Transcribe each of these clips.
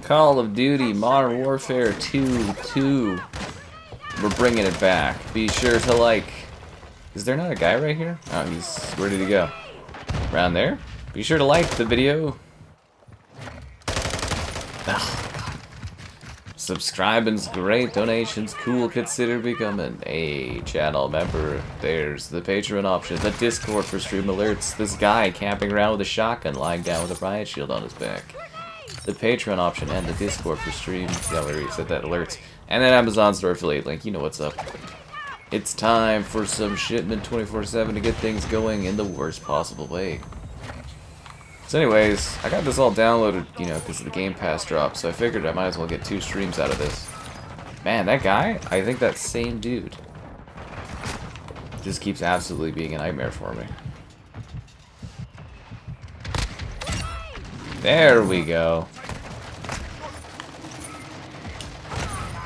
Call of Duty Modern Warfare 2. We're bringing it back. Be sure to like... Is there not a guy right here? Oh, he's... Where did he go? Around there? Be sure to like the video. Oh, God. Subscribing's great. Donations cool. Consider becoming a channel member. There's the Patreon option. The Discord for stream alerts. This guy camping around with a shotgun lying down with a riot shield on his back. The Patreon option and the Discord for stream. Yeah, I already said that, alerts. And then Amazon store affiliate link. You know what's up. It's time for some Shipment 24/7 to get things going in the worst possible way. So anyways, I got this all downloaded, you know, because the Game Pass dropped, so I figured I might as well get 2 streams out of this. Man, that guy, I think that same dude just keeps absolutely being a nightmare for me. There we go.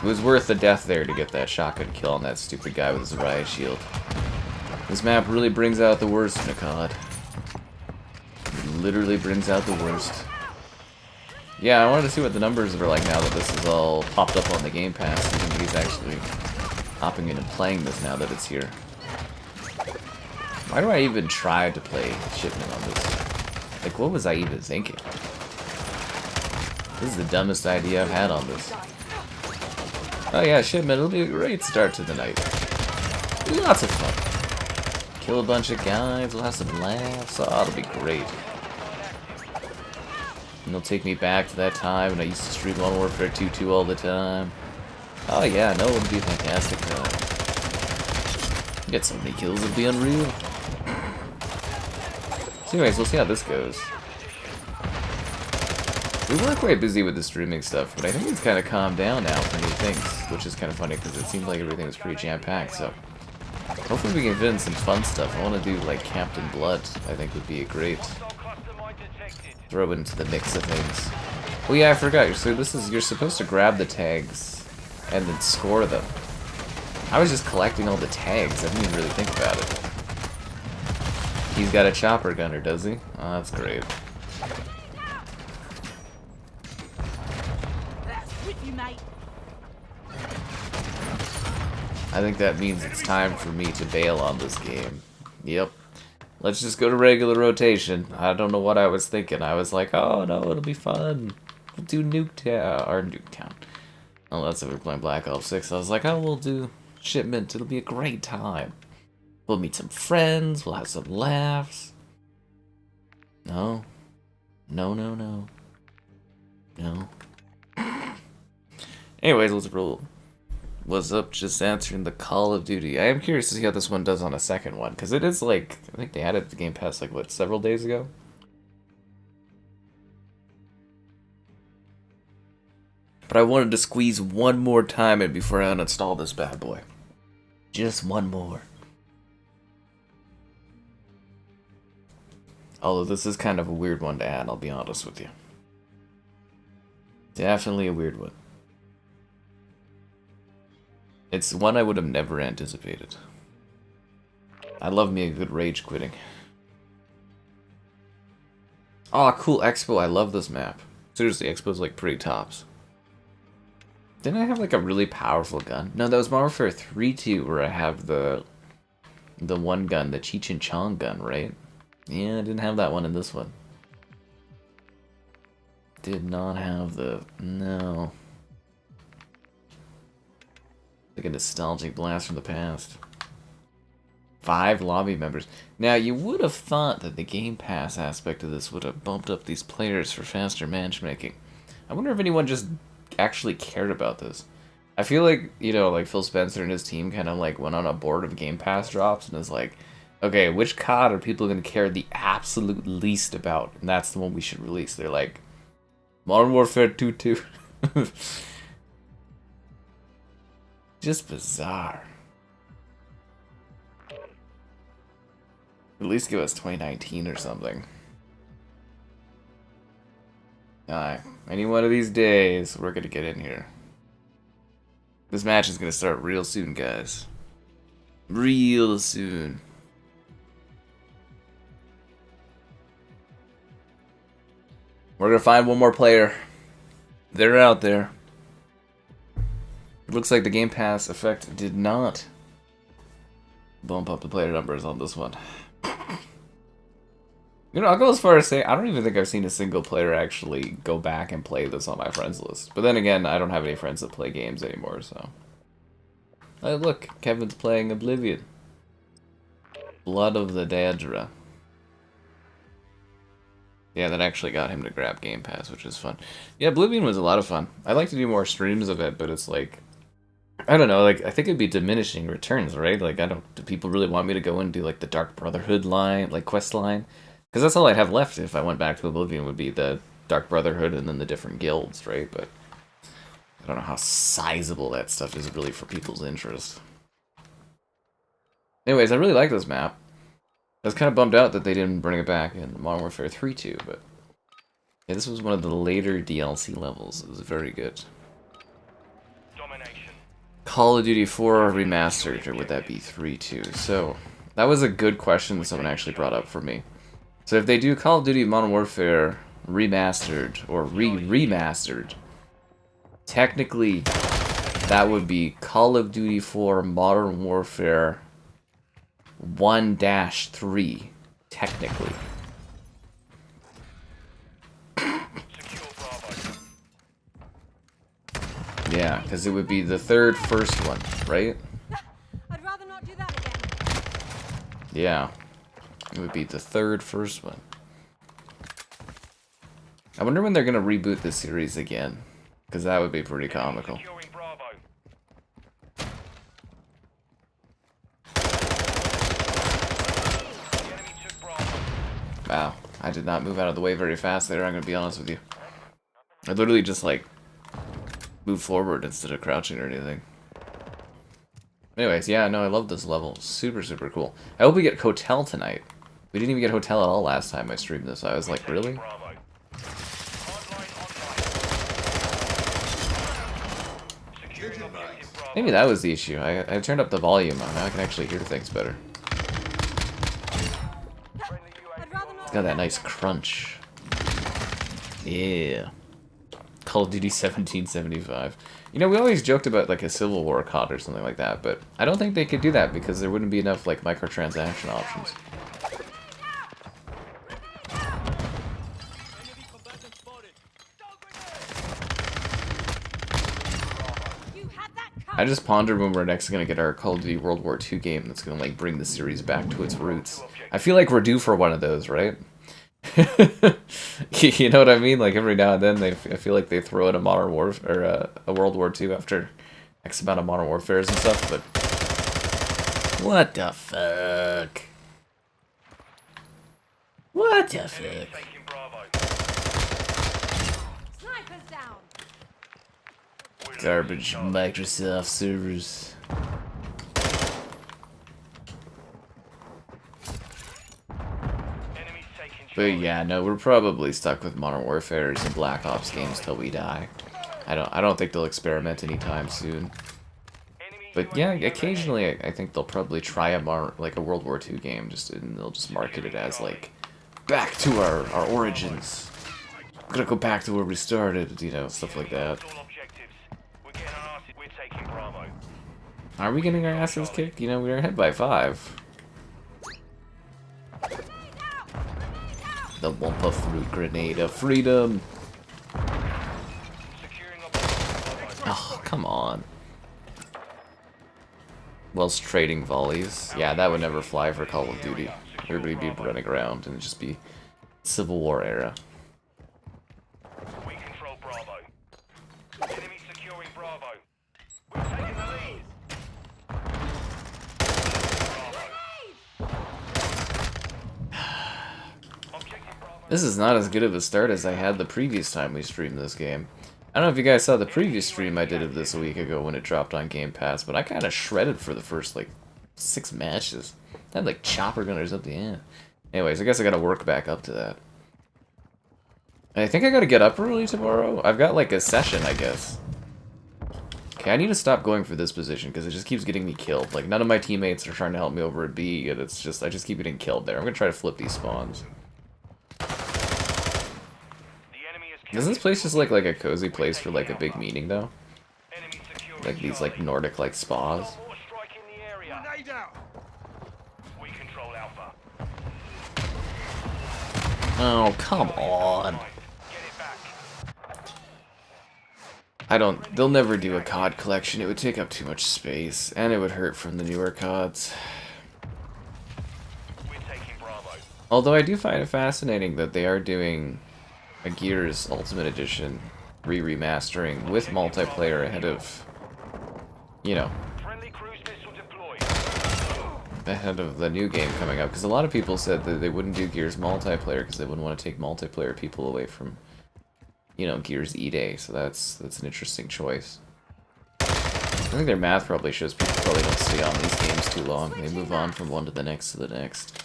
It was worth the death there to get that shotgun kill on that stupid guy with his riot shield. This map really brings out the worst in a COD. It literally brings out the worst. Yeah, I wanted to see what the numbers are like now that this is all popped up on the Game Pass. I think he's actually hopping in and playing this now that it's here. Why do I even try to play Shipment on this? Like, what was I even thinking? This is the dumbest idea I've had on this. Oh yeah, Shipment, it'll be a great start to the night. Lots of fun. Kill a bunch of guys, we'll have some laughs, oh, it'll be great. And it'll take me back to that time when I used to stream Modern Warfare 2 all the time. Oh yeah, no, it'll be a fantastic time. Get so many kills, it'll be unreal. So anyways, we'll see how this goes. We were quite busy with the streaming stuff, but I think it's kind of calmed down now for new things, which is kind of funny because it seemed like everything was pretty jam-packed, so hopefully we can fit in some fun stuff. I want to do like Captain Blood, I think would be a great throw into the mix of things. Oh yeah, I forgot, so this is, you're supposed to grab the tags and then score them. I was just collecting all the tags, I didn't even really think about it. He's got a chopper gunner, does he? Oh, that's great. I think that means it's time for me to bail on this game. Yep. Let's just go to regular rotation. I don't know what I was thinking. I was like, oh no, it'll be fun. We'll do Nuketown. Or Nuketown. Oh, that's if we're playing Black Ops 6. I was like, oh, we'll do Shipment. It'll be a great time. We'll meet some friends. We'll have some laughs. No. No, no, no. No. Anyways, let's roll. What's up? Just answering the Call of Duty. I am curious to see how this one does on a second one, because it is like, I think they added the Game Pass like, what, several days ago? But I wanted to squeeze one more time in before I uninstall this bad boy. Just one more. Although this is kind of a weird one to add, I'll be honest with you. Definitely a weird one. It's one I would have never anticipated. I love me a good rage quitting. Oh, cool, Expo. I love this map. Seriously, Expo's like pretty tops. Didn't I have like a really powerful gun? No, that was Modern Warfare 3-2 where I have the one gun, the Cheech and Chong gun, right? Yeah, I didn't have that one in this one. Did not have the... no. Like a nostalgic blast from the past. 5 lobby members. Now, you would have thought that the Game Pass aspect of this would have bumped up these players for faster matchmaking. I wonder if anyone just actually cared about this. I feel like, you know, like Phil Spencer and his team kind of like went on a board of Game Pass drops and is like, okay, which COD are people going to care the absolute least about? And that's the one we should release. They're like, Modern Warfare 2. Just bizarre. At least give us 2019 or something. Any one of these days, we're gonna get in here. This match is gonna start real soon, guys. Real soon. We're gonna find one more player. They're out there. Looks like the Game Pass effect did not bump up the player numbers on this one. You know, I'll go as far as say I don't even think I've seen a single player actually go back and play this on my friends list. But then again, I don't have any friends that play games anymore, so. Oh, look, Kevin's playing Oblivion. Blood of the Daedra. Yeah, that actually got him to grab Game Pass, which is fun. Yeah, Oblivion was a lot of fun. I'd like to do more streams of it, but it's like, I don't know, like, I think it'd be diminishing returns, right? Like, do people really want me to go and do, like, the Dark Brotherhood line, like, quest line? Because that's all I'd have left if I went back to Oblivion would be the Dark Brotherhood and then the different guilds, right? But I don't know how sizable that stuff is really for people's interest. Anyways, I really like this map. I was kind of bummed out that they didn't bring it back in Modern Warfare 3.2, but yeah, this was one of the later DLC levels. It was very good. Domination. Call of Duty 4 Remastered, or would that be 3.2? So, that was a good question that someone actually brought up for me. So if they do Call of Duty Modern Warfare Remastered, or remastered, technically that would be Call of Duty 4 Modern Warfare 1-3, technically. Secure Bravo. Yeah, because it would be the third first one, right? I'd rather not do that again. Yeah. It would be the third first one. I wonder when they're going to reboot this series again. Because that would be pretty comical. Securing Bravo. The enemy took Bravo. Wow. I did not move out of the way very fast there, I'm going to be honest with you. I literally just, like, moved forward instead of crouching or anything. Anyways, yeah, no, I love this level. Super, super cool. I hope we get Hotel tonight. We didn't even get Hotel at all last time I streamed this. I was like, really? Bravo. Hardline online. Securing objective Bravo. Maybe that was the issue. I turned up the volume. Now I can actually hear things better. Friendly I'd UAV rather not. It's got that nice crunch. Yeah. Call of Duty 1775. You know, we always joked about like a Civil War COD or something like that, but I don't think they could do that because there wouldn't be enough like microtransaction options. You had that I covered. just ponder when we're next gonna get our Call of Duty World War II game that's gonna like bring the series back to its roots. I feel like we're due for one of those, right? You know what I mean? Like every now and then, I feel like they throw in a Modern Warfare or a World War II after X amount of Modern Warfares and stuff. But what the fuck? What the fuck? taking Bravo. Snipers down. Garbage Microsoft servers. Enemies taking But Charlie. yeah, no, we're probably stuck with Modern Warfares and Black Ops games till we die. I don't think they'll experiment anytime soon. Enemy But yeah, UAV occasionally I think they'll probably try a like a World War II game, and they'll just market it as like back to our origins. We're gonna go back to where we started, you know, stuff like that. All objectives. We're getting our asses. We're taking Bravo. Are we getting our asses kicked? You know, we were ahead by 5. The Wumpa Fruit Grenade of Freedom. Securing objective Bravo. Oh, come on. Whilst trading volleys. Yeah, that would never fly for Call of Duty. Everybody'd be running around and it'd just be Civil War era. We control Bravo. Enemy securing Bravo. We're taking the lead. Bravo. Objective Bravo. This is not as good of a start as I had the previous time we streamed this game. I don't know if you guys saw the previous stream I did of this a week ago when it dropped on Game Pass, but I kind of shredded for the first, like, 6 matches. I had, like, chopper gunners up the end. Anyways, I guess I gotta work back up to that. And I think I gotta get up early tomorrow. I've got, like, a session, I guess. Okay, I need to stop going for this position, because it just keeps getting me killed. Like, none of my teammates are trying to help me over at B, and it's just, I just keep getting killed there. I'm gonna try to flip these spawns. The enemy has Does this place just look like a cozy place for like a big meeting though? Enemy securing Like these like Charlie. Nordic like spas? More strike in the area. Grenade out. We control Alpha. Oh, come on. Get it back. They'll never do a COD collection. It would take up too much space, and it would hurt from the newer CODs. We're taking Bravo. Although I do find it fascinating that they are doing a Gears Ultimate Edition remastering with multiplayer ahead of, you know, Friendly cruise missile deployed. ahead of the new game coming up. Because a lot of people said that they wouldn't do Gears multiplayer because they wouldn't want to take multiplayer people away from, you know, Gears E-Day. So that's an interesting choice. I think their math probably shows people probably don't stay on these games too long. They move on from one to the next to the next.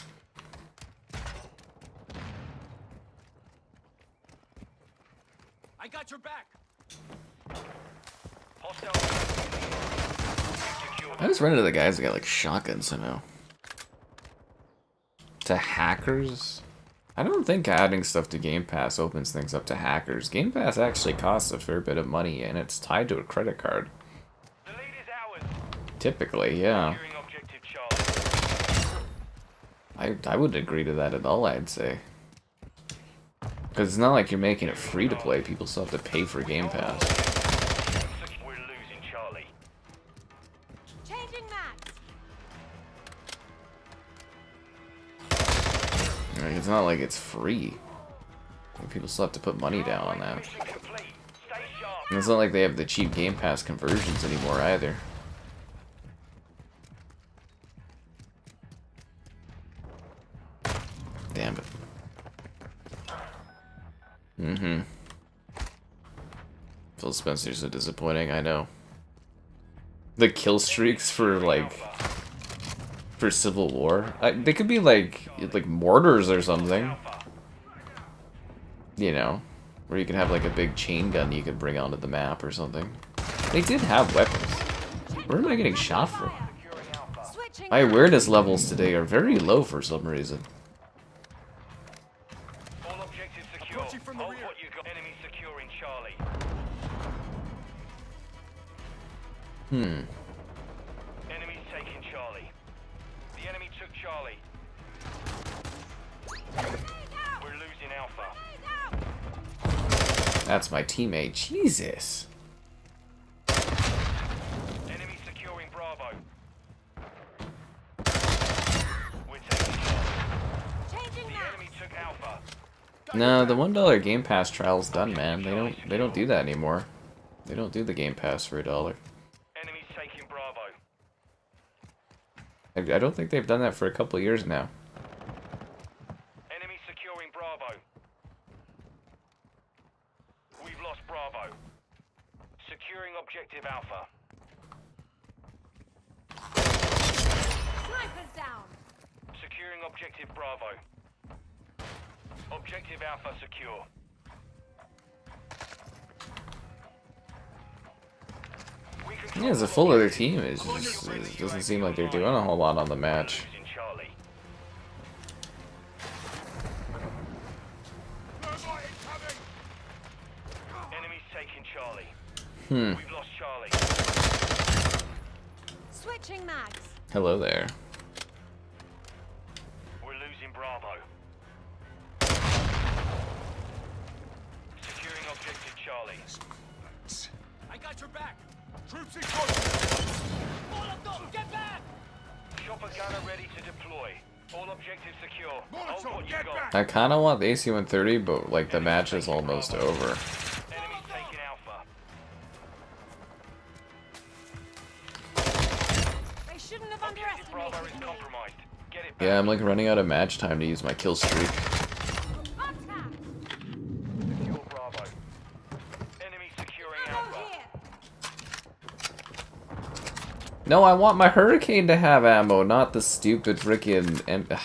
I got your back. Hostile. I just run into the guys that got like shotguns somehow. To hackers? I don't think adding stuff to Game Pass opens things up to hackers. Game Pass actually costs a fair bit of money and it's tied to a credit card. The lead is ours. Typically, yeah. Securing objective Charlie. I wouldn't agree to that at all, I'd say. Because it's not like you're making it free to play, people still have to pay for Game Pass. We're losing Charlie. Changing max. Like, it's not like it's free. Like, people still have to put money down on that. Mission complete. Stay sharp. And it's not like they have the cheap Game Pass conversions anymore either. Damn it. Mm-hmm. Phil Spencer's so disappointing, I know. The kill streaks for, like, for Civil War. They could be, like mortars or something. You know, where you could have, like, a big chain gun you could bring onto the map or something. They did have weapons. Where am I getting shot from? Securing Alpha. Switching My max. awareness levels today are very low for some reason. All objectives secure. Approaching from the Hold rear. what you got. Enemy securing Charlie. Enemies taking Charlie. The enemy took Charlie. We're losing Alpha. That's my teammate. Jesus. Enemy securing Bravo. We're taking Charlie. Changing The max. enemy took Alpha. No, the $1 Game Pass trial's done, man. They don't do that anymore. They don't do the Game Pass for $1. Enemies taking Bravo. I don't think they've done that for a couple of years now. Enemy securing Bravo. We've lost Bravo. Securing objective Alpha. Snipers down. Securing objective Bravo. Objective Alpha secure. We control Yeah, as a full other team, it doesn't seem like they're doing a whole lot on the match. losing Charlie. Enemies taking Charlie. We've lost Charlie. Switching max. Hello there. We're losing Bravo. Securing objective Charlie. I got your back. Troops in close. Get back. Chopper gunner ready to deploy. All objectives secure. Hold Molotov, what you get got. back. I kind of want the AC-130, but like the match is almost over. Enemies taking Alpha. They shouldn't have Objective Bravo is underestimated me. compromised. Get it back. Yeah, I'm like running out of match time to use my kill streak. Attack. Secure Bravo. Enemy securing Ammo Alpha. here. No, I want my Hurricane to have ammo, not the stupid frickin' dumb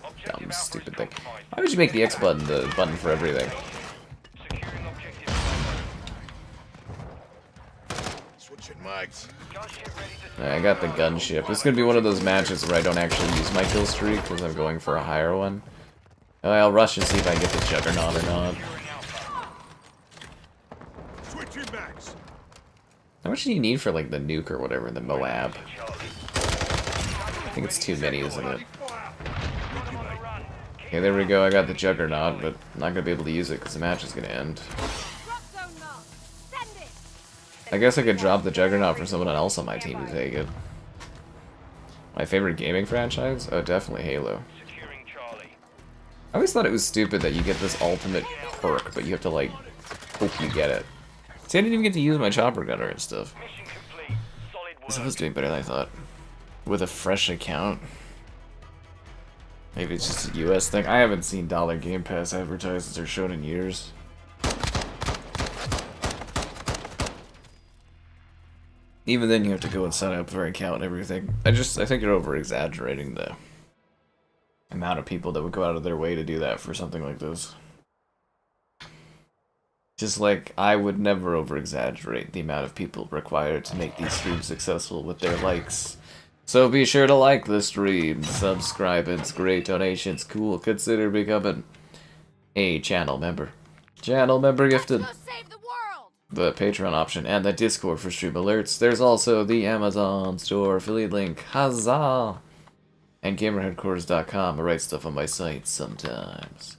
Objective Alpha stupid is thing. compromised. Why would you make the X button the button for everything? Securing objective Bravo. Switching mics. Gunship ready to I got the gunship. This is gonna be one of those matches where I don't actually use my kill streak because I'm going for a higher one. I'll rush and see if I get the Juggernaut or not. securing Alpha. Empty mags. How much do you need for like the nuke or whatever in the Moab? I think it's too many, isn't it? Okay, there we go. I got the Juggernaut, but I'm not gonna be able to use it because the match is gonna end. Drop zone mark. Send it. I guess I could drop the Juggernaut for someone else on my team to take it. My favorite gaming franchise? Oh, definitely Halo. Securing Charlie. I always thought it was stupid that you get this ultimate perk, but you have to, like, hope you get it. See, I didn't even get to use my chopper gunner and stuff. Mission complete. Solid work. So I was doing better than I thought. With a fresh account. Maybe it's just a US thing. I haven't seen Dollar Game Pass advertisements or shown in years. Even then, you have to go and sign up for an account and everything. I think you're over-exaggerating the amount of people that would go out of their way to do that for something like this. Just like, I would never over-exaggerate the amount of people required to make these streams successful with their likes. So be sure to like the stream, subscribe, it's great, donations, cool, consider becoming a channel member. Channel member gifted. Go save the world. The Patreon option, and the Discord for stream alerts. There's also the Amazon store affiliate link, huzzah! And GamerHeadquarters.com. I write stuff on my site sometimes.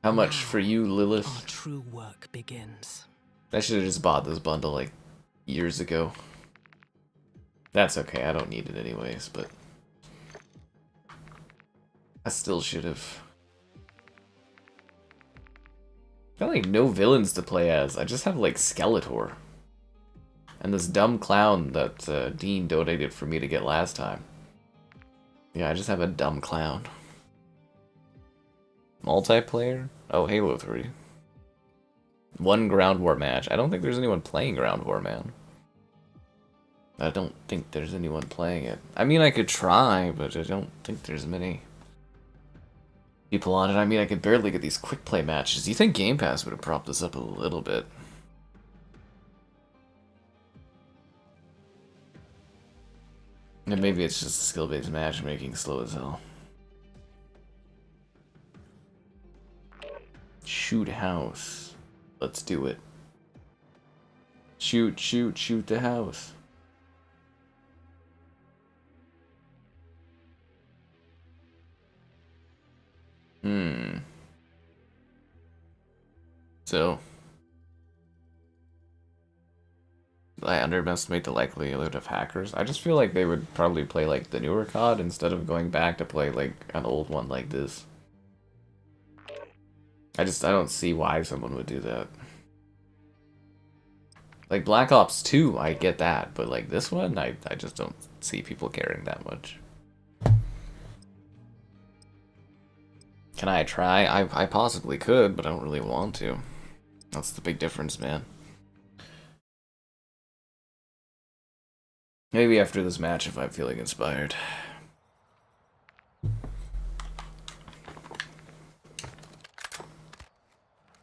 How much for you, Lilith? Our true work begins. I should have just bought this bundle like years ago. That's okay, I don't need it anyways, but I still should have. I got like no villains to play as. I just have like Skeletor. And this dumb clown that Dean donated for me to get last time. Yeah, I just have a dumb clown. Multiplayer? Oh, Halo 3. One Ground War match. I don't think there's anyone playing Ground War, man. I don't think there's anyone playing it. I mean, I could try, but I don't think there's many people on it. I mean, I could barely get these quick play matches. You think Game Pass would have propped this up a little bit? And maybe it's just skill-based matchmaking slow as hell. Shoot house. Let's do it. Shoot, shoot, shoot the house. So, I underestimate the likelihood of hackers. I just feel like they would probably play like the newer COD instead of going back to play like an old one like this. I don't see why someone would do that. Like Black Ops 2, I get that, but like this one, I just don't see people caring that much. Can I try? I possibly could, but I don't really want to. That's the big difference, man. Maybe after this match if I'm feeling inspired.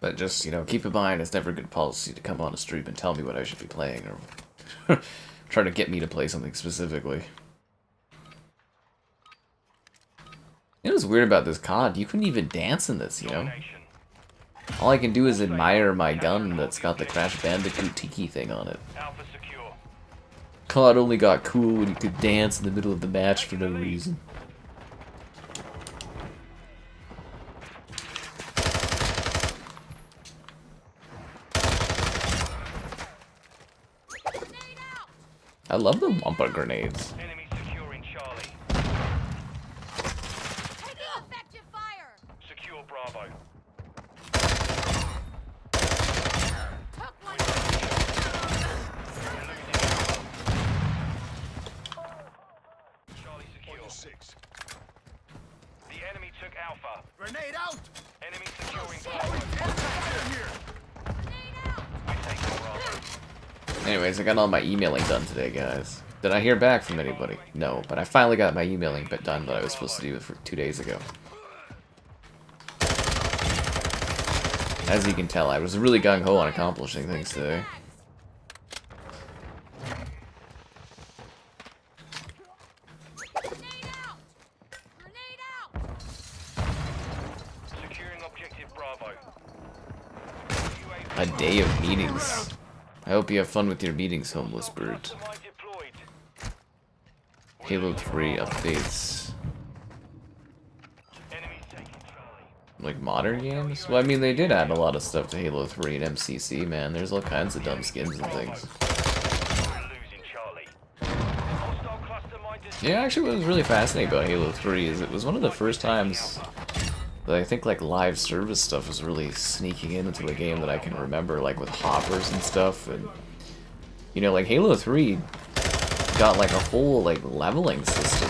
But just, you know, keep in mind it's never good policy to come on a stream and tell me what I should be playing or try to get me to play something specifically. You know what's weird about this COD? You couldn't even dance in this, you know? All I can do is admire my gun that's got the Crash Bandicoot Tiki thing on it. Alpha secure. COD only got cool when you could dance in the middle of the match for no reason. I love the Wampa grenades. Enemy securing Charlie. Taking effective fire. Secure Bravo. Took one. Charlie secure. 6. The enemy took Alpha. Grenade out! Enemy securing shit. Bravo. Here! Grenade out. We're taking Bravo. Anyways, I got all my emailing done today, guys. Did I hear back from anybody? No, but I finally got my emailing bit done that I was supposed to do for 2 days ago. As you can tell, I was really gung-ho on accomplishing things today. Grenade out. Grenade out. Securing objective Bravo. UAV A day of meetings. I hope you have fun with your meetings, homeless bird. Cluster mine deployed. Halo 3 updates. Enemies taking Charlie. Like modern games? Well, I mean, they did add a lot of stuff to Halo 3 and MCC, man. There's all kinds of dumb skins and things. We're losing Charlie. Hostile cluster mine destroyed. Yeah, actually, what was really fascinating about Halo 3 is it was one of the first times that I think like live service stuff was really sneaking into a game that I can remember, like with hoppers and stuff. And you know, like Halo 3 got like a whole like leveling system,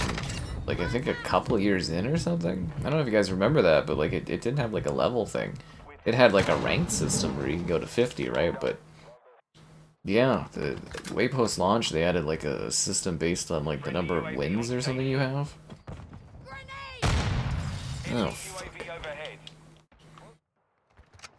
like I think a couple years in or something. I don't know if you guys remember that, but like it didn't have like a level thing. It had like a ranked system where you can go to 50, right? But yeah, the way post launch they added like a system based on like the number of wins or something you have. Oh, UAV overhead.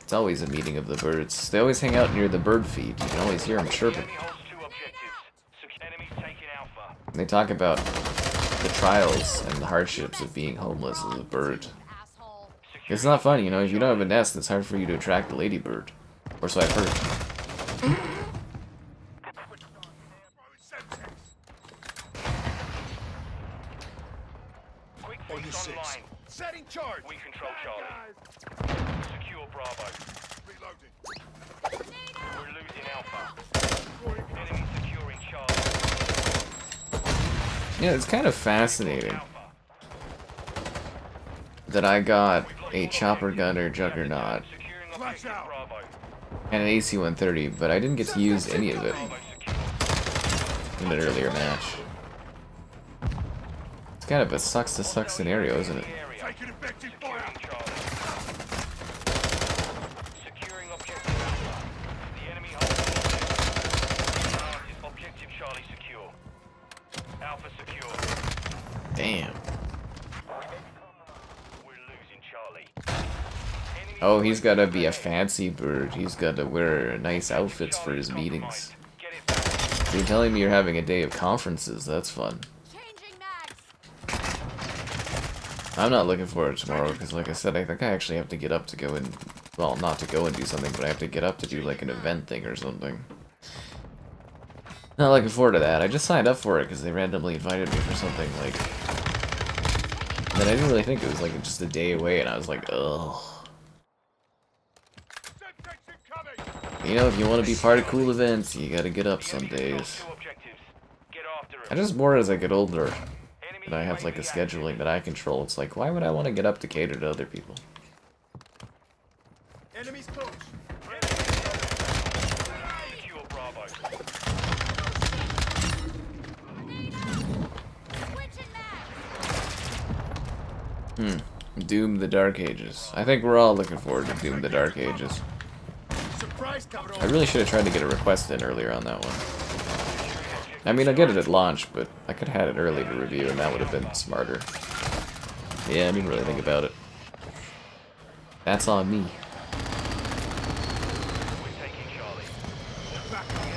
it's always a meeting of the birds. They always hang out near the bird feed. You can always hear them chirping. Enemy holds 2 objectives. Enemies taking Alpha. They talk about the trials and the hardships of being homeless as a bird. Asshole. It's not fun, you know, if you don't have a nest, it's hard for you to attract the ladybird. Or so I've heard. Quick fix online. Setting charge. We control Charlie. Secure Bravo. Reloading. We're losing Alpha. Enemy securing Charlie. Yeah, it's kind of fascinating Alpha. that I got a chopper gunner juggernaut Securing objective Bravo. and an AC-130, but I didn't get to use any of it Bravo secure. in an earlier match. It's kind of a sucks to suck scenario, isn't it? Area. Taking effective Securing fire. Charlie. Securing objective Alpha. The enemy holds objective Charlie secure. Alpha secure. Damn. We're losing Charlie. Enemy Oh, he's gotta be a fancy bird. He's gotta wear nice outfits for his meetings. Get it back. So you're telling me you're having a day of conferences? That's fun. Changing mags. I'm not looking forward to tomorrow because, like I said, I think I actually have to get up to go and, well, not to go and do something, but I have to get up to do like an event thing or something. Not looking forward to that. I just signed up for it because they randomly invited me for something like. Then I didn't really think it was like just a day away, and I was like, ugh. You know, if you want to be part of cool events, you gotta get up some days. Two objectives. Get after it. I just more as I get older, and I have like a scheduling that I control. It's like, why would I want to get up to cater to other people? Enemies close. Secure Bravo. Switching mags. Doom the Dark Ages. I think we're all looking forward to Doom the Dark Ages. Surprise cover. I really should have tried to get a request in earlier on that one. I mean, I'll get it at launch, but I could have had it early to review, and that would have been smarter. Yeah, I didn't really think about it. That's on me. We're taking Charlie.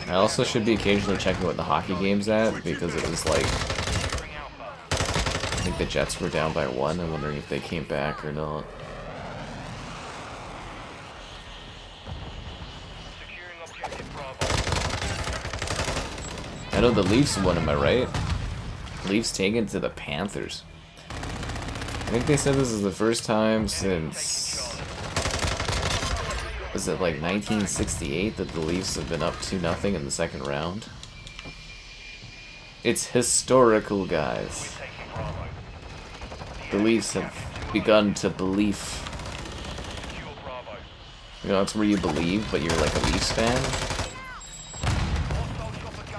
I also should be occasionally checking what the hockey game's at, because it was like, Securing Alpha. I think the Jets were down by 1. I'm wondering if they came back or not. Securing objective Bravo. I know the Leafs won, am I right? Leafs taken to the Panthers. I think they said this is the first time since, was it like 1968 that the Leafs have been up 2-0 in the second round? It's historical, guys. Taking Bravo. The Leafs have begun to believe. Secure Bravo. You know, it's where you believe, but you're like a Leafs fan.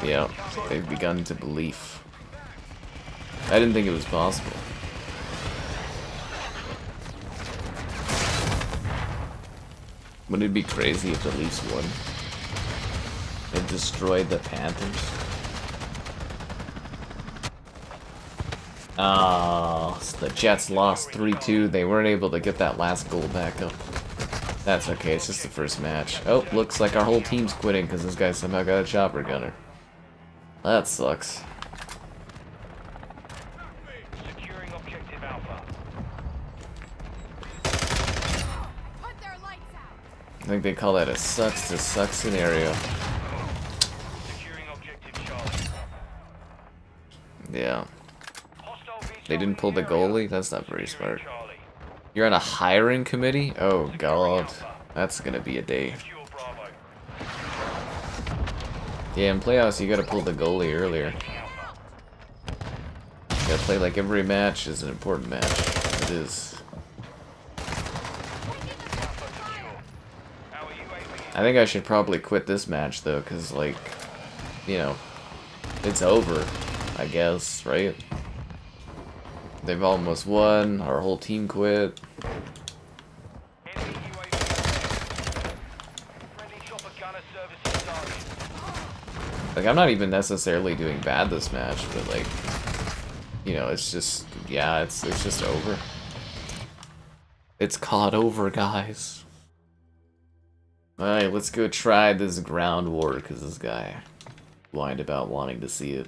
Yeah, they've begun to believe. I didn't think it was possible. Wouldn't it be crazy if the Leafs won? It destroyed the Panthers. Oh, the Jets lost 3-2. They weren't able to get that last goal back up. That's okay, it's just the first match. Oh, looks like our whole team's quitting because this guy somehow got a chopper gunner. That sucks. Securing objective Alpha. Put their lights out. I think they call that a sucks to suck scenario. Securing objective Charlie. Yeah. Hostile They didn't pull the goalie? That's not very smart. Charlie. You're on a hiring committee? Oh god. That's gonna be a day. Secure Bravo. Yeah, in playoffs you gotta pull the goalie earlier. You gotta play like every match is an important match. It is. I think I should probably quit this match though, cause like, you know, it's over, I guess, right? They've almost won, our whole team quit. Enemy UAV. Friendly chopper gunner services target. Like, I'm not even necessarily doing bad this match, but like, you know, it's just, yeah, it's just over. It's caught over, guys. Alright, let's go try this ground war, because this guy whined about wanting to see it.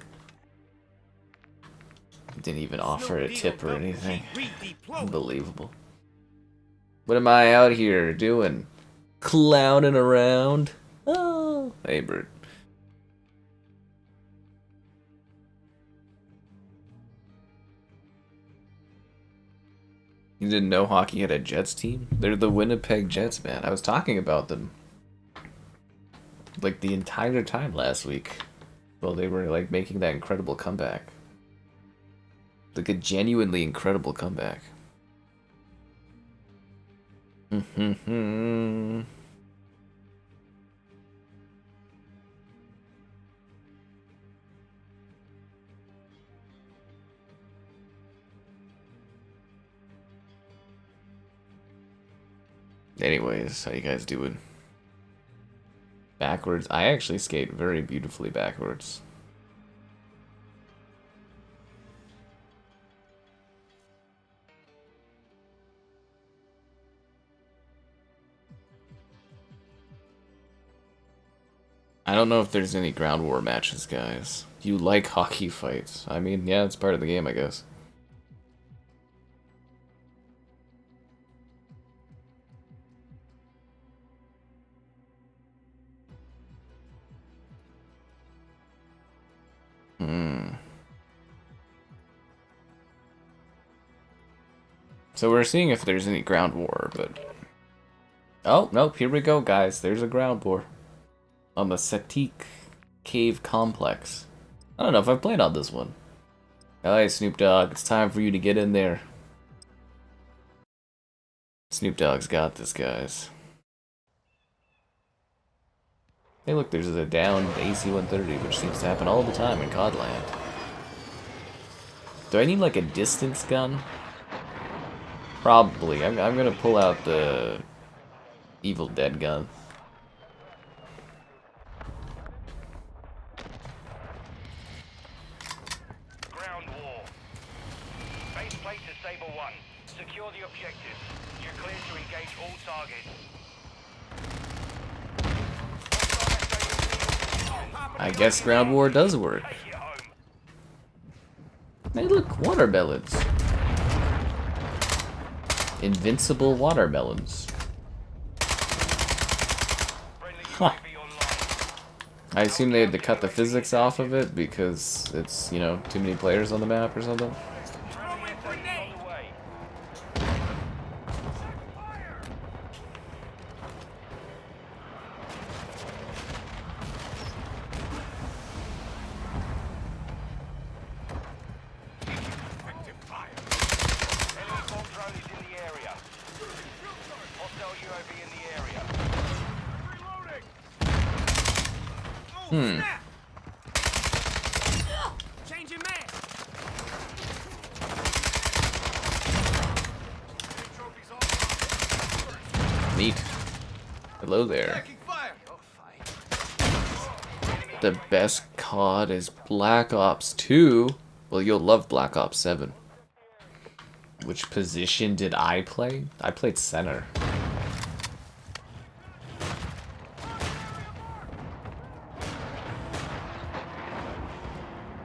Didn't even offer a tip or anything. Unbelievable. What am I out here doing? Clowning around? Oh, hey, Bert. You didn't know hockey had a Jets team? They're the Winnipeg Jets, man. I was talking about them like the entire time last week. Well, they were like making that incredible comeback. Like a genuinely incredible comeback. Anyways, how you guys doing? Backwards. I actually skate very beautifully backwards. I don't know if there's any ground war matches, guys. You like hockey fights. I mean, yeah, it's part of the game, I guess. So we're seeing if there's any ground war, but... Oh, nope, here we go, guys. There's a ground war. On the Sattiq Cave Complex. I don't know if I've played on this one. Alright, Snoop Dogg, it's time for you to get in there. Snoop Dogg's got this, guys. Hey look, there's a downed AC-130, which seems to happen all the time in COD land. Do I need like a distance gun? Probably. I'm gonna pull out the Evil Dead gun. Ground war. Base plate to Saber 1. Secure the objective. You're clear to engage all targets. I guess ground war does work. Take it home. Hey look, watermelons. Invincible watermelons. Huh. I assume they had to cut the physics off of it because it's, you know, too many players on the map or something. Neat. Hello there. The best COD is Black Ops 2. Well, you'll love Black Ops 7. Which position did I play? I played center.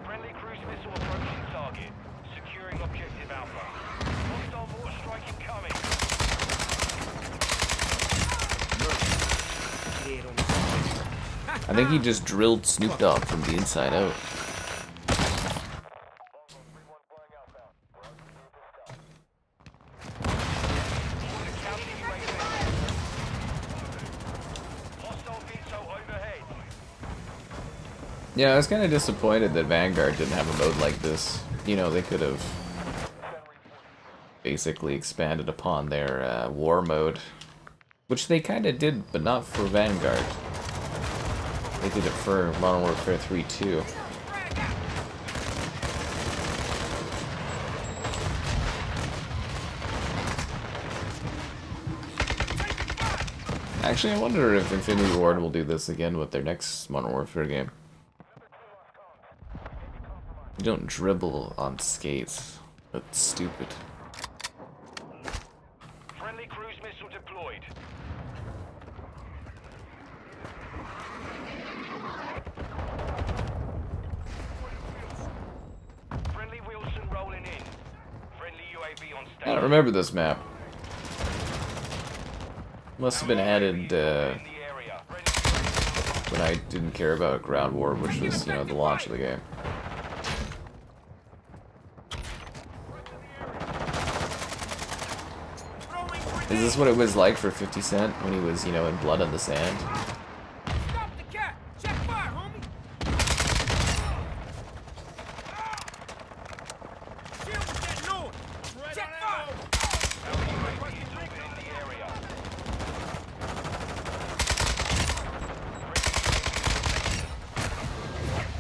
Friendly cruise missile approaching target. Securing objective Alpha. Hostile mortar strike incoming. I think he just drilled Snoop Dogg from the inside out. Yeah, I was kind of disappointed that Vanguard didn't have a mode like this. You know, they could have basically expanded upon their war mode, which they kind of did, but not for Vanguard. They did it for Modern Warfare 3 too. Actually, I wonder if Infinity Ward will do this again with their next Modern Warfare game. You don't dribble on skates. That's stupid. Friendly cruise missile deployed. Friendly Wilson rolling in. Friendly UAV on I station. don't remember this map. Must have been added In the area. when I didn't care about Ground War, which was, you know, the launch of the game. Is this what it was like for 50 Cent when he was, you know, in Blood on the Sand? Stop the cat! Check fire, homie! Shield is getting low! Check fire! UAV is orbiting the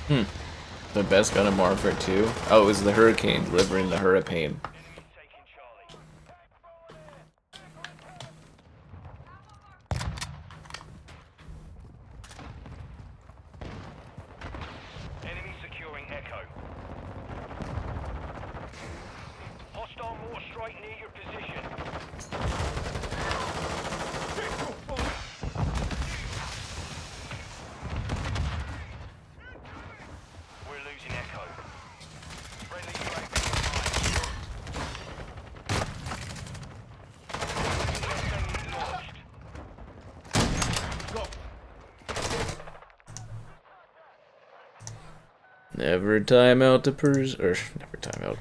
area. The best gun in Modern Warfare 2? Oh, it was the Hurricane delivering the Hurricane. Taking Charlie. Enemy securing Echo. Hostile mortar strike near your position. We're losing Echo. Friendly UAV online. Launched. Never time out to never time out.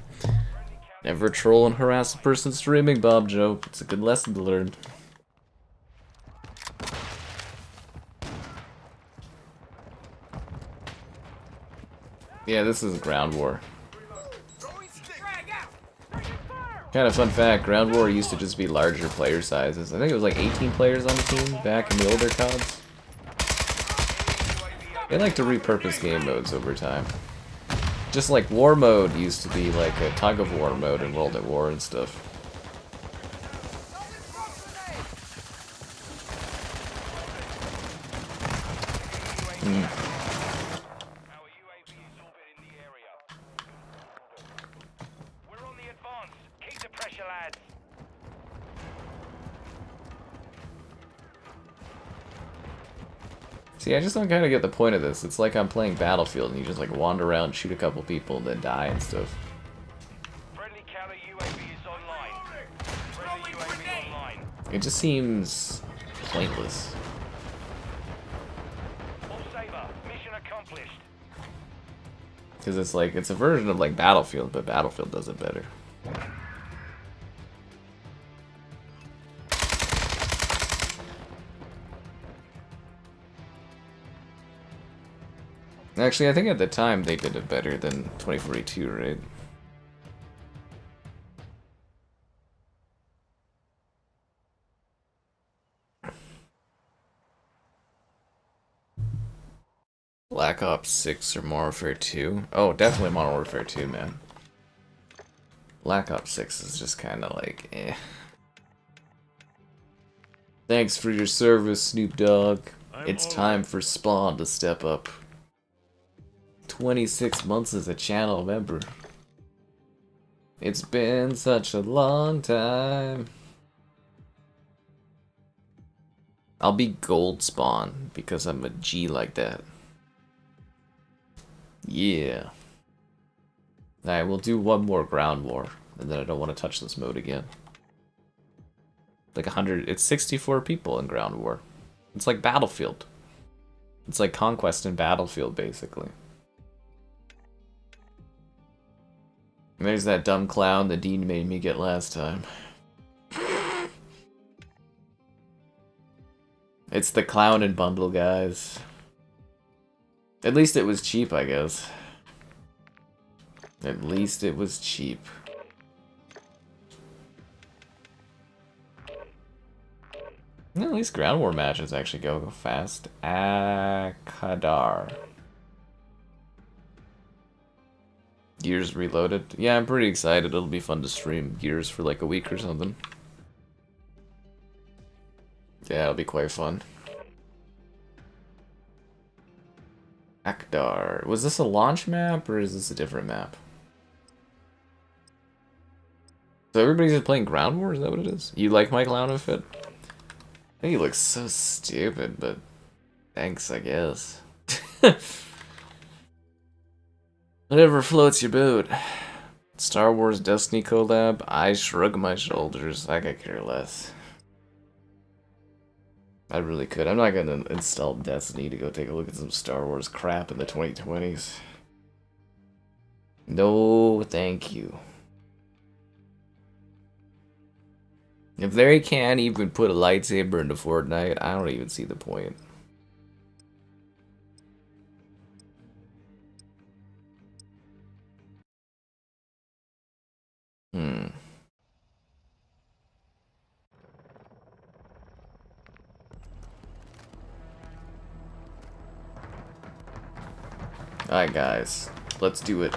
Never troll and harass a person streaming, Bob Joe. It's a good lesson to learn. Yeah, this is Ground War. Kind of fun fact, Ground War used to just be larger player sizes. I think it was like 18 players on the team back in the older CODs. They like to repurpose game modes over time. Just like War mode used to be like a tug of war mode in World at War and stuff. Our UAV is orbiting the area. We're on the advance. Keep the pressure, lads. See, I just don't kind of get the point of this. It's like I'm playing Battlefield and you just like wander around, shoot a couple people, and then die and stuff. Friendly counter UAV is online. Friendly UAV online. It just seems pointless. All saber. Mission accomplished. Because it's like, it's a version of like Battlefield, but Battlefield does it better. Actually, I think at the time they did it better than 2042, right? Black Ops 6 or Modern Warfare 2? Oh, definitely Modern Warfare 2, man. Black Ops 6 is just kind of like, eh. Thanks for your service, Snoop Dogg. It's time for Spawn to step up. 26 months as a channel member. It's been such a long time. I'll be Gold Spawn because I'm a G like that. Yeah. Alright, we'll do one more Ground War, and then I don't want to touch this mode again. Like 100, it's 64 people in Ground War. It's like Battlefield. It's like Conquest and Battlefield, basically. And there's that dumb clown that Dean made me get last time. It's the clown and bundle, guys. At least it was cheap, I guess. At least it was cheap. At least Ground War matches actually go fast. Ahkdar. Gears Reloaded. Yeah, I'm pretty excited. It'll be fun to stream Gears for like a week or something. Yeah, it'll be quite fun. Ahkdar. Was this a launch map or is this a different map? So everybody's just playing Ground War? Is that what it is? You like my clown outfit? I think he looks so stupid, but thanks, I guess. Whatever floats your boat. Star Wars Destiny collab? I shrug my shoulders. I could care less. I really could. I'm not gonna install Destiny to go take a look at some Star Wars crap in the 2020s. No, thank you. If they can't even put a lightsaber into Fortnite, I don't even see the point. Alright guys, let's do it.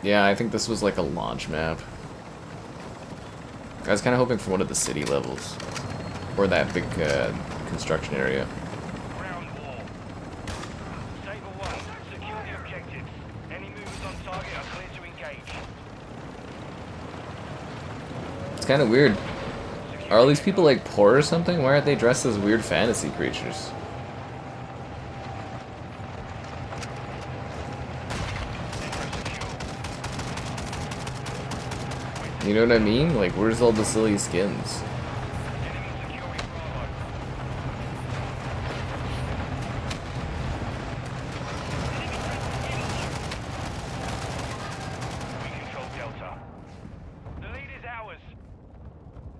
Yeah, I think this was like a launch map. I was kind of hoping for one of the city levels. Or that big construction area. Ground war. Saber 1, secure the objectives. Any movers on target are clear to engage. It's kind of weird. Are all these people like poor or something? Why aren't they dressed as weird fantasy creatures? You know what I mean? Like, where's all the silly skins? Enemy securing Bravo. We control Delta. The lead is ours.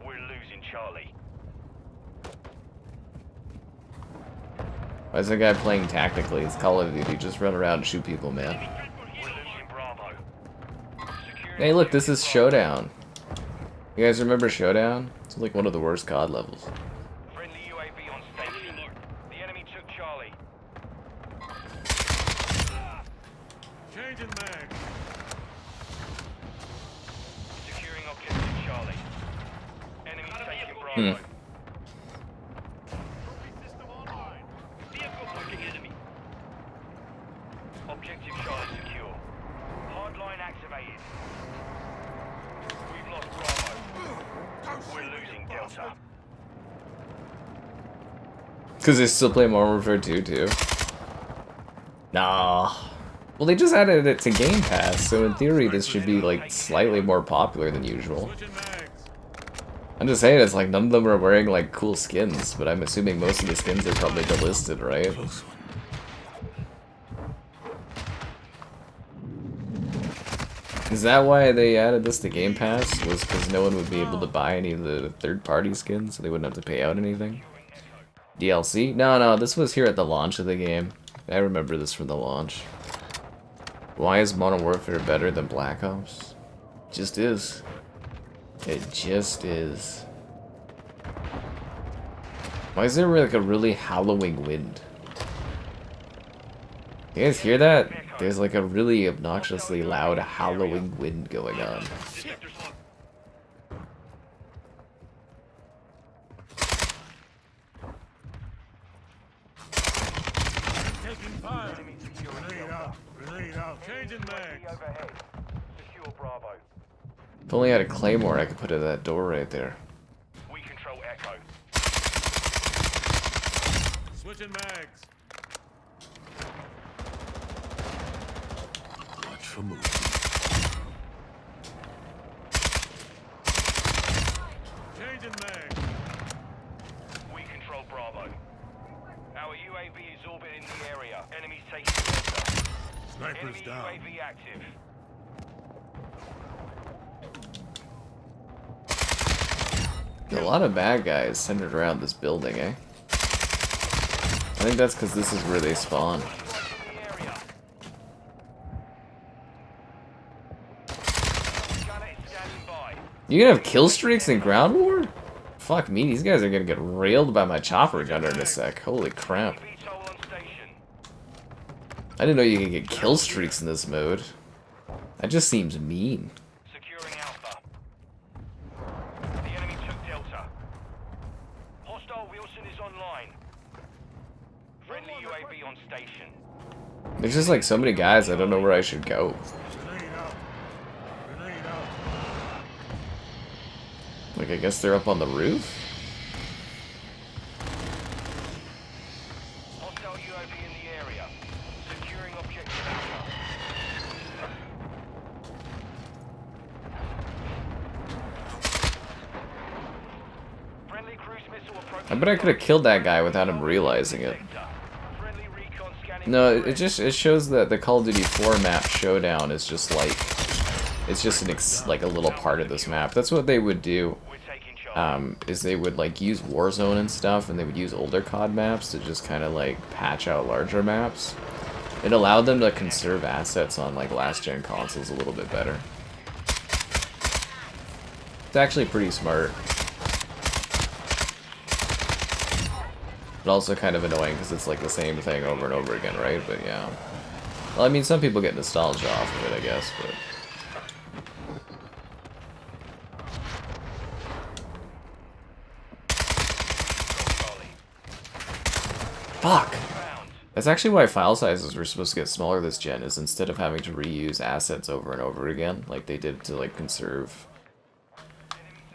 We're losing Charlie. Why is that guy playing tactically? It's Call of Duty. Just run around and shoot people, man. We're losing Bravo. Securing Hey, look, this is Showdown. You guys remember Showdown? It's like one of the worst COD levels. friendly UAV on station. The enemy took Charlie. Changing mag. Securing objective Charlie. Enemy taking Bravo. System online. Vehicle pushing enemy. Objective Charlie secure. Hardline activated. We've lost Bravo. We're losing Delta. Because they still play Modern Warfare 2 too. Nah. Well, they just added it to Game Pass, so in theory this should be like slightly more popular than usual. Switching mags. I'm just saying, it's like none of them are wearing like cool skins, but I'm assuming most of the skins are probably delisted, right? Is that why they added this to Game Pass? Was because no one would be able to buy any of the third-party skins, so they wouldn't have to pay out anything? DLC? No, this was here at the launch of the game. I remember this from the launch. Why is Modern Warfare better than Black Ops? It just is. It just is. Why is there like a really howling wind? You guys hear that? There's like a really obnoxiously loud howling wind going on. Taking fire. Enemy securing Grenade Delta. out. Grenade out. Changing mags. Overhead. Secure Bravo. If only I had a claymore, I could put it at that door right there. We control Echo. Switching mags. Watch for movement. Changing mags. Enemies taking Delta. Snipers Enemy down. UAV active. A lot of bad guys centered around this building, eh? I think that's because this is where they spawn. Strike in the area. Gunner is standing by. You gonna have kill streaks in Ground War? Fuck me, these guys are gonna get railed by my chopper gunner in a sec. Holy crap. VTOL on station. I didn't know you could get kill streaks in this mode. That just seems mean. Securing Alpha. The enemy took Delta. Hostile Wilson is online. Friendly UAV on station. There's just like so many guys, I don't know where I should go. Grenade out. Grenade out. Like, I guess they're up on the roof? Hostile UAV in the area. Securing objective Alpha. Friendly cruise missile approaching. I bet I could have killed that guy without him realizing it. Friendly recon scanning. No, it shows that the Call of Duty 4 map Showdown is just like, it's just like a little part of this map. That's what they would do. We're taking charge. Is they would like use Warzone and stuff, and they would use older COD maps to just kind of like patch out larger maps. It allowed them to conserve assets on like last gen consoles a little bit better. It's actually pretty smart. But also kind of annoying because it's like the same thing over and over again, right? But yeah. Well, I mean, some people get nostalgia off of it, I guess, but... Fuck! That's actually why file sizes were supposed to get smaller this gen, is instead of having to reuse assets over and over again, like they did to like conserve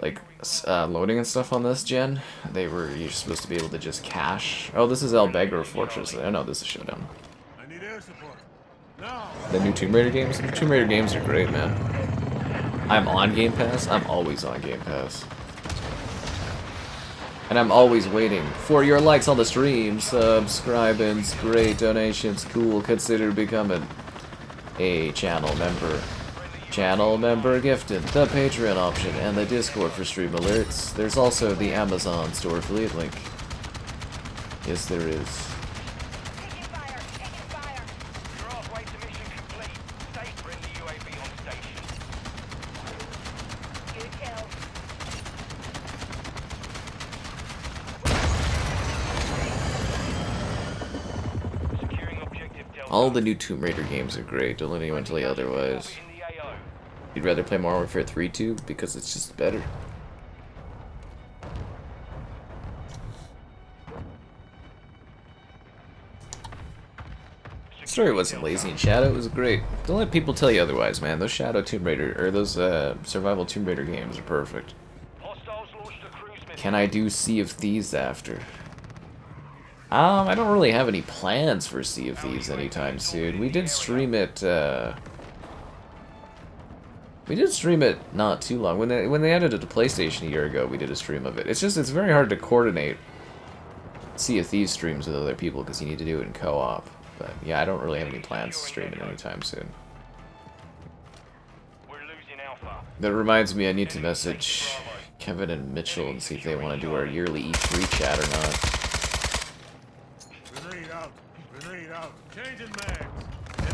like loading and stuff on this gen, you're supposed to be able to just cache. Oh, this is Ahkdar Fortress. I know this is Showdown. I need air support. Now. The new Tomb Raider games? The Tomb Raider games are great, man. I'm on Game Pass. I'm always on Game Pass. And I'm always waiting for your likes on the stream, subscribings, great donations, cool, consider becoming a channel member. Channel member gifted, the Patreon option, and the Discord for stream alerts. There's also the Amazon store affiliate link. Yes, there is. Taking fire! Taking fire! You're halfway to mission complete. Stay friendly UAV on station. Good kill. Securing objective Delta. All the new Tomb Raider games are great, don't let anyone tell you otherwise. In the AO. You'd rather play Modern Warfare 3 too, because it's just better. Story wasn't lazy in Shadow, it was great. Don't let people tell you otherwise, man. Those Shadow Tomb Raider, or those survival Tomb Raider games are perfect. Hostiles launched a cruise missile. Can I do Sea of Thieves after? I don't really have any plans for Sea of Thieves anytime soon. We did stream it, not too long. When they added it to PlayStation a year ago, we did a stream of it. It's very hard to coordinate Sea of Thieves streams with other people because you need to do it in co-op. But yeah, I don't really have any plans to stream it anytime soon. We're losing Alpha. That reminds me, I need to message Kevin and Mitchell and see if they want to do our yearly E3 chat or not. Grenade out. Grenade out. Changing mags.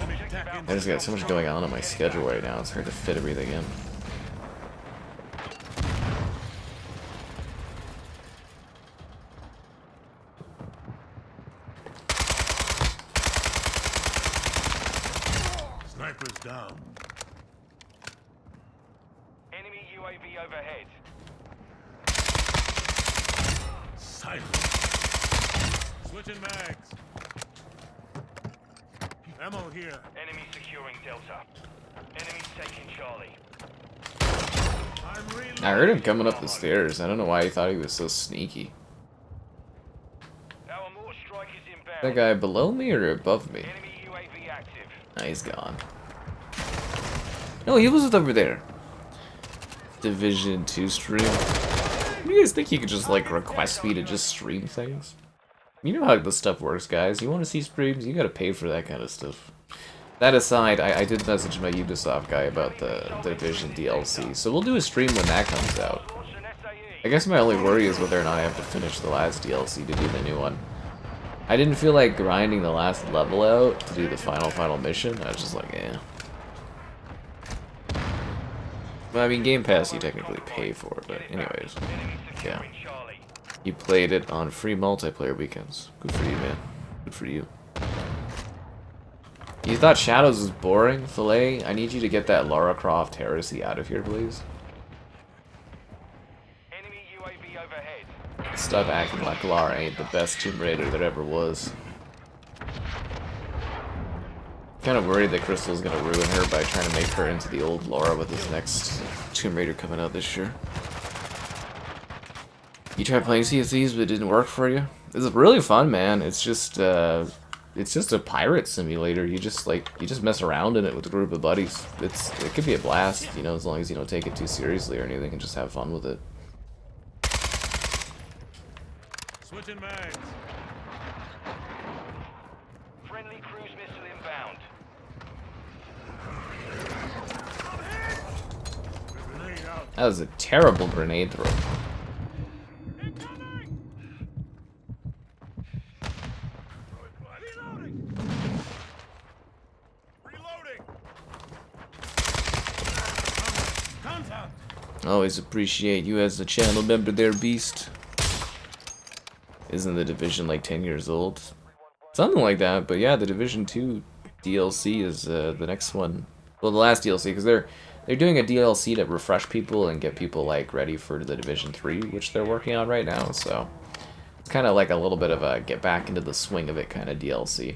Enemy attacking. I just got so much going on my schedule right now, it's hard to fit everything in. Snipers down. Enemy UAV overhead. Silence. Switching mags. Ammo here. Enemy securing Delta. Enemy taking Charlie. I'm reloading. I heard him coming up the stairs. I don't know why he thought he was so sneaky. Our mortar strike is inbound. That guy below me or above me? Enemy UAV active. Nah, he's gone. No, he was over there. Division 2 stream. You guys think you could just like request me to just stream things? You know how this stuff works, guys. You want to see streams, you gotta pay for that kind of stuff. That aside, I did message my Ubisoft guy about the Division DLC, so we'll do a stream when that comes out. I guess my only worry is whether or not I have to finish the last DLC to do the new one. I didn't feel like grinding the last level out to do the final mission. I was just like, eh. Well, I mean, Game Pass you technically pay for, but anyways. Yeah. You played it on free multiplayer weekends. Good for you, man. Good for you. You thought Shadows was boring, Filet? I need you to get that Lara Croft heresy out of here, please. Enemy UAV overhead. Stop acting like Lara ain't the best Tomb Raider there ever was. Kind of worried that Crystal's gonna ruin her by trying to make her into the old Lara with this next Tomb Raider coming out this year. You tried playing Sea of Thieves, but it didn't work for you? It's really fun, man. It's just a pirate simulator. You just mess around in it with a group of buddies. It could be a blast, you know, as long as you don't take it too seriously or anything and just have fun with it. Switching mags. Friendly cruise missile inbound. Grenade out. That was a terrible grenade throw. Incoming! Reloading! Reloading! Contact! Always appreciate you as a channel member there, Beast. Isn't the Division like 10 years old? Something like that, but yeah, the Division 2 DLC is the next one. Well, the last DLC, because they're doing a DLC to refresh people and get people like ready for the Division 3, which they're working on right now, so it's kind of like a little bit of a get back into the swing of it kind of DLC.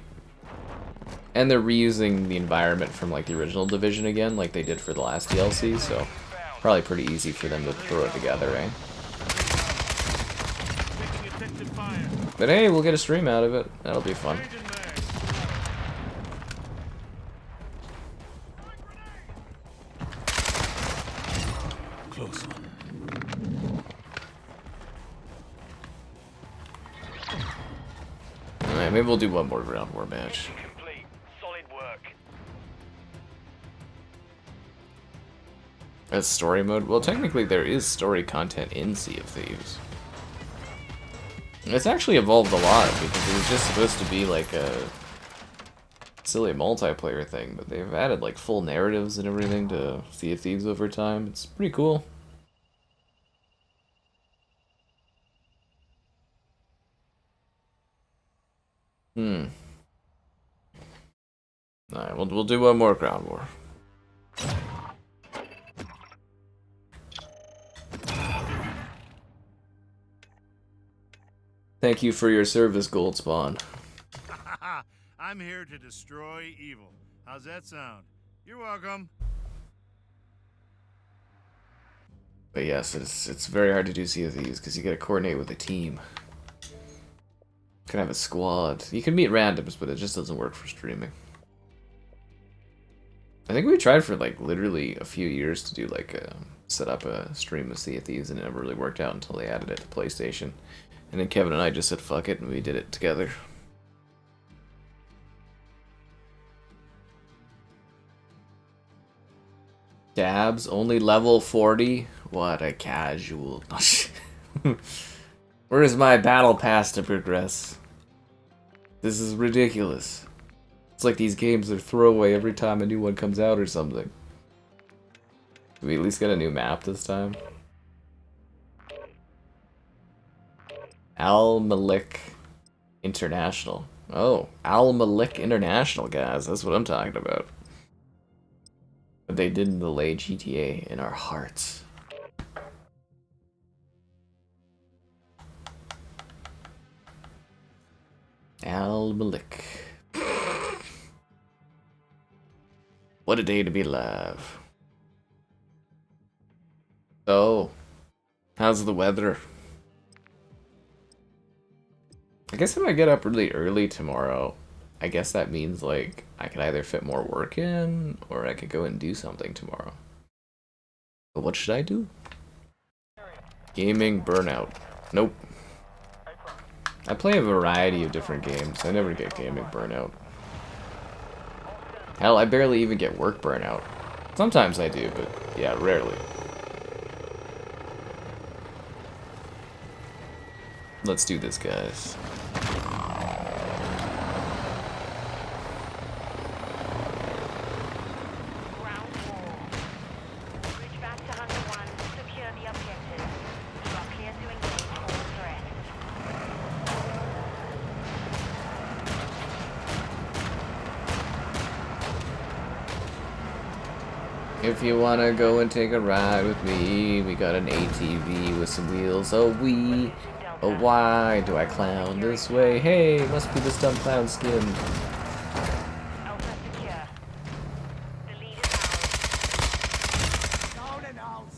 And they're reusing the environment from like the original Division again, like they did for the last DLC, so probably pretty easy for them to throw it together, eh? But hey, we'll get a stream out of it. That'll be fun. Close one. Alright, maybe we'll do one more Ground War match. Mission complete. Solid work. That's story mode? Well, technically there is story content in Sea of Thieves. It's actually evolved a lot, because it was just supposed to be like a silly multiplayer thing, but they've added like full narratives and everything to Sea of Thieves over time. It's pretty cool. Alright, we'll do one more Ground War. Thank you for your service, Gold Spawn. I'm here to destroy evil. How's that sound? You're welcome. But yes, it's very hard to do Sea of Thieves because you gotta coordinate with a team. You can have a squad. You can meet randoms, but it just doesn't work for streaming. I think we tried for like literally a few years to do like set up a stream of Sea of Thieves, and it never really worked out until they added it to PlayStation. And then Kevin and I just said fuck it, and we did it together. Dabs, only level 40? What a casual. Where's my battle pass to progress? This is ridiculous. It's like these games are throwaway every time a new one comes out or something. Did we at least get a new map this time? Malik International. Oh, Malik International, guys. That's what I'm talking about. But they didn't delay GTA in our hearts. Malik. What a day to be alive. So, how's the weather? I guess I might get up really early tomorrow. I guess that means, like, I could either fit more work in, or I could go and do something tomorrow. But what should I do? Gaming burnout. Nope. I play a variety of different games. I never get gaming burnout. Hell, I barely even get work burnout. Sometimes I do, but yeah, rarely. Let's do this, guys. Ground war. Bridge back to Hunter 1. Secure the objective. You are clear to engage all threats. If you wanna go and take a ride with me, we got an ATV with some wheels. Oh, why do I clown this way? Hey, must be this dumb clown skin. Alpha secure. The lead is ours. Down and out.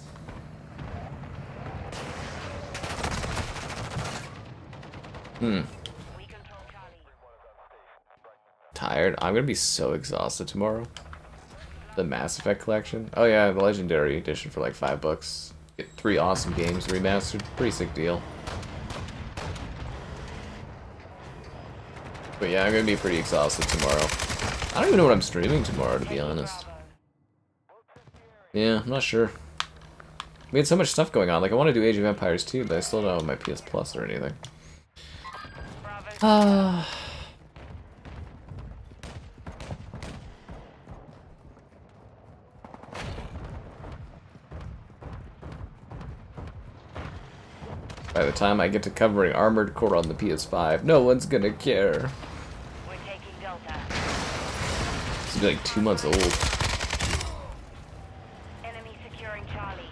We control Charlie. Tired? I'm gonna be so exhausted tomorrow. The Mass Effect collection. Oh yeah, the Legendary Edition for like $5. Get 3 awesome games remastered. Pretty sick deal. But yeah, I'm gonna be pretty exhausted tomorrow. I don't even know what I'm streaming tomorrow, to be honest. Yeah, I'm not sure. We had so much stuff going on. Like, I want to do Age of Empires 2, but I still don't have my PS Plus or anything. Ah. By the time I get to covering Armored Core on the PS5, no one's gonna care. We're taking Delta. It's gonna be like 2 months old. Enemy securing Charlie.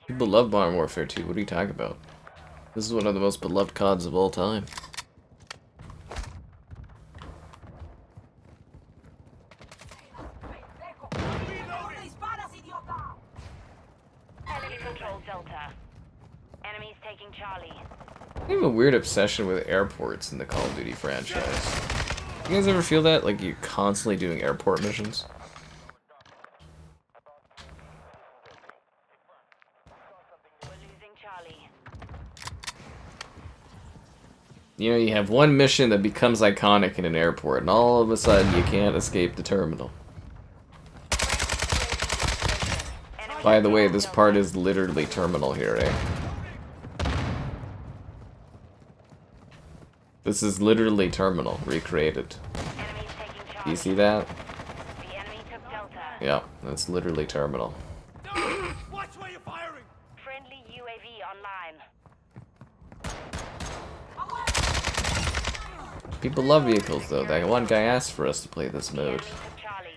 People love Modern Warfare 2. What are you talking about? This is one of the most beloved CODs of all time. Enemy controls Delta. Enemies taking Charlie. I have a weird obsession with airports in the Call of Duty franchise. You guys ever feel that? Like you're constantly doing airport missions? We're losing Charlie. You know, you have one mission that becomes iconic in an airport, and all of a sudden you can't escape the terminal. By the way, this part is literally terminal here, eh? This is literally terminal, recreated. Enemies taking Do Charlie. you see that? The enemy took Delta. Yeah, that's literally terminal. Watch where you're firing. Friendly UAV online. People love vehicles, though. That one guy asked for us to play this mode. Enemy took Charlie.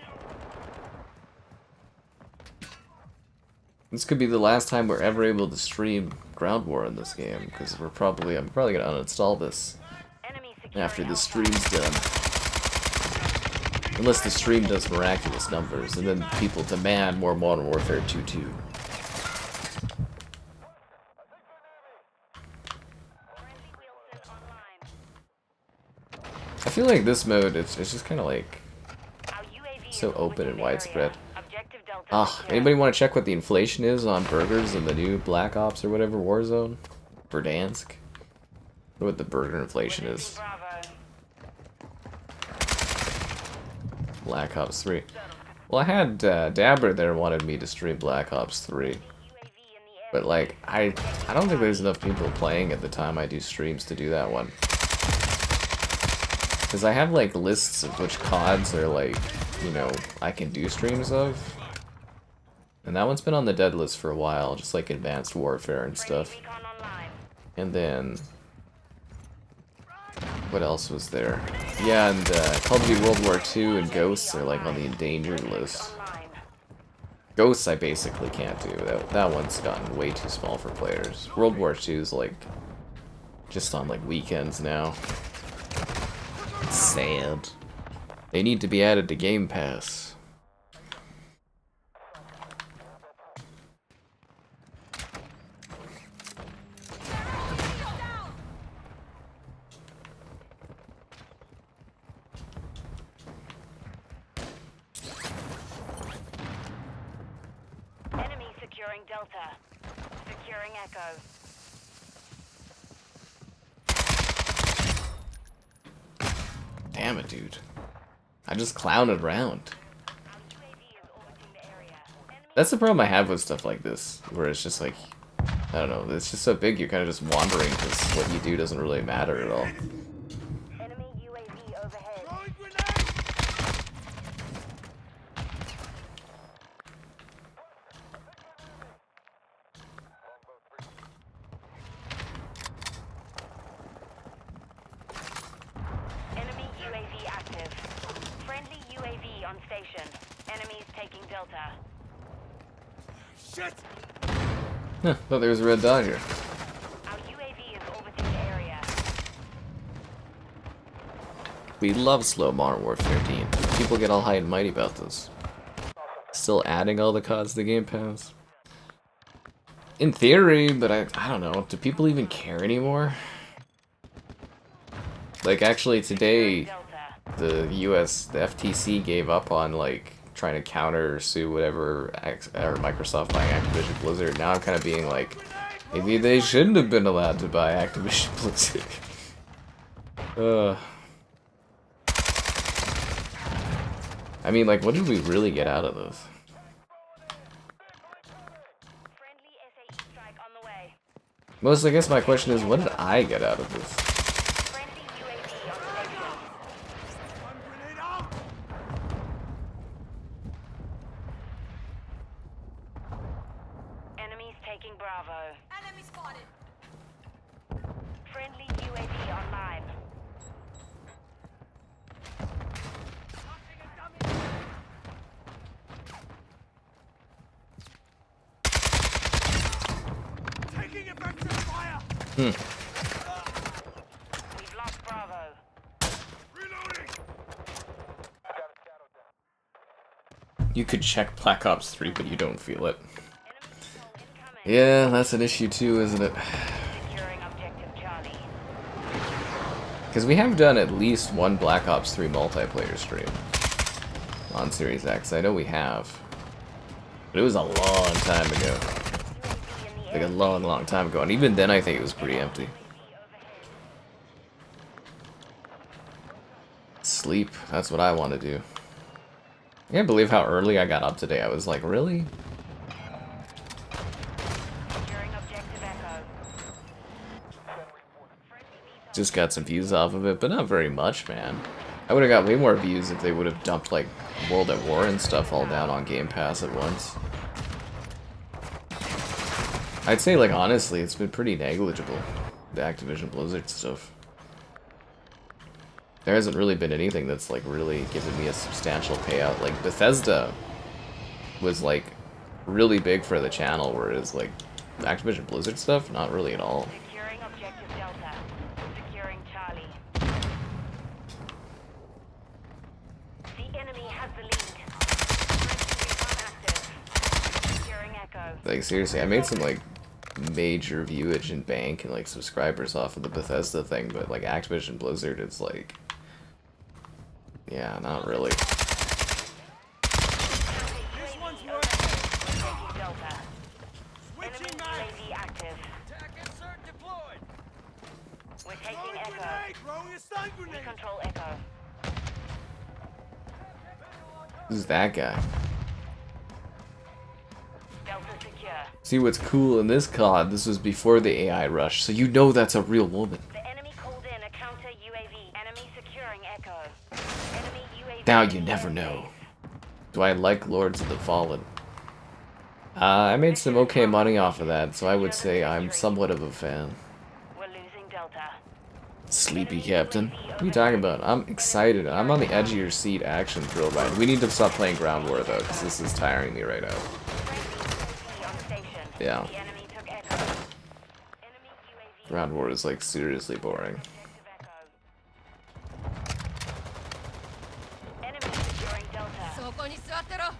This could be the last time we're ever able to stream Ground War in this game, because I'm probably gonna uninstall this Enemy securing after the Alpha. stream's done. Unless the stream does miraculous numbers, and then people demand more Modern Warfare 2-2. Friendly Wilson online. I feel like this mode, it's just kind of like Our UAV so is open and within the widespread. area. Objective Delta Ah, secure. anybody want to check what the inflation is on burgers in the new Black Ops or whatever Warzone? Verdansk? I wonder what the burger inflation We're is. losing Bravo. Black Ops 3. Well, I had Dabber there wanted me to stream Black Ops 3. UAV in the air. But like, I don't think there's enough people playing at the time I do streams to do that one. Because I have like lists of which CODs are like, you know, I can do streams of. And that one's been on the dead list for a while, just like Advanced Warfare and stuff. Friendly recon online. And then, what else was there? Yeah, and Call of Duty World War II and Ghosts are like on the endangered list. Online. Ghosts I basically can't do. That one's gotten way too small for players. World War II is like just on like weekends now. Sad. They need to be added to Game Pass. Securing Delta. Securing Echo. Damn it, dude. I just clowned around. Our UAV is orbiting the area. That's the problem I have with stuff like this, where it's just like, I don't know, it's just so big you're kind of just wandering because what you do doesn't really matter at all. Enemy UAV overhead. Throwing grenade! Enemy UAV active. Friendly UAV on station. Enemies taking Delta. Shit! Huh, thought there was a red dot here. Our UAV is orbiting the area. We love slow Modern Warfare 13. People get all high and mighty about this. Still adding all the CODs to the Game Pass. In theory, but I don't know. Do people even care anymore? Like, actually today, Delta. the US, the FTC gave up on, like, trying to counter sue whatever, or Microsoft buying Activision Blizzard. Now I'm kind of being like, maybe they shouldn't have been allowed to buy Activision Blizzard. I mean, like, what did we really get out of this? Friendly SAE strike on the way. Most, I guess my question is, what did I get out of this? Friendly UAV on station. One grenade out! Enemies taking Bravo. Enemy spotted. Friendly UAV online. Taking effective fire! We've lost Bravo. Reloading! You could check Black Ops 3, but you don't feel it. Enemy control incoming. Yeah, that's an issue too, isn't it? Securing objective Charlie. Because we have done at least one Black Ops 3 multiplayer stream on Series X. I know we have. But it was a long time ago. UAV in the Like a air. long, long time ago. And even then I think it was pretty empty. UAV overhead. Sleep. That's what I want to do. I can't believe how early I got up today. I was like, really? Securing objective Echo. Just got some views off of it, but not very much, man. I would have got way more views if they would have dumped, like, World at War and stuff all down on Game Pass at once. I'd say, like, honestly, it's been pretty negligible, the Activision Blizzard stuff. There hasn't really been anything that's, like, really given me a substantial payout. Like, Bethesda was, like, really big for the channel, whereas, like, Activision Blizzard stuff, not really at all. Securing objective Delta. Securing Charlie. The enemy has the lead. Friendly recon active. Securing Echo. Like, seriously, I made some, like, major viewage and bank and, like, subscribers off of the Bethesda thing, but, like, Activision Blizzard is, like... Yeah, not really. This one's working! Taking Delta. Enemy Switching mag! UAV active. Attack insert deployed! We're taking Throwing Echo. grenade! Throwing a stun We grenade! control Echo. Who's that guy? Delta secure. See, what's cool in this COD, this was before the AI rush, so you know that's a real woman. The enemy called in a counter UAV. Enemy securing Echo. Enemy UAV. Now you never know. Do I like Lords of the Fallen? I made some okay money off of that, so I would say I'm somewhat of a fan. We're losing Delta. Sleepy Captain. What are you talking about? I'm excited. I'm on the edge of your seat action thrill ride. We need to stop playing Ground War though, because this is tiring me right now. Friendly UAV on station. Yeah. The enemy took Echo. Enemy UAV. Ground War is like seriously boring. Objective Echo. Enemy securing Delta. そこに座ってろ。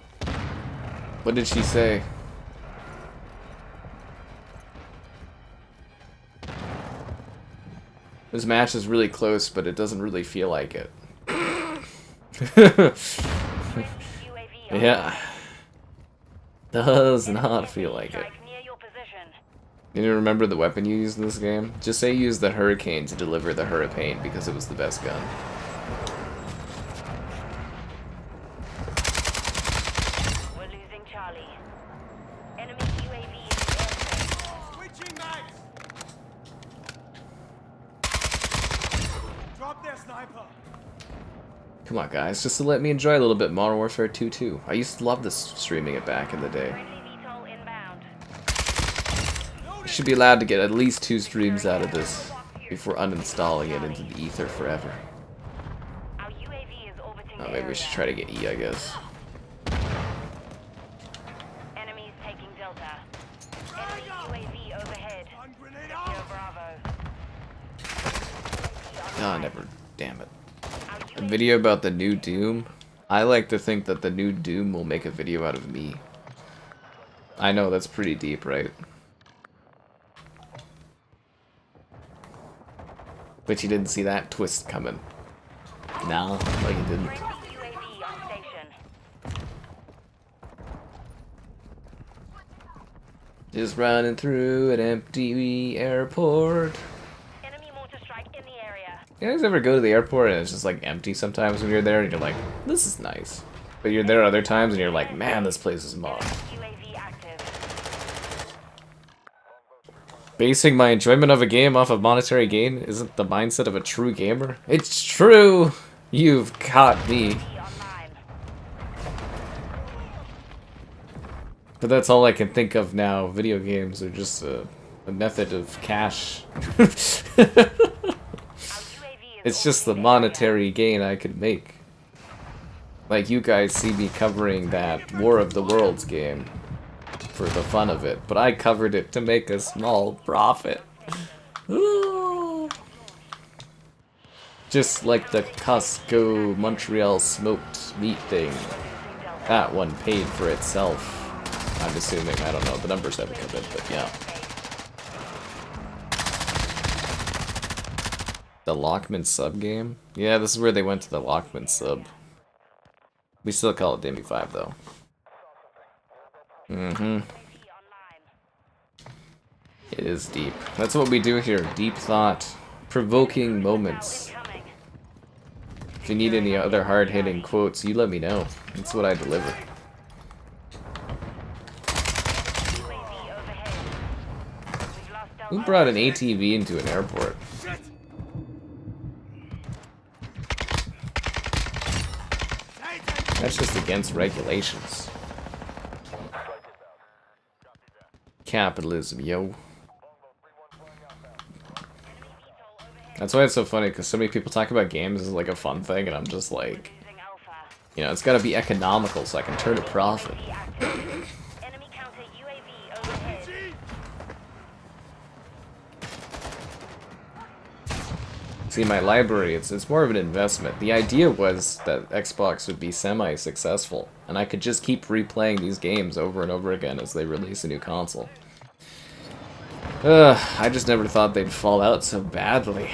What did she say? This match is really close, but it doesn't really feel like it. UAV on Yeah. Does not feel like it. Strike near your position. You remember the weapon you used in this game? Just say you used the Hurricane to deliver the Hurricane because it was the best gun. We're losing Charlie. Enemy UAV in the airspace. Switching mags! Drop there, sniper! Come on, guys, just to let me enjoy a little bit Modern Warfare 2 too. I used to love this streaming it back in the day. Friendly VTOL inbound. You should be allowed to get at least 2 streams out of this before uninstalling it into the ether forever. Our UAV is orbiting Oh, the maybe we should try to get E, I guess. Enemies taking Delta. Enemy UAV overhead. One grenade Secure out! Bravo. Ah, never. Damn it. A video about the new Doom? I like to think that the new Doom will make a video out of me. I know, that's pretty deep, right? But you didn't see that twist coming. No, like you didn't. Friendly UAV on station. Just running through an empty airport. Enemy mortar strike in the area. You guys ever go to the airport and it's just like empty sometimes when you're there and you're like, this is nice. But you're there other times and you're like, man, this place is mobbed. UAV active. Basing my enjoyment of a game off of monetary gain isn't the mindset of a true gamer. It's true! You've caught me. Online. But that's all I can think of now. Video games are just a method of cash. Our UAV is It's just the orbiting monetary gain I could make. Like, you guys see me covering that War of the Worlds game for the fun of it, but I covered it to make a small profit. Ooh. Just like the Costco Montreal smoked meat thing. That one paid for itself. I'm assuming, I don't know, the numbers haven't come in, but yeah. The Lockman sub game? Yeah, this is where they went to the Lockman sub. We still call it Demi 5 though. Mm-hmm. It is deep. That's what we do here. Deep thought. Provoking moments. If you need any other hard-hitting quotes, you let me know. That's what I deliver. UAV overhead. We've lost Delta. Who brought an ATV into an airport? That's just against regulations. Capitalism, yo. That's why it's so funny, because so many people talk about games as like a fun thing, and I'm just like, Losing Alpha. you know, it's gotta be economical so I can turn a profit. UAV active. Enemy counter UAV overhead. See, my library, it's more of an investment. The idea was that Xbox would be semi-successful, and I could just keep replaying these games over and over again as they release a new console. I just never thought they'd fall out so badly.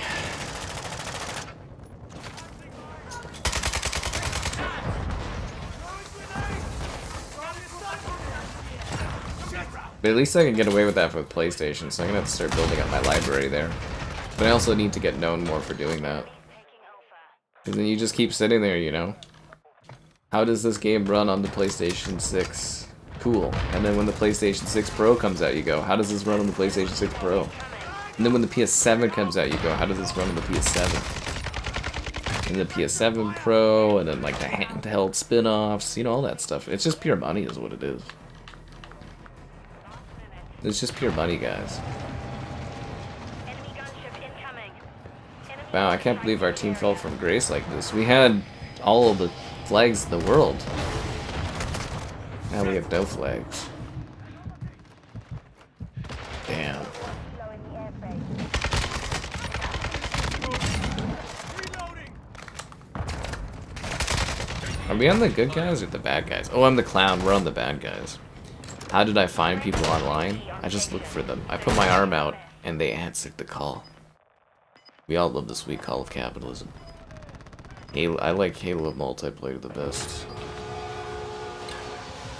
But at least I can get away with that with PlayStation, so I'm gonna have to start building up my library there. But I also need to get known more for doing that. Taking Alpha. Because then you just keep sitting there, you know? How does this game run on the PlayStation 6? Cool. And then when the PlayStation 6 Pro comes out, you go, how does this run on the PlayStation 6 Pro? And then when the PS7 comes out, you go, how does this run on the PS7? And the PS7 Pro, and then like the handheld spin-offs, you know, all that stuff. It's just pure money is what it is. It's just pure money, guys. Enemy gunship incoming. Enemy Wow, I can't believe our team fell from grace like this. We had all of the flags in the world. Now we have no flags. Damn. low in the airspace. Reloading! Are we on the good guys or the bad guys? Oh, I'm the clown. We're on the bad guys. How did I find people online? I just looked for them. I put my arm out, and they answered the call. We all love the sweet call of capitalism. Halo, I like Halo multiplayer the best.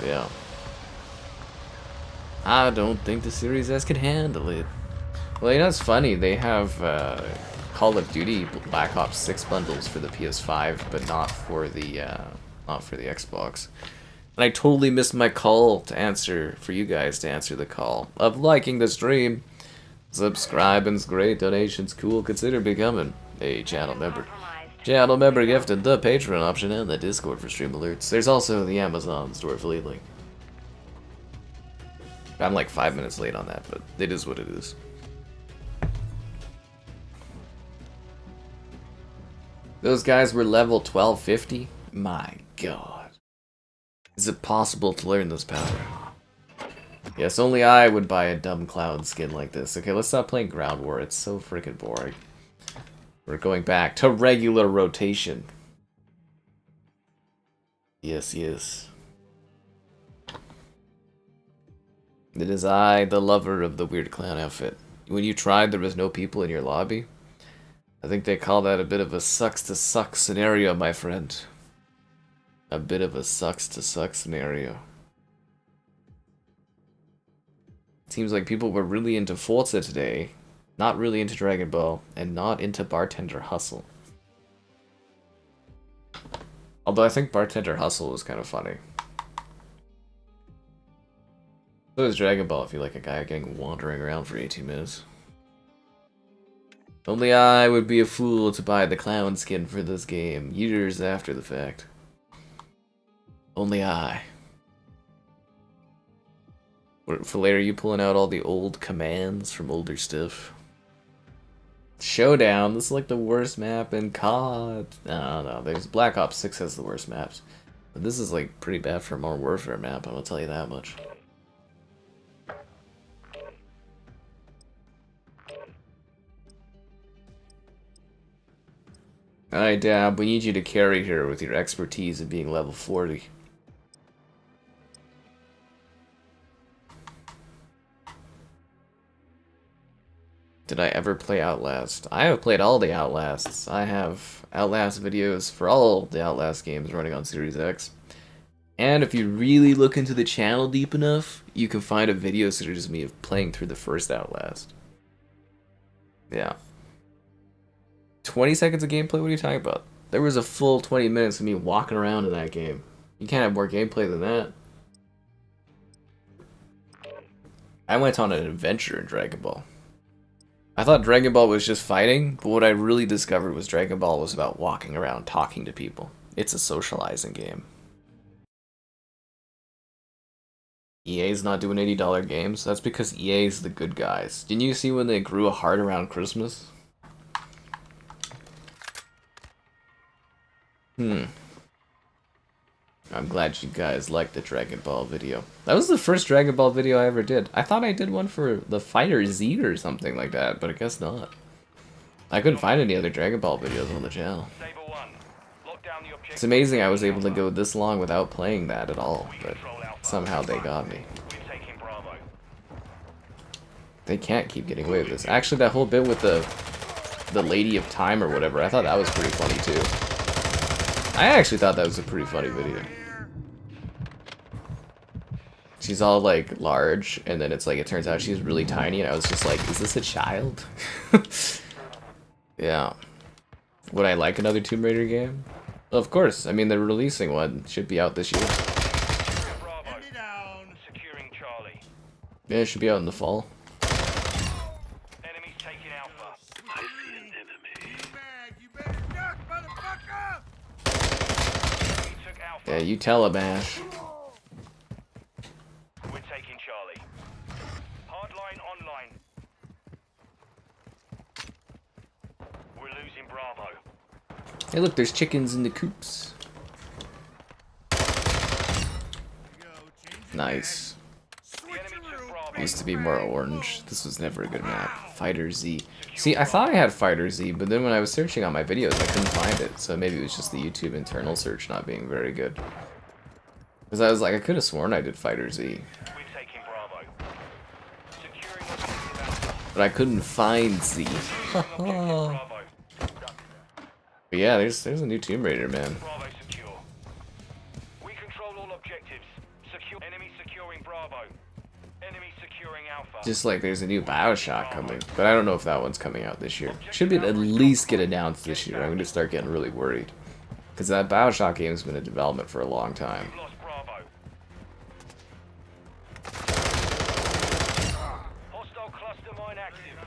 Yeah. I don't think the Series S can handle it. Well, you know, it's funny. They have Call of Duty Black Ops 6 bundles for the PS5, but not for the Xbox. And I totally missed my call to answer, for you guys to answer the call of liking the stream, subscribing's great, donations cool, consider becoming a channel member. Channel member gifted, the Patreon option, and the Discord for stream alerts. There's also the Amazon store affiliate link. I'm like 5 minutes late on that, but it is what it is. Those guys were level 1250? My god. Is it possible to learn this power? Yes, only I would buy a dumb cloud skin like this. Okay, let's stop playing Ground War. It's so freaking boring. We're going back to regular rotation. Yes, yes. It is I, the lover of the weird clown outfit. When you tried, there was no people in your lobby? I think they call that a bit of a sucks to suck scenario, my friend. A bit of a sucks to suck scenario. Seems like people were really into Forza today, not really into Dragon Ball, and not into Bartender Hustle. Although I think Bartender Hustle was kind of funny. So is Dragon Ball if you like a guy getting wandering around for 18 minutes. Only I would be a fool to buy the clown skin for this game, years after the fact. Only I. Filet, are you pulling out all the old commands from older stuff? Showdown, this is like the worst map in COD. No, there's Black Ops 6 has the worst maps. But this is like pretty bad for a Modern Warfare map, I'm gonna tell you that much. Alright, Dab, we need you to carry here with your expertise in being level 40. Did I ever play Outlast? I have played all the Outlasts. I have Outlast videos for all the Outlast games running on Series X. And if you really look into the channel deep enough, you can find a video series of me of playing through the first Outlast. Yeah. 20 seconds of gameplay? What are you talking about? There was a full 20 minutes of me walking around in that game. You can't have more gameplay than that. I went on an adventure in Dragon Ball. I thought Dragon Ball was just fighting, but what I really discovered was Dragon Ball was about walking around talking to people. It's a socializing game. EA's not doing $80 games? That's because EA's the good guys. Didn't you see when they grew a heart around Christmas? I'm glad you guys liked the Dragon Ball video. That was the first Dragon Ball video I ever did. I thought I did one for the Fighter Z or something like that, but I guess not. I couldn't find any other Dragon Ball videos on the channel. It's amazing I was able to go this long without playing that at all, but somehow they got me. They can't keep getting away with this. Actually, that whole bit with the Lady of Time or whatever, I thought that was pretty funny too. I actually thought that was a pretty funny video. She's all like large, and then it's like it turns out she's really tiny, and I was just like, is this a child? Yeah. Would I like another Tomb Raider game? Well, of course. I mean, they're releasing one. It should be out this year. Yeah, it should be out in the fall. Yeah, you tell him, Ash. We're taking Charlie. Hardline online. We're losing Bravo. Hey, look, there's chickens in the coops. Nice. Used to be more orange. This was never a good map. Fighter Z. See, I thought I had Fighter Z, but then when I was searching on my videos, I couldn't find it. So maybe it was just the YouTube internal search not being very good. Because I was like, I could have sworn I did Fighter Z. But I couldn't find Z. But yeah, there's a new Tomb Raider, man. We control all objectives. Secure enemy securing Bravo. Enemy securing Alpha. Just like there's a new Bioshock coming, but I don't know if that one's coming out this year. Should be at least get announced this year. I'm going to start getting really worried. Because that Bioshock game has been in development for a long time. We've lost Bravo. Hostile cluster mine active.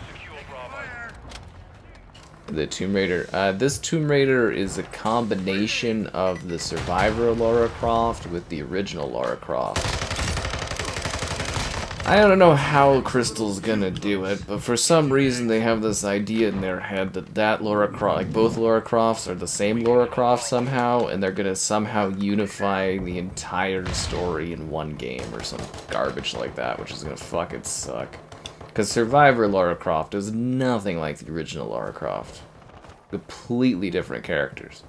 Secure Bravo. The Tomb Raider. This Tomb Raider is a combination of the Survivor Lara Croft with the original Lara Croft. I don't know how Crystal's gonna do it, but for some reason they have this idea in their head that Lara Croft, like both Lara Crofts are the same Lara Croft somehow, and they're gonna somehow unify the entire story in one game or some garbage like that, which is gonna fucking suck. Because Survivor Lara Croft is nothing like the original Lara Croft. Completely different characters.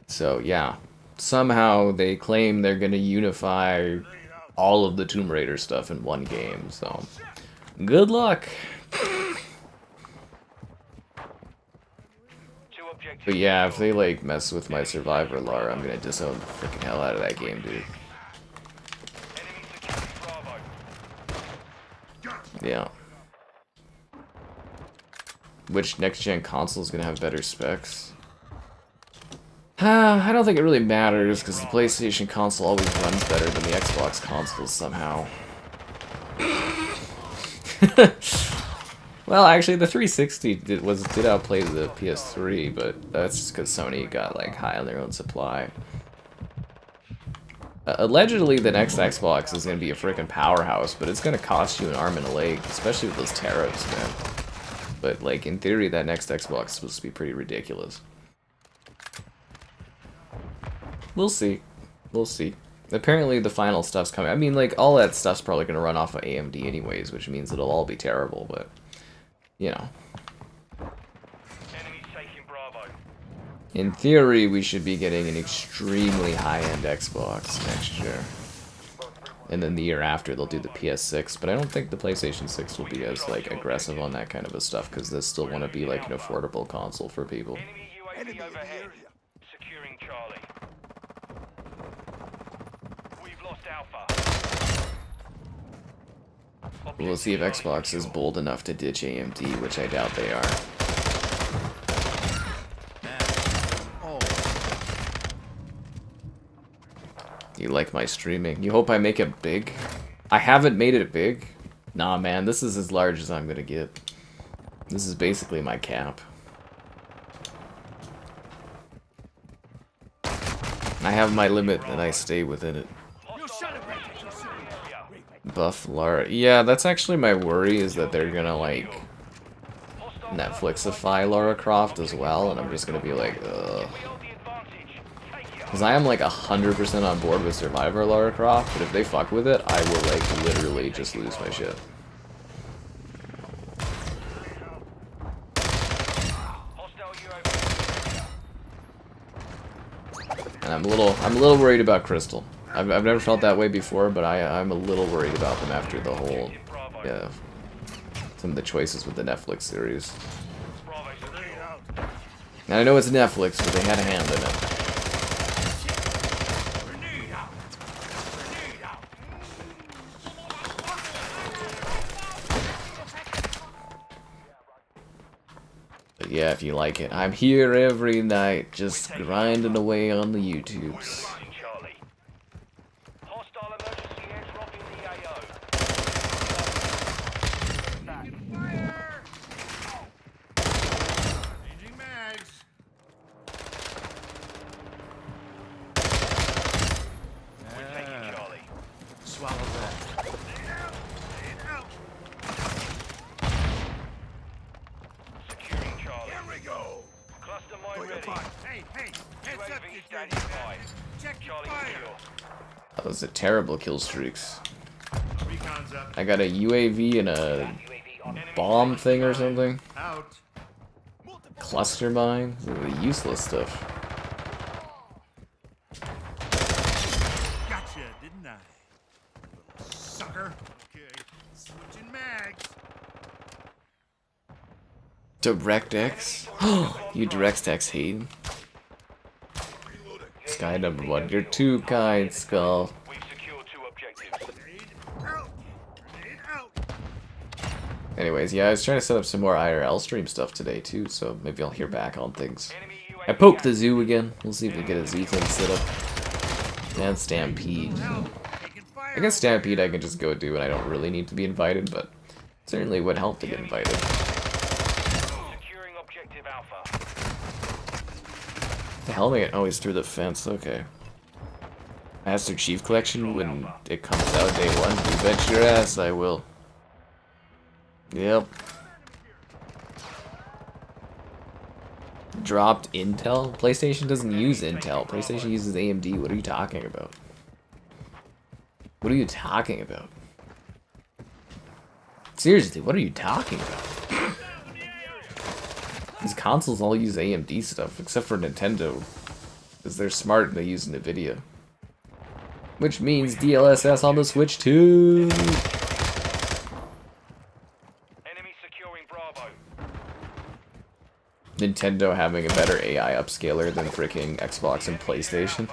So yeah, somehow they claim they're gonna unify all of the Tomb Raider stuff in one game, so good luck. But yeah, if they like mess with my Survivor Lara, I'm gonna disown the freaking hell out of that game, dude. Yeah. Which next-gen console is gonna have better specs? I don't think it really matters, because the PlayStation console always runs better than the Xbox consoles somehow. Well, actually, the 360 did outplay the PS3, but that's just because Sony got like high on their own supply. Allegedly, the next Xbox is going to be a freaking powerhouse, but it's going to cost you an arm and a leg, especially with those tariffs, man. But like in theory, that next Xbox is supposed to be pretty ridiculous. We'll see. We'll see. Apparently the final stuff's coming. I mean, like, all that stuff's probably going to run off of AMD anyways, which means it'll all be terrible, but, you know. Enemy taking Bravo. In theory, we should be getting an extremely high-end Xbox next year. And then the year after, they'll do the PS6, but I don't think the PlayStation 6 will be as, like, aggressive on that kind of a stuff, because they still want to be, like, an affordable console for people. Enemy UAV overhead. Securing Charlie. We've lost Alpha. We'll see if Xbox is bold enough to ditch AMD, which I doubt they are. You like my streaming? You hope I make it big? I haven't made it big. Nah, man, this is as large as I'm gonna get. This is basically my cap. I have my limit and I stay within it. Buff Lara. Yeah, that's actually my worry, is that they're gonna, like, Netflixify Lara Croft as well, and I'm just gonna be like, ugh. Because I am, like, 100% on board with Survivor Lara Croft, but if they fuck with it, I will, like, literally just lose my shit. And I'm a little worried about Crystal. I've never felt that way before, but I'm a little worried about them after the whole, yeah, some of the choices with the Netflix series. And I know it's Netflix, but they had a hand in it. But yeah, if you like it, I'm here every night, just grinding away on the YouTubes. Those are terrible kill streaks. I got a UAV and a bomb thing or something. Cluster mine. Ooh, useless stuff. Gotcha, didn't I? Sucker. Okay. Switching mags. DirectX? You DirectX hate? guy number 1. You're too kind, Skull. We've secured 2 objectives. Anyways, yeah, I was trying to set up some more IRL stream stuff today too, so maybe I'll hear back on things. Enemy I UAV poked the zoo again. We'll see if we get a zoo thing set up. And Stampede. I guess Stampede I can just go do and I don't really need to be invited, but certainly would help to get invited. securing objective Alpha. The helmet always through the fence, okay. Master Chief Collection when it comes out day 1. You bet your ass I will. Yep. Dropped Intel? PlayStation doesn't use Intel. PlayStation uses AMD. What are you talking about? What are you talking about? Seriously, what are you talking about? These consoles all use AMD stuff, except for Nintendo. Because they're smart and they use NVIDIA. Which means DLSS on the Switch too. Enemy securing Bravo. Nintendo having a better AI upscaler than freaking Xbox and PlayStation.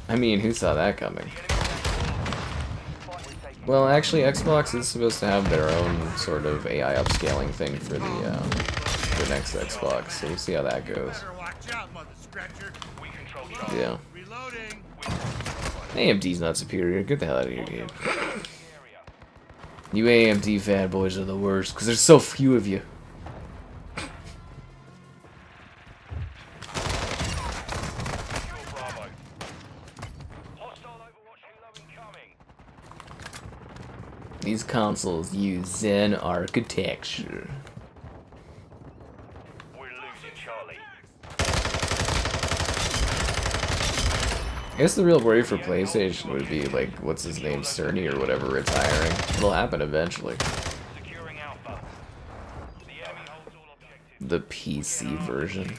I mean, who saw that coming? Well, actually, Xbox is supposed to have their own sort of AI upscaling thing for the next Xbox, so we'll see how that goes. Better watch out, mother scratcher. We control Yeah. Reloading. AMD's not superior. Get the hell out of here, game. area. You AMD fanboys are the worst, because there's so few of you. Secure Bravo. Hostile Overwatch Halo incoming. These consoles use Zen architecture. We're losing Charlie. I guess the real worry for PlayStation would be, like, what's his name, Cerny or whatever, retiring. It'll happen eventually. Securing Alpha. The enemy holds all objectives. The PC version.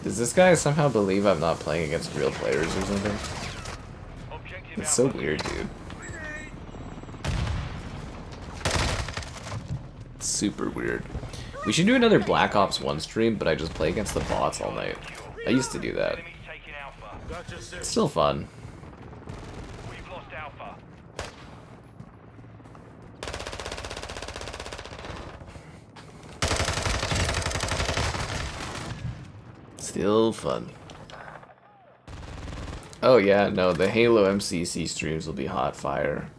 Does this guy somehow believe I'm not playing against real players or something? Objective It's so Alpha. weird, dude. It's super weird. We should do another Black Ops 1 stream, but I just play against the bots all night. I used to do that. Enemies taking Alpha. It's still fun. We've lost Alpha. Still fun. Oh yeah, no, the Halo MCC streams will be hot fire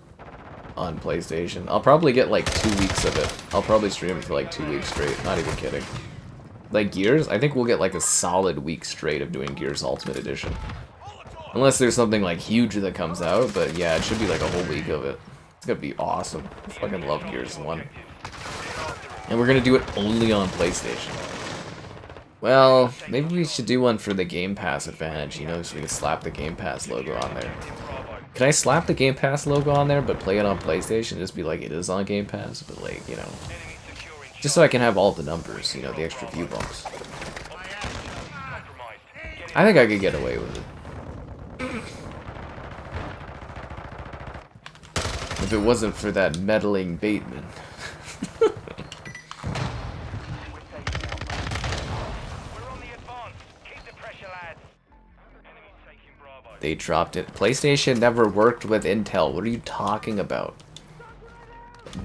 on PlayStation. I'll probably get like 2 weeks of it. I'll probably stream it for like 2 weeks straight, not even kidding. Like Gears, I think we'll get like a solid week straight of doing Gears Ultimate Edition. Unless there's something like huge that comes out, but yeah, it should be like a whole week of it. It's gonna be awesome. I fucking love Gears 1. And we're gonna do it only on PlayStation. Well, maybe we should do one for the Game Pass advantage, you know, so we can slap the Game Pass logo on there. Can I slap the Game Pass logo on there, but play it on PlayStation? Just be like, it is on Game Pass, but like, you know, Enemy securing just so I can have all the numbers, you know, the extra view bumps. compromised. Get I think I could get away with it. If it wasn't for that meddling Bateman. We're on the advance. Keep the pressure, lads. Enemy taking Bravo. They dropped it. PlayStation never worked with Intel. What are you talking about?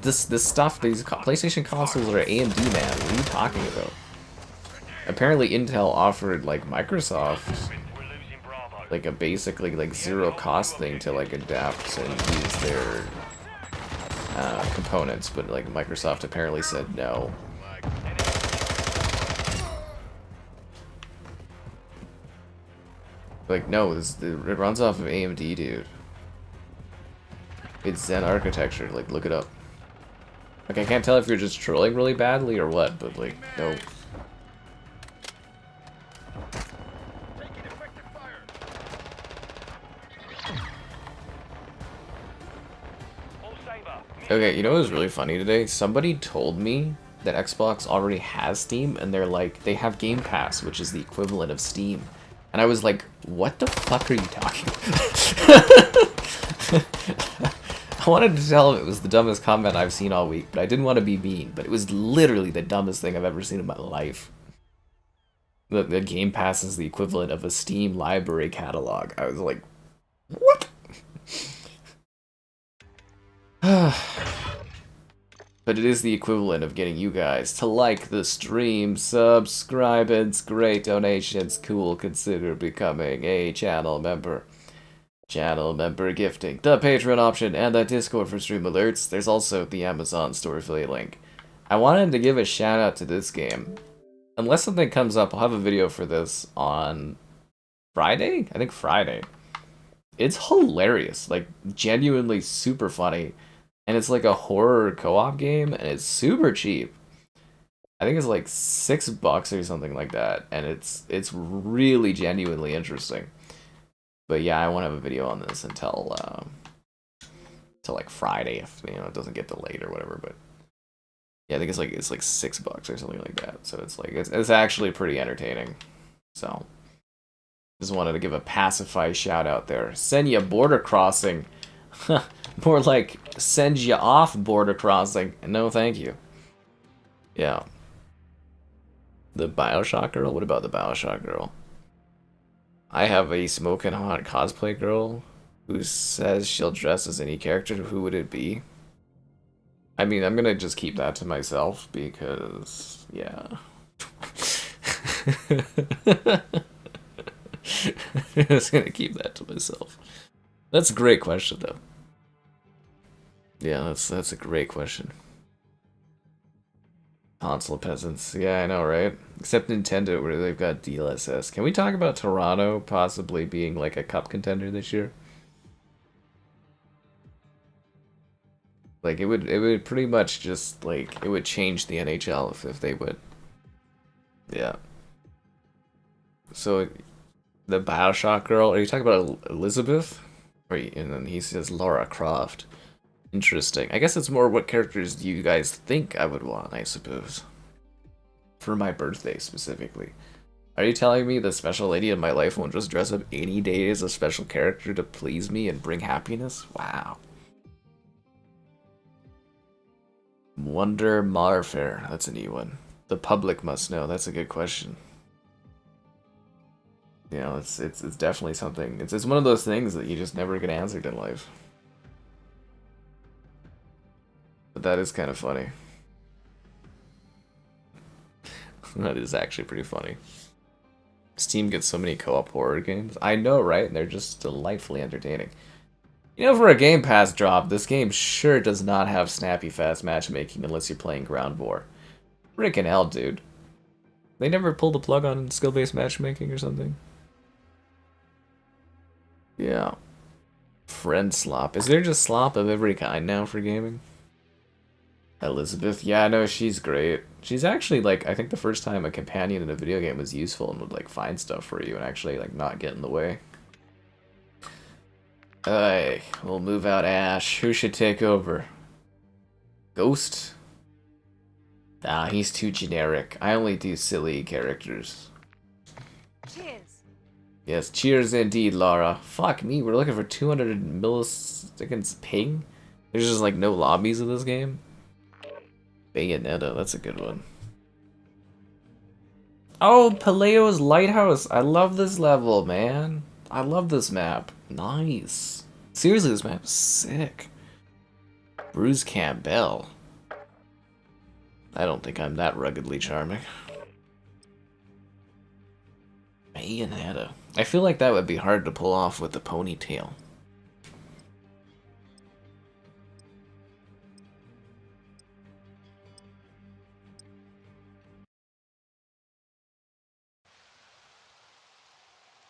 This stuff, these PlayStation consoles are AMD, man. What are you talking about? Apparently Intel offered like Microsoft We're losing Bravo. like a basically like zero cost thing to like adapt and use their components, but like Microsoft apparently said no. Like no, it runs off of AMD, dude. It's Zen architecture. Like look it up. Like I can't tell if you're just trolling really badly or what, but like no. Taking effective fire. All saber. Okay, you know what was really funny today? Somebody told me that Xbox already has Steam, and they're like, they have Game Pass, which is the equivalent of Steam. And I was like, what the fuck are you talking about? I wanted to tell him it was the dumbest comment I've seen all week, but I didn't want to be mean, but it was literally the dumbest thing I've ever seen in my life. The Game Pass is the equivalent of a Steam library catalog. I was like, what? But it is the equivalent of getting you guys to like the stream, subscribe, and great donations. Cool, consider becoming a channel member. Channel member gifting, the Patreon option, and the Discord for stream alerts. There's also the Amazon store affiliate link. I wanted to give a shout out to this game. Unless something comes up, I'll have a video for this on Friday? I think Friday. It's hilarious, like genuinely super funny. And it's like a horror co-op game, and it's super cheap. I think it's like $6 or something like that, and it's really genuinely interesting. But yeah, I won't have a video on this until like Friday, if it doesn't get delayed or whatever. But yeah, I think it's like $6 or something like that. So it's like it's actually pretty entertaining. So just wanted to give a Pacify shout out there. Send you border crossing. More like send you off border crossing. No, thank you. Yeah. The Bioshock girl? What about the Bioshock girl? I have a smoking hot cosplay girl who says she'll dress as any character. Who would it be? I mean, I'm gonna just keep that to myself because, yeah. I'm just gonna keep that to myself. That's a great question, though. Yeah, that's a great question. Console peasants. Yeah, I know, right? Except Nintendo, where they've got DLSS. Can we talk about Toronto possibly being like a cup contender this year? Like, it would pretty much just, like, it would change the NHL if they would. Yeah. So, the Bioshock girl, are you talking about Elizabeth? And then he says Lara Croft. Interesting. I guess it's more what characters do you guys think I would want, I suppose. For my birthday, specifically. Are you telling me the special lady in my life won't just dress up any day as a special character to please me and bring happiness? Wow. Wonder Marfare. That's a new one. The public must know. That's a good question. You know, it's definitely something. It's one of those things that you just never get answered in life. But that is kind of funny. That is actually pretty funny. Steam gets so many co-op horror games. I know, right? And they're just delightfully entertaining. You know, for a Game Pass drop, this game sure does not have snappy fast matchmaking unless you're playing Ground War. Frickin' hell, dude. They never pulled the plug on skill-based matchmaking or something? Yeah. Friend slop. Is there just slop of every kind now for gaming? Elizabeth, yeah, no, she's great. She's actually, like, I think the first time a companion in a video game was useful and would, like, find stuff for you and actually, like, not get in the way. Alright, we'll move out Ash. Who should take over? Ghost? Ah, he's too generic. I only do silly characters. Cheers. Yes, cheers indeed, Lara. Fuck me, we're looking for 200 milliseconds ping? There's just, like, no lobbies in this game? Bayonetta, that's a good one. Oh, Paleo's Lighthouse. I love this level, man. I love this map. Nice. Seriously, this map is sick. Bruce Campbell. I don't think I'm that ruggedly charming. Bayonetta. I feel like that would be hard to pull off with the ponytail.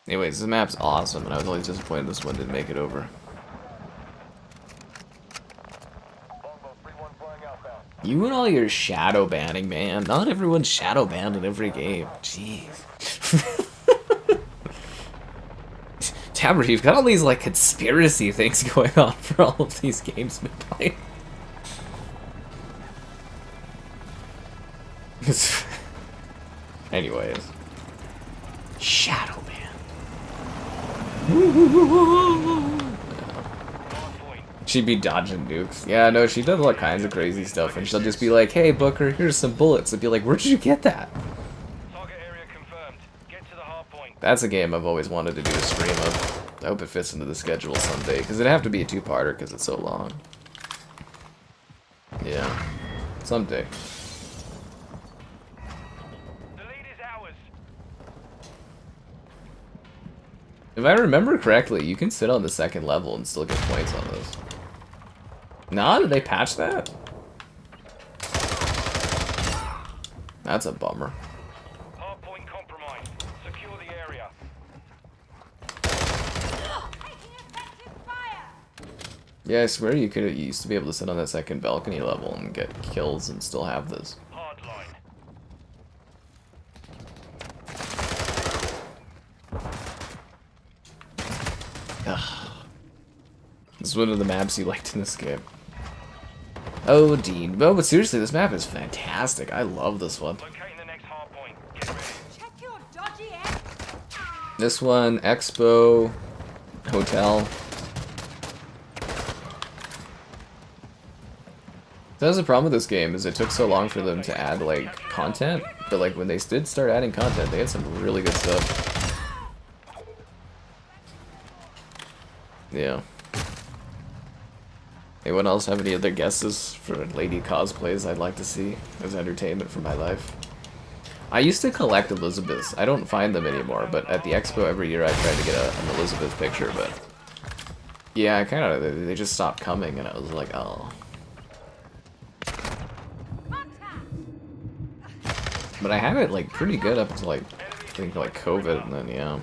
Anyways, this map's awesome, and I was always disappointed this one didn't make it over. You and all your shadow banning, man. Not everyone's shadow banned in every game. Jeez. Tabber, you've got all these, like, conspiracy things going on for all of these games we've been playing. Anyways. Shadow ban. She'd be dodging nukes. Yeah, no, she does all kinds of crazy stuff, and she'll just be like, hey, Booker, here's some bullets. And be like, where'd you get that? Target area confirmed. That's a game I've always wanted to do a stream of. I hope it fits into the schedule someday, because it'd have to be a two-parter because it's so long. Yeah, someday. The lead is ours. If I remember correctly, you can sit on the second level and still get points on this. Nah, did they patch that? That's a bummer. Hardpoint compromised. Secure the area. Taking effective fire! Yeah, I swear you used to be able to sit on that second balcony level and get kills and still have this. Hardline. Ugh. This is one of the maps you liked in this game. Oh, Dean. No, but seriously, this map is fantastic. I love this one. Locating the next hardpoint. Get ready. Check your dodgy end! This one, Expo, Hotel. That's the problem with this game, is it took so long for them to add, like, content. But, like, when they did start adding content, they had some really good stuff. Yeah. Anyone else have any other guesses for lady cosplays I'd like to see as entertainment for my life? I used to collect Elizabeths. I don't find them anymore, but at the expo every year I try to get an Elizabeth picture, but... Yeah, I kind of... They just stopped coming, and I was like, oh. But I had it, like, pretty good up until, like, I think, like, COVID, and then, yeah.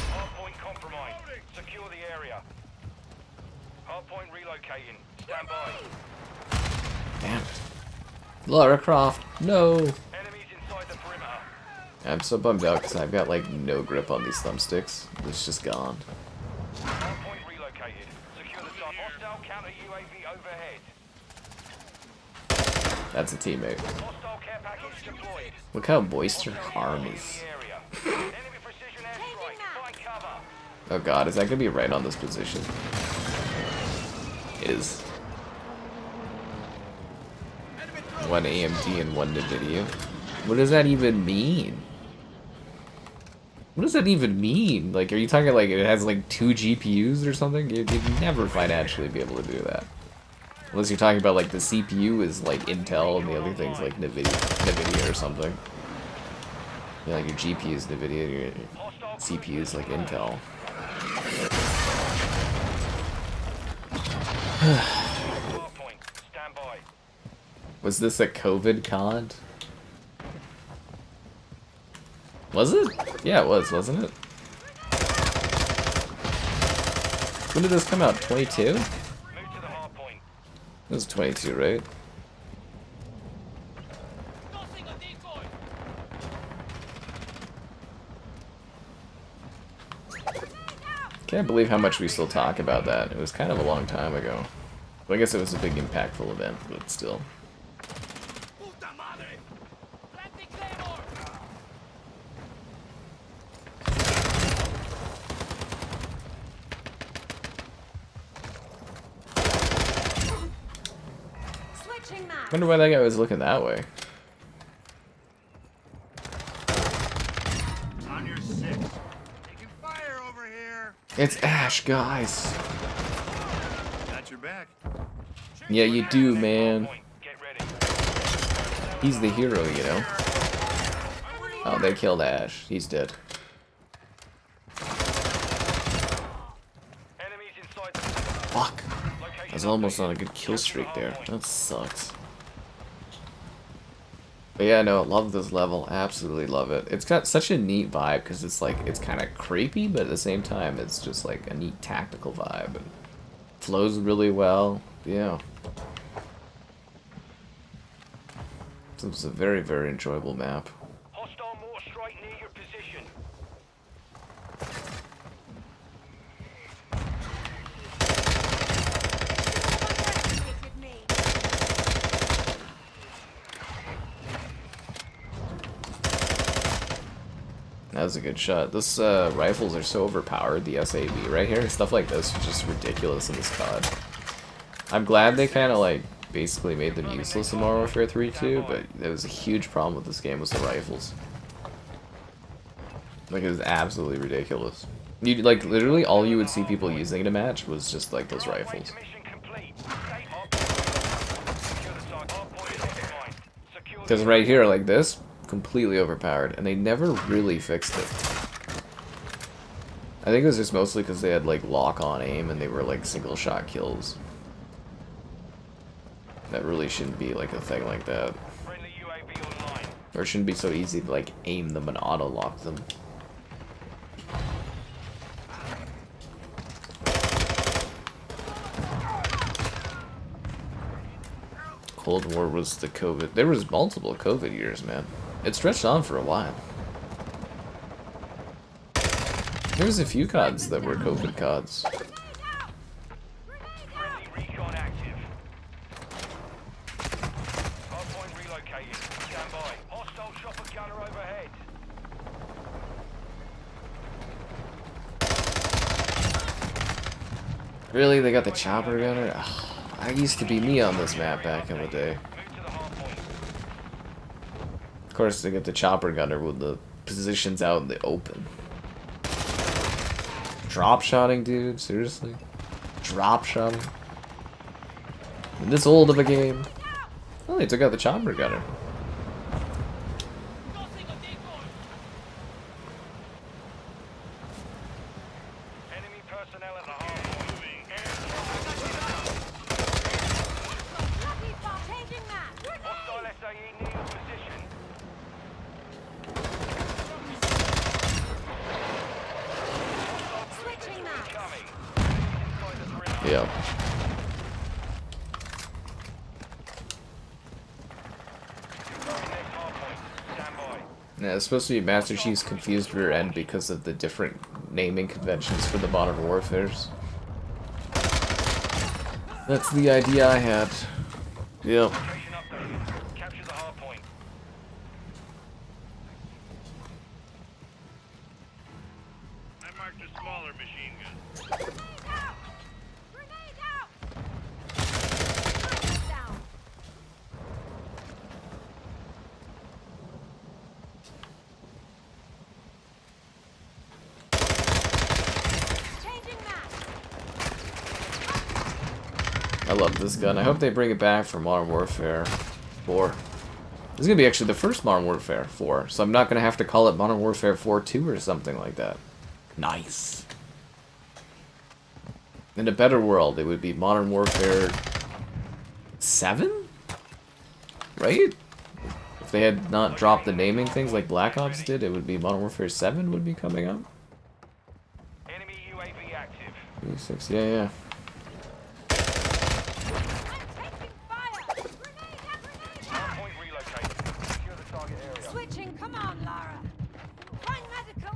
Hardpoint compromised. Secure the area. Hardpoint relocating. Stand by. Damn it. Lara Croft, no! Enemies inside the perimeter. I'm so bummed out because I've got, like, no grip on these thumbsticks. It's just gone. Hardpoint relocated. Secure the site. Hostile counter UAV overhead. That's a teammate. Hostile care package deployed. Look how boisterous Harm is. The area. Enemy precision airstrike. Find cover. Oh god, is that gonna be right on this position? It is. One AMD and one NVIDIA. What does that even mean? What does that even mean? Like, are you talking like it has like 2 GPUs or something? You'd never financially be able to do that. Unless you're talking about like the CPU is like Intel and the other thing's like NVIDIA or something. Yeah, like your GPU is NVIDIA, your CPU is like Intel. Hardpoint. Stand by. Was this a COVID con? Was it? Yeah, it was, wasn't it? When did this come out? 22? Move to the hardpoint. It was 22, right? Tossing a decoy. Can't believe how much we still talk about that. It was kind of a long time ago. Well, I guess it was a big impactful event, but still. Puta madre. Planting claymore. Switching map! Wonder why that guy was looking that way. On your six. Taking fire over here. It's Ash, guys. Got your back. Yeah, you do, man. Hardpoint. Get ready. He's the hero, you know. Oh, they killed Ash. He's dead. Enemies inside the Fuck. I was almost on a good kill streak there. That sucks. But yeah, no, love this level. Absolutely love it. It's got such a neat vibe because it's like, it's kind of creepy, but at the same time, it's just like a neat tactical vibe. And flows really well. Yeah. So it's a very, very enjoyable map. hostile mortar strike near your position. Underestimated me. That was a good shot. This rifles are so overpowered, the SAB right here. Stuff like this is just ridiculous in this COD. I'm glad they kind of like basically made them useless in Modern Warfare 3 too, but that was a huge problem with this game was the rifles. Like, it was absolutely ridiculous. You like literally all you would see people using in a match was just like those rifles. Because right here, like this, completely overpowered, and they never really fixed it. I think it was just mostly because they had like lock-on aim and they were like single-shot kills. That really shouldn't be like a thing like that. Or it shouldn't be so easy to like aim them and auto-lock them. Cold War was the COVID. There was multiple COVID years, man. It stretched on for a while. There was a few CODs that were COVID CODs. Friendly recon active. Hardpoint relocated. Stand by. Hostile chopper gunner overhead. Really? They got the chopper gunner? Ugh, I used to be me on this map back in the day. Move to the hardpoint. Of course, they get the chopper gunner with the positions out in the open. Drop shotting, dude? Seriously? Drop shotting? In this old of a game? Oh, they took out the chopper gunner. Enemy personnel at the hardpoint. Lucky for changing that. Hostile SAE near your position. Switching that. Coming. Inside the perimeter. Yeah. Next hardpoint. Stand by. Yeah, it's supposed to be Master Chief's confused rear end because of the different naming conventions for the Modern Warfares. That's the idea I had. Yep. Location updated. Capture the hardpoint. I marked a smaller machine gun. Grenade out. Sniper's down. Changing that. I love this gun. I hope they bring it back for Modern Warfare 4. This is going to be actually the first Modern Warfare 4, so I'm not going to have to call it Modern Warfare 4 2 or something like that. Nice. In a better world, it would be Modern Warfare 7? Right? If they had not dropped the naming things like Black Ops did, it would be Modern Warfare 7 would be coming up. Enemy UAV active. 36, yeah. I'm taking fire. Grenade out. Grenade out. Hardpoint relocated. Secure the target area. Switching. Come on, Lara. Find medical.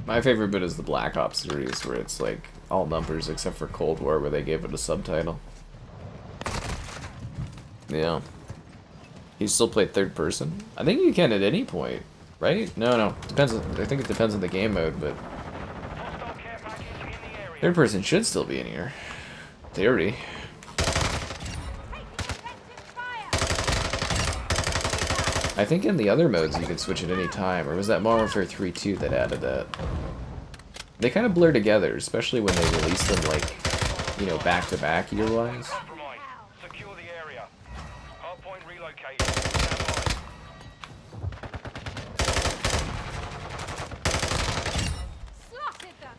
My favorite bit is the Black Ops series, where it's like all numbers except for Cold War, where they gave it a subtitle. Yeah. You still play third person? I think you can at any point, right? No. Depends. I think it depends on the game mode, but Hostile care package in the area. third person should still be in here. Theory. Taking offensive fire. I think in the other modes you can switch at any time, or was that Modern Warfare 3 2 that added that? They kind of blur together, especially when they release them like, you know, back to back year-wise. Compromise. Secure the area. Hardpoint relocated. Stand by. Slotted them.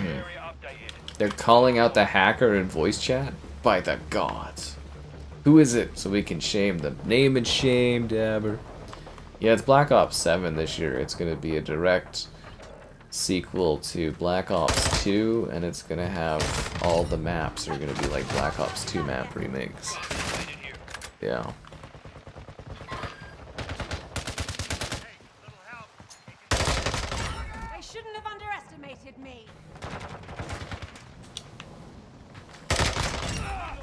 Area updated. They're calling out the hacker in voice chat? By the gods. Who is it? So we can shame them. Name and shame, Dabber. Yeah, it's Black Ops 7 this year. It's going to be a direct sequel to Black Ops 2, and it's going to have all the maps are going to be like Black Ops 2 map remakes. Yeah. They shouldn't have underestimated me.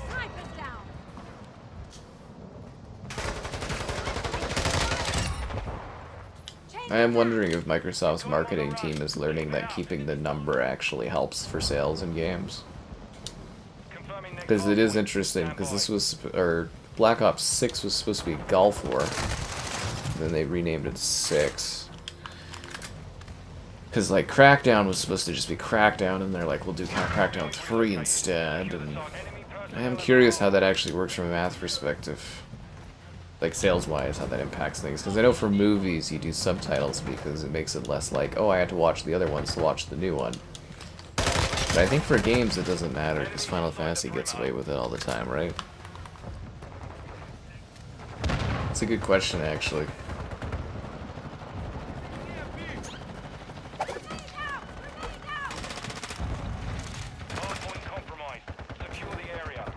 Sniper's down. I am wondering if Microsoft's marketing team is learning that keeping the number actually helps for sales in games. Because it is interesting, because this was, or Black Ops 6 was supposed to be Gulf War. Then they renamed it to 6. Because, like, Crackdown was supposed to just be Crackdown, and they're like, we'll do Crackdown 3 instead, and I am curious how that actually works from a math perspective. Like, sales-wise, how that impacts things. Because I know for movies, you do subtitles because it makes it less like, oh, I had to watch the other ones to watch the new one. But I think for games, it doesn't matter, because Final Fantasy gets away with it all the time, right? It's a good question, actually. Hardpoint compromised. Secure the area.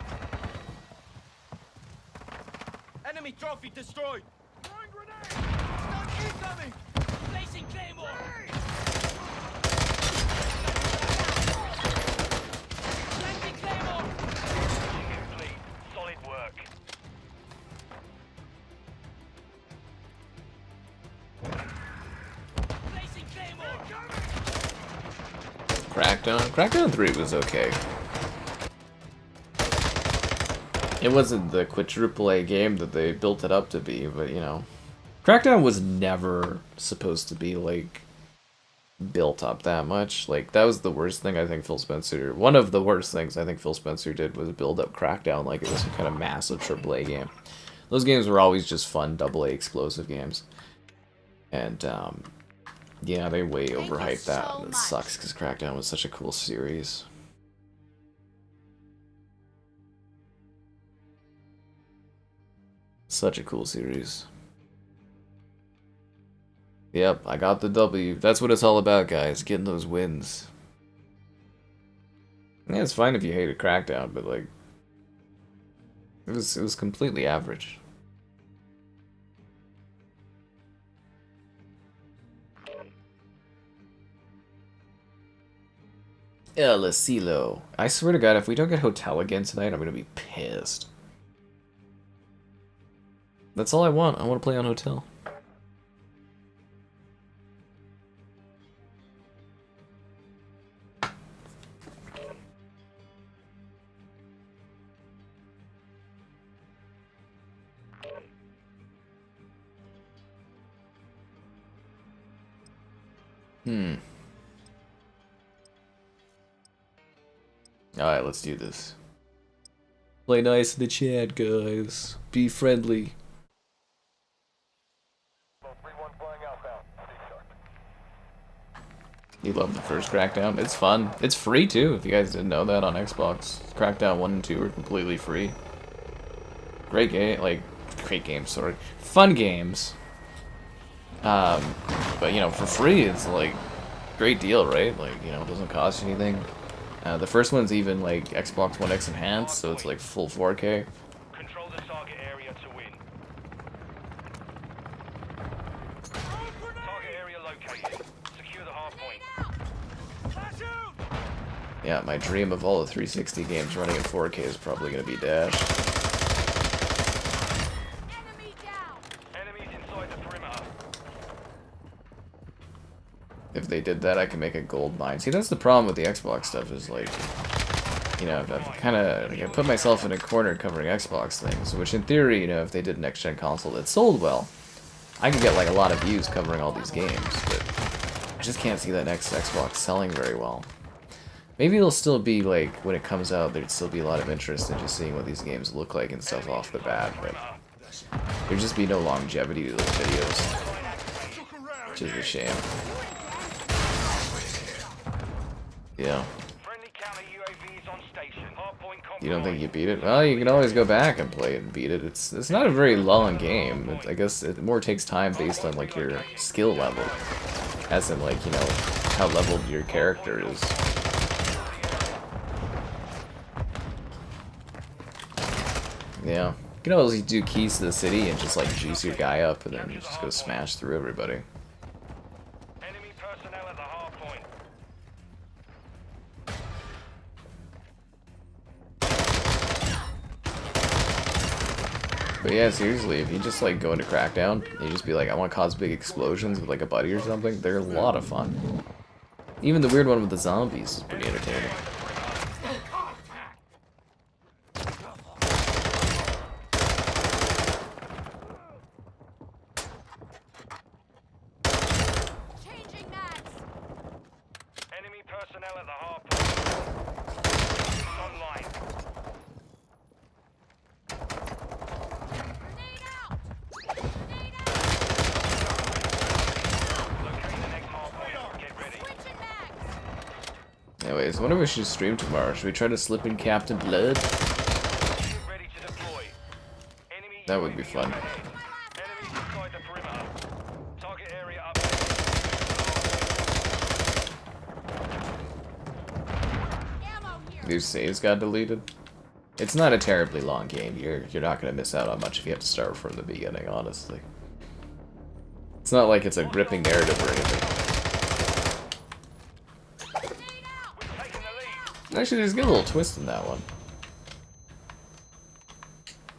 Enemy trophy destroyed. Throwing grenade. Stun incoming. Placing claymore. Planting claymore. Mission complete. Solid work. Placing claymore. Crackdown 3 was okay. It wasn't the quadruple A game that they built it up to be, but you know. Crackdown was never supposed to be, like, built up that much. Like, that was the worst thing I think Phil Spencer... One of the worst things I think Phil Spencer did was build up Crackdown like it was some kind of massive AAA game. Those games were always just fun AA explosive games. And, yeah, they way overhyped that, and it sucks because Crackdown was such a cool series. Such a cool series. Yep, I got the W. That's what it's all about, guys. Getting those wins. Yeah, it's fine if you hated Crackdown, but like, it was completely average. El Asilo. I swear to God, if we don't get Hotel again tonight, I'm gonna be pissed. That's all I want. I want to play on Hotel. Alright, let's do this. Play nice in the chat, guys. Be friendly. You love the first Crackdown? It's fun. It's free too, if you guys didn't know that on Xbox. Crackdown 1 and 2 are completely free. Great game, like, great games, sorry. Fun games. But, you know, for free, it's like, great deal, right? Like, you know, it doesn't cost you anything. The first one's even, like, Xbox One X enhanced, so it's, like, full 4K. Control the target area to win. Target area located. Secure the hard point. Yeah, my dream of all the 360 games running in 4K is probably going to be Dash. Enemy down. Enemies inside the perimeter. If they did that, I could make a gold mine. See, that's the problem with the Xbox stuff, is like, you know, I've kind of, like, I put myself in a corner covering Xbox things, which in theory, you know, if they did next-gen console that sold well, I could get, like, a lot of views covering all these games, but I just can't see that next Xbox selling very well. Maybe it'll still be, like, when it comes out, there'd still be a lot of interest in just seeing what these games look like and stuff off the bat, but there'd just be no longevity to those videos, which is a shame. Yeah. Friendly counter UAVs on station. Hardpoint compromised. You don't think you beat it? Well, you can always go back and play it and beat it. It's not a very long game. I guess it more takes time based on, like, your skill level. As in, like, you know, how leveled your character is. Yeah. You can always do keys to the city and just, like, juice your guy up and then you just go smash through everybody. Enemy personnel at the hard point. But yeah, seriously, if you just like go into Crackdown, and you just be like, I want to cause big explosions with like a buddy or something, they're a lot of fun. Even the weird one with the zombies is pretty entertaining. Changing mags. Enemy personnel at the hardpoint. Online. Grenade out. Grenade out. Locate the next hardpoint. Get ready. Switching mags. Anyways, I wonder if we should stream tomorrow. Should we try to slip in Captain Blood? Get ready to deploy. Enemy That would be UAV fun. overhead. Enemies inside the perimeter. Target area up. Ammo here. These saves got deleted. It's not a terribly long game. You're not gonna miss out on much if you have to start from the beginning, honestly. It's not like it's a gripping narrative or anything. Grenade out. We've taken the lead. Actually, there's a good little twist in that one.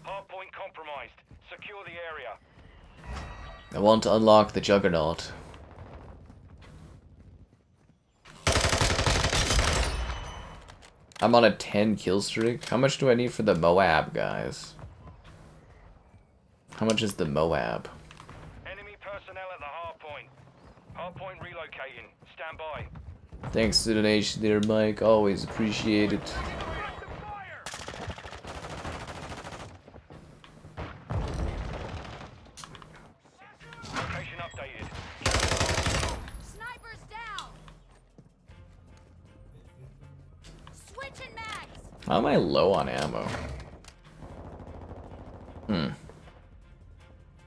Hardpoint compromised. Secure the area. I want to unlock the Juggernaut. I'm on a 10 kill streak. How much do I need for the Moab, guys? How much is the Moab? Enemy personnel at the hardpoint. Hardpoint relocating. Stand by. Thanks to the donation there, Mike. Always appreciate it. Location updated. Snipers down. Switching mags. How am I low on ammo?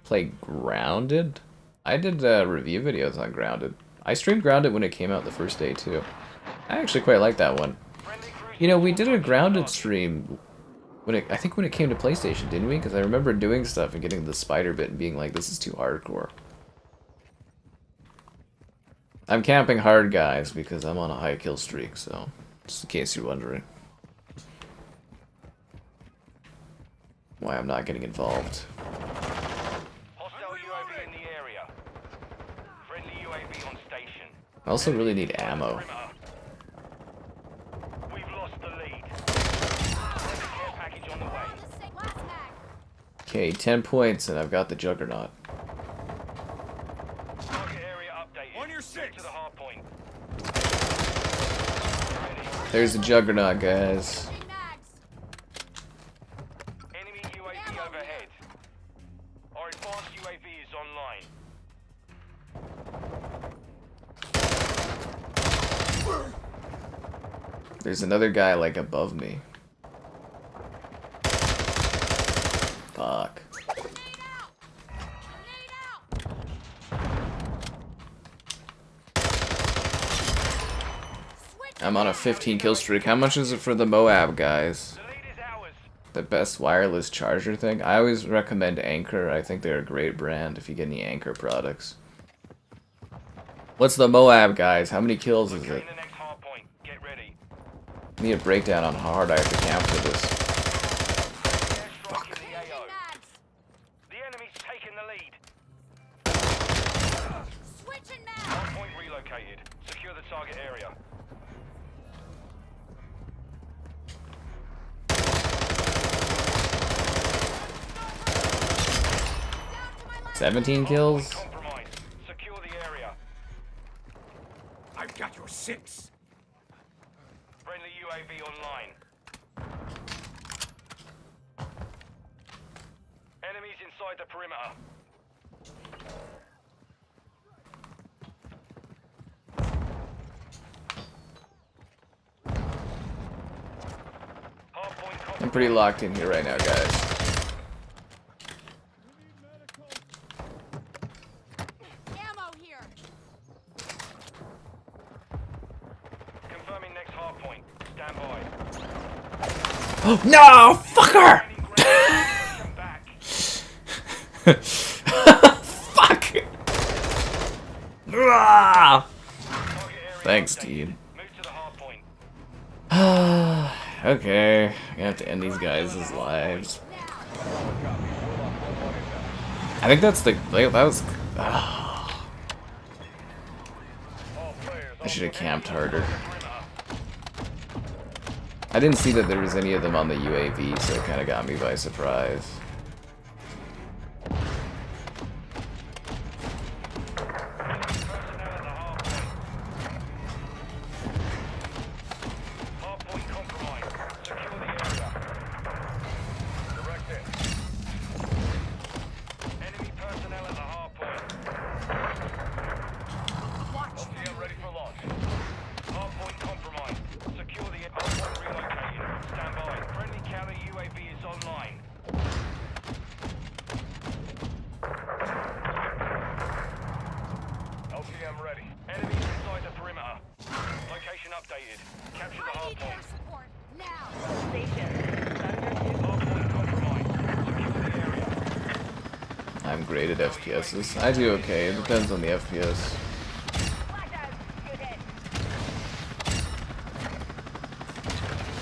Play Grounded? I did review videos on Grounded. I streamed Grounded when it came out the first day too. I actually quite like that one. You know, we did a Grounded stream when I think when it came to PlayStation, didn't we? Because I remember doing stuff and getting the spider bit and being like, this is too hardcore. I'm camping hard, guys, because I'm on a high kill streak, so just in case you're wondering why I'm not getting involved. Hostile UAV in the area. Friendly UAV on station. I also really need ammo. We've lost the lead. Care package on the way. Last mag. Okay, 10 points and I've got the Juggernaut. Target area updated. On your six. To the hardpoint. There's the Juggernaut, guys. Changing mags. Enemy UAV overhead. Our advanced UAV is online. There's another guy like above me. Fuck. Grenade out. Grenade out. Switch. I'm on a 15 kill streak. How much is it for the Moab, guys? The lead is ours. The best wireless charger thing? I always recommend Anchor. I think they're a great brand if you get any Anchor products. What's the Moab, guys? How many kills is it? In the next hardpoint. Get ready. I need a breakdown on how hard I have to camp for this. Airstrike in the Changing AO. mags. The enemy's taking the lead. Switching mags. Hardpoint relocated. Secure the target area. Down to my last. 17 kills? Compromised. Secure the area. I've got your six. Friendly UAV online. Enemies inside the perimeter. Hardpoint I'm pretty locked in here right now, guys. Ammo here. confirming next hardpoint. Stand by. No! Fucker! Come back. Fuck! Ah! Target area Thanks, updated. dude. Move to the hardpoint. Okay, I have to end these guys' lives. Now. I think that's the that was. I should have camped harder. I didn't see that there was any of them on the UAV, so it kind of got me by surprise. I'm great at FPSs. I do okay, it depends on the FPS.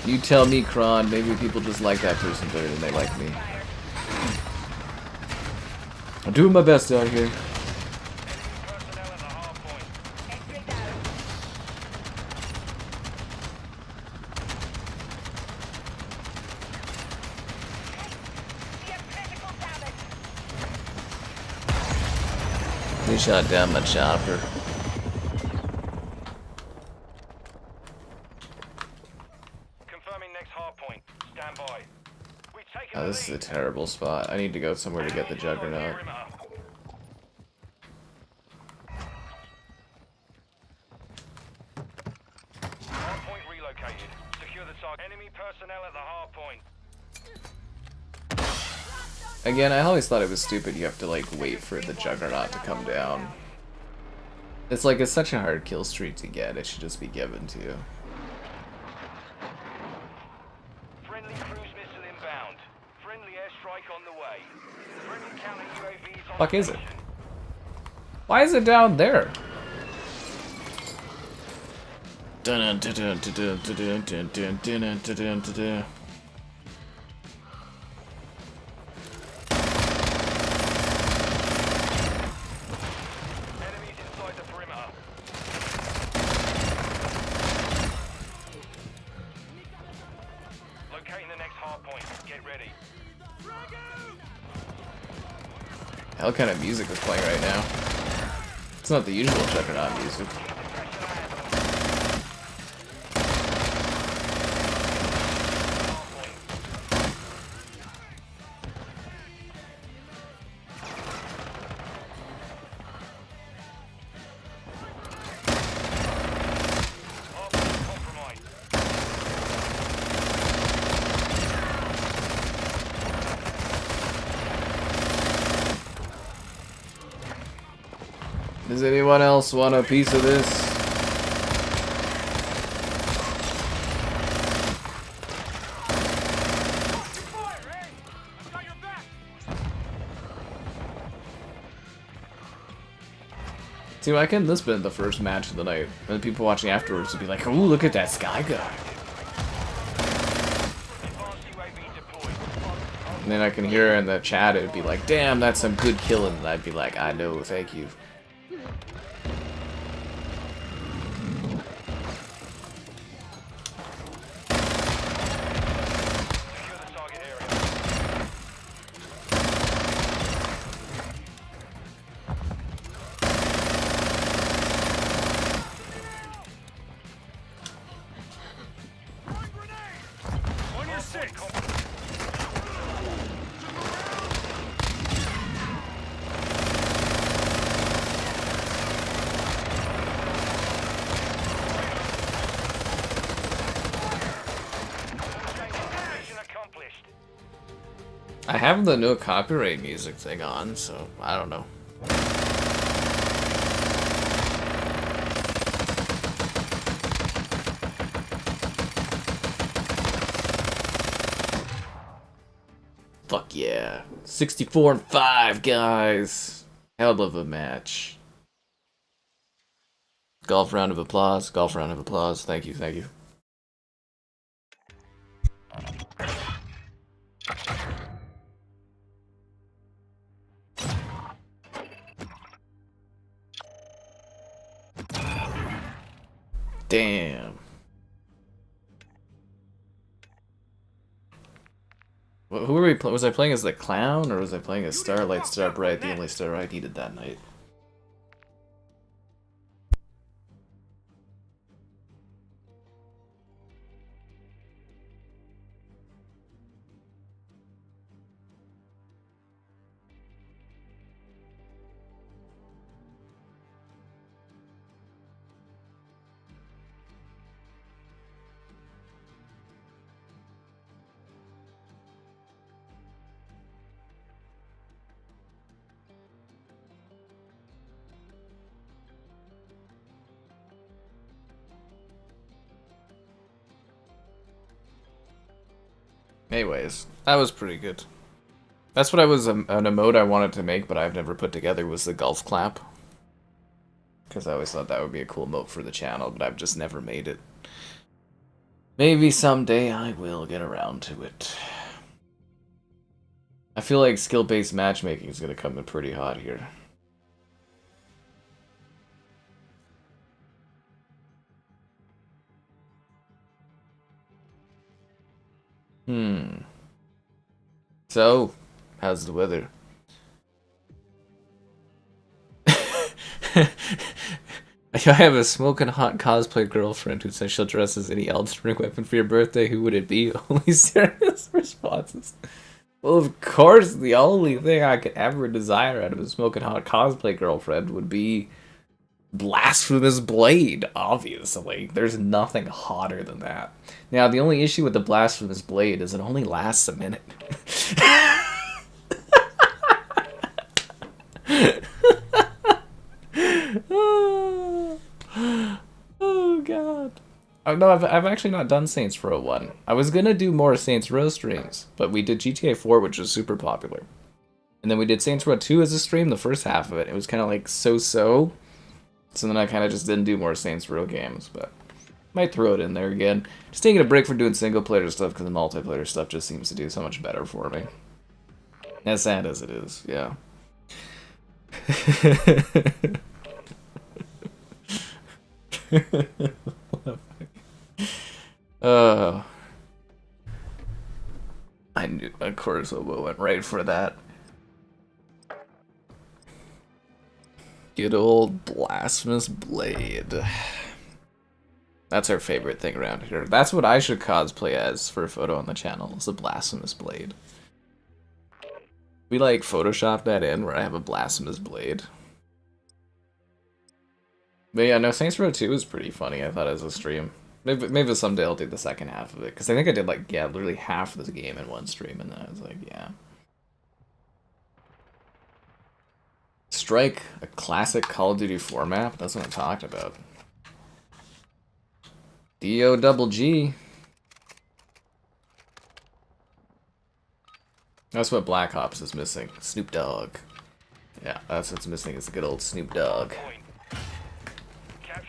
You tell me, Kron, maybe people just like that person better than they like me. I'm doing my best out here. They shot down my chopper. Confirming next hard point. Stand by. We've taken Oh, this is a terrible spot. I need to go somewhere to get the Juggernaut. Hard point relocated. Secure the target. Enemy personnel at the hard point. Again, I always thought it was stupid you have to, like, wait for the Juggernaut to come down. It's like, it's such a hard kill streak to get, it should just be given to you. Friendly cruise missile inbound. Friendly airstrike on the way. Friendly counter UAVs on Fuck is it? station. Why is it down there? Enemies inside the perimeter. Locating the next hard point. Get ready. Hell kind of music is playing right now? It's not the usual Juggernaut music. Does anyone else want a piece of this? See, why couldn't this been the first match of the night? And the people watching afterwards would be like, ooh, look at that Sky guy. And then I can hear in the chat, it would be like, damn, that's some good killing. And I'd be like, I know, thank you. I have the no copyright music thing on, so I don't know. Fuck yeah. 64-5, guys. Hell of a match. Golf round of applause. Golf round of applause. Thank you, thank you. Damn. Who were we playing? Was I playing as the clown, or was I playing as Starlight Starbright, the only star I needed that night? Anyways, that was pretty good. That's what I was, an emote I wanted to make, but I've never put together, was the golf clap. Because I always thought that would be a cool emote for the channel, but I've just never made it. Maybe someday I will get around to it. I feel like skill-based matchmaking is going to come in pretty hot here. So, how's the weather? I have a smoking hot cosplay girlfriend who says she'll dress as any Elden Ring weapon for your birthday. Who would it be? Only serious responses. Well, of course, the only thing I could ever desire out of a smoking hot cosplay girlfriend would be Blasphemous Blade, obviously. There's nothing hotter than that. Now, the only issue with the Blasphemous Blade is it only lasts a minute. Oh god. Oh no, I've actually not done Saints Row 1. I was gonna do more Saints Row streams, but we did GTA 4, which was super popular. And then we did Saints Row 2 as a stream, the first half of it. It was kind of like so-so. So then I kind of just didn't do more Saints Row games, but might throw it in there again. Just taking a break from doing single-player stuff because the multiplayer stuff just seems to do so much better for me. As sad as it is, yeah. I knew, of course, I went right for that. Good old Blasphemous Blade. That's our favorite thing around here. That's what I should cosplay as for a photo on the channel, is a Blasphemous Blade. We like Photoshop that in where I have a Blasphemous Blade. But yeah, no, Saints Row 2 was pretty funny, I thought, as a stream. Maybe someday I'll do the second half of it, because I think I did, like, yeah, literally half of the game in one stream, and then I was like, yeah. Strike, a classic Call of Duty 4 map? That's what I'm talking about. D-O-double-G. That's what Black Ops is missing. Snoop Dogg. Yeah, that's what's missing, is a good old Snoop Dogg.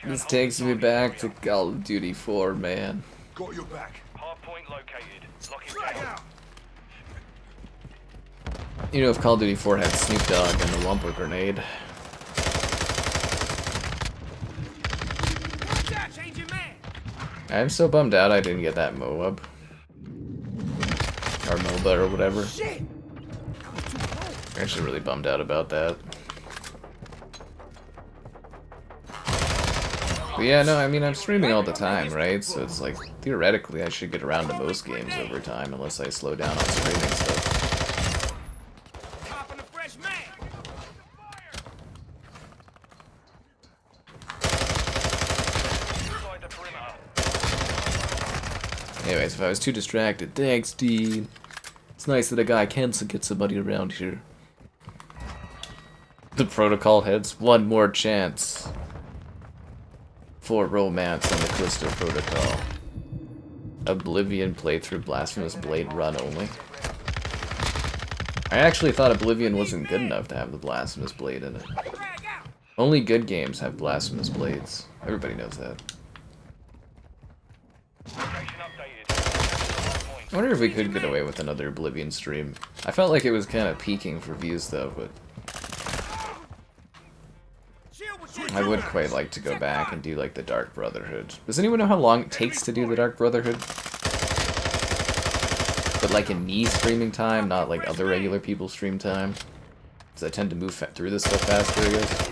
This takes me back to Call of Duty 4, man. Got your back. Hardpoint located. Lock it down. You know, if Call of Duty 4 had Snoop Dogg and the Lumper Grenade. I'm so bummed out I didn't get that Moab. Or MOBA or whatever. I'm actually really bummed out about that. But yeah, no, I mean, I'm streaming all the time, right? So it's like, theoretically, I should get around to most games over time, unless I slow down on streaming stuff. Anyways, if I was too distracted, thanks, Dean. It's nice that a guy can get somebody around here. The protocol heads, one more chance. For romance on the Crystal Protocol. Oblivion playthrough Blasphemous Blade run only. I actually thought Oblivion wasn't good enough to have the Blasphemous Blade in it. Only good games have Blasphemous Blades. Everybody knows that. I wonder if we could get away with another Oblivion stream. I felt like it was kind of peaking for views though, but... I would quite like to go back and do like the Dark Brotherhood. Does anyone know how long it takes to do the Dark Brotherhood? But like in me streaming time, not like other regular people stream time. Because I tend to move through this stuff faster, I guess.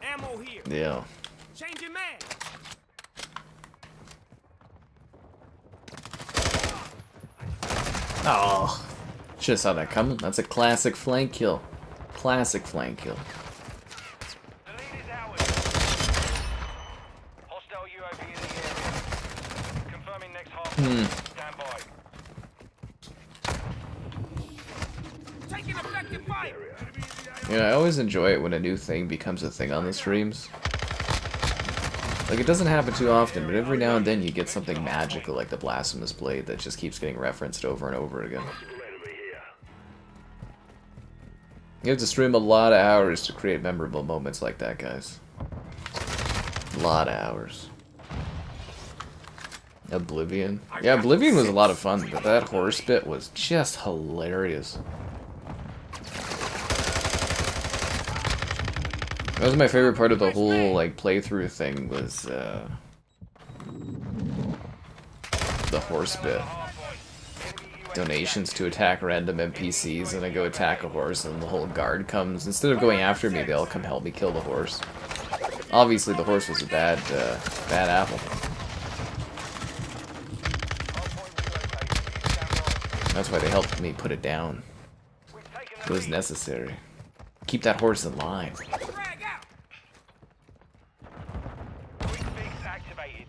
Ammo here. Yeah. Changing man. Oh, should've saw that coming. That's a classic flank kill. Classic flank kill. The lead is ours. Hostile UAV in the area. Confirming next half. Stand by. Taking effective fire. Yeah, I always enjoy it when a new thing becomes a thing on the streams. Like, it doesn't happen too often, but every now and then you get something magical like the Blasphemous Blade that just keeps getting referenced over and over again. You have to stream a lot of hours to create memorable moments like that, guys. A lot of hours. Oblivion. Yeah, Oblivion was a lot of fun, but that horse bit was just hilarious. That was my favorite part of the whole, like, playthrough thing was, the horse bit. Donations to attack random NPCs, and I go attack a horse, and the whole guard comes. Instead of going after me, they all come help me kill the horse. Obviously, the horse was a bad apple. That's why they helped me put it down. It was necessary. Keep that horse in line. Frag out. Quick fix activated.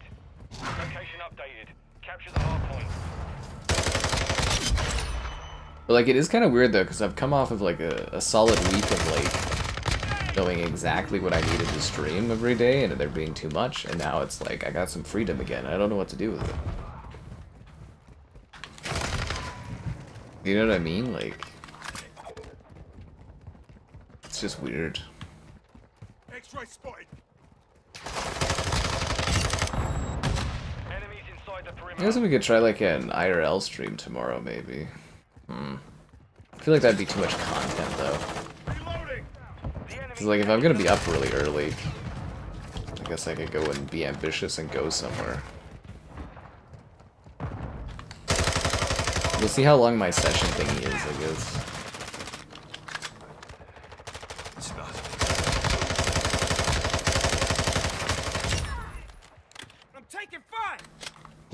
Location updated. Capture the hard point. But like, it is kind of weird though, because I've come off of like a solid week of like knowing exactly what I needed to stream every day, and there being too much, and now it's like I got some freedom again. I don't know what to do with it. You know what I mean? Like, it's just weird. X-ray spotted. Enemies inside the I perimeter. guess we could try like an IRL stream tomorrow, maybe. I feel like that'd be too much content though. Reloading. Cause like if I'm gonna be up really early, I guess I could go and be ambitious and go somewhere. We'll see how long my session thingy is, I guess. I'm taking fire.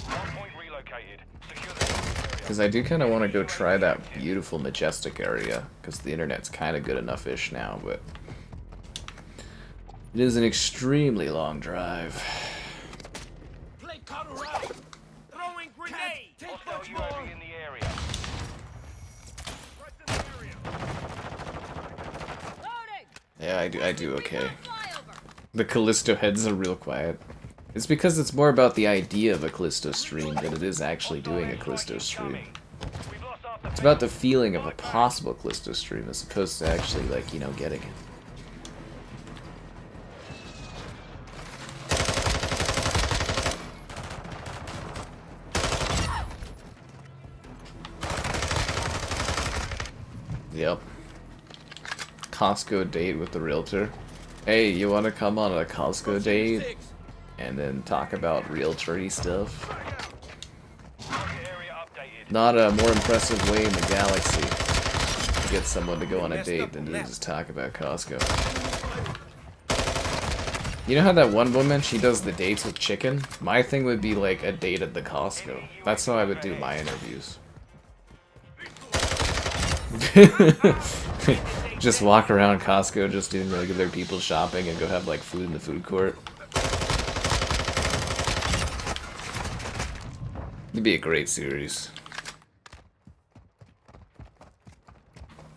Hard point relocated. Secure the area. Because I do kind of want to go try that beautiful Majestic area, because the internet's kind of good enough-ish now, but it is an extremely long drive. Play Koro out. Throwing grenade. Take Hostile what you UAV want. in the area. Loading! Yeah, I do okay. Flyover! The Callisto heads are real quiet. It's because it's more about the idea of a Callisto stream than it is actually doing a Callisto stream. We've lost our It's about the feeling of a possible Callisto stream as opposed to actually, like, you know, getting it. Yep. Costco date with the realtor. Hey, you want to come on a Costco date and then talk about realtor-y stuff? target area updated. Not a more impressive way in the galaxy to get someone to go on a date than to just talk about Costco. You know how that one woman, she does the dates with chicken? My thing would be like a date at the Costco. That's how I would do my interviews. Just walk around Costco just doing regular people shopping and go have like food in the food court. It'd be a great series.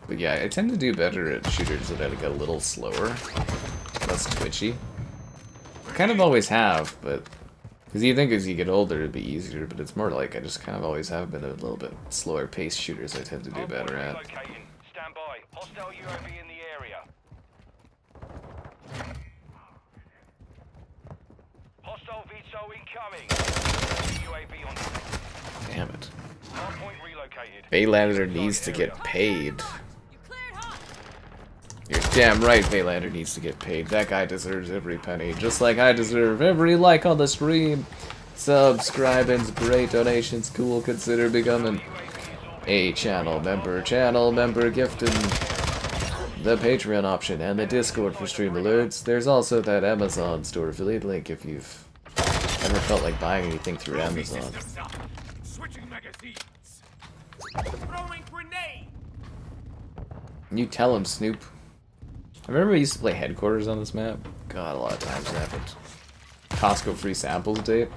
But yeah, I tend to do better at shooters that are like a little slower, less twitchy. Kind of always have, but because you think as you get older it'd be easier, but it's more like I just kind of always have been a little bit slower paced shooters I tend to do better at. Relocating. Stand by. Hostile UAV in the area. Hostile VTOL incoming. UAV on. Damn it. Hardpoint relocated. Baylander needs to get paid. You cleared hot! You're damn right Vaylander needs to get paid. That guy deserves every penny, just like I deserve every like on the stream. Subscribing's great, donations cool, consider becoming a channel member gifting the Patreon option and the Discord for stream alerts. There's also that Amazon store affiliate link if you've ever felt like buying anything through Amazon. Switching magazines. Throwing grenade. You tell him, Snoop. I remember I used to play Headquarters on this map. God, a lot of times it happened. Costco free samples date.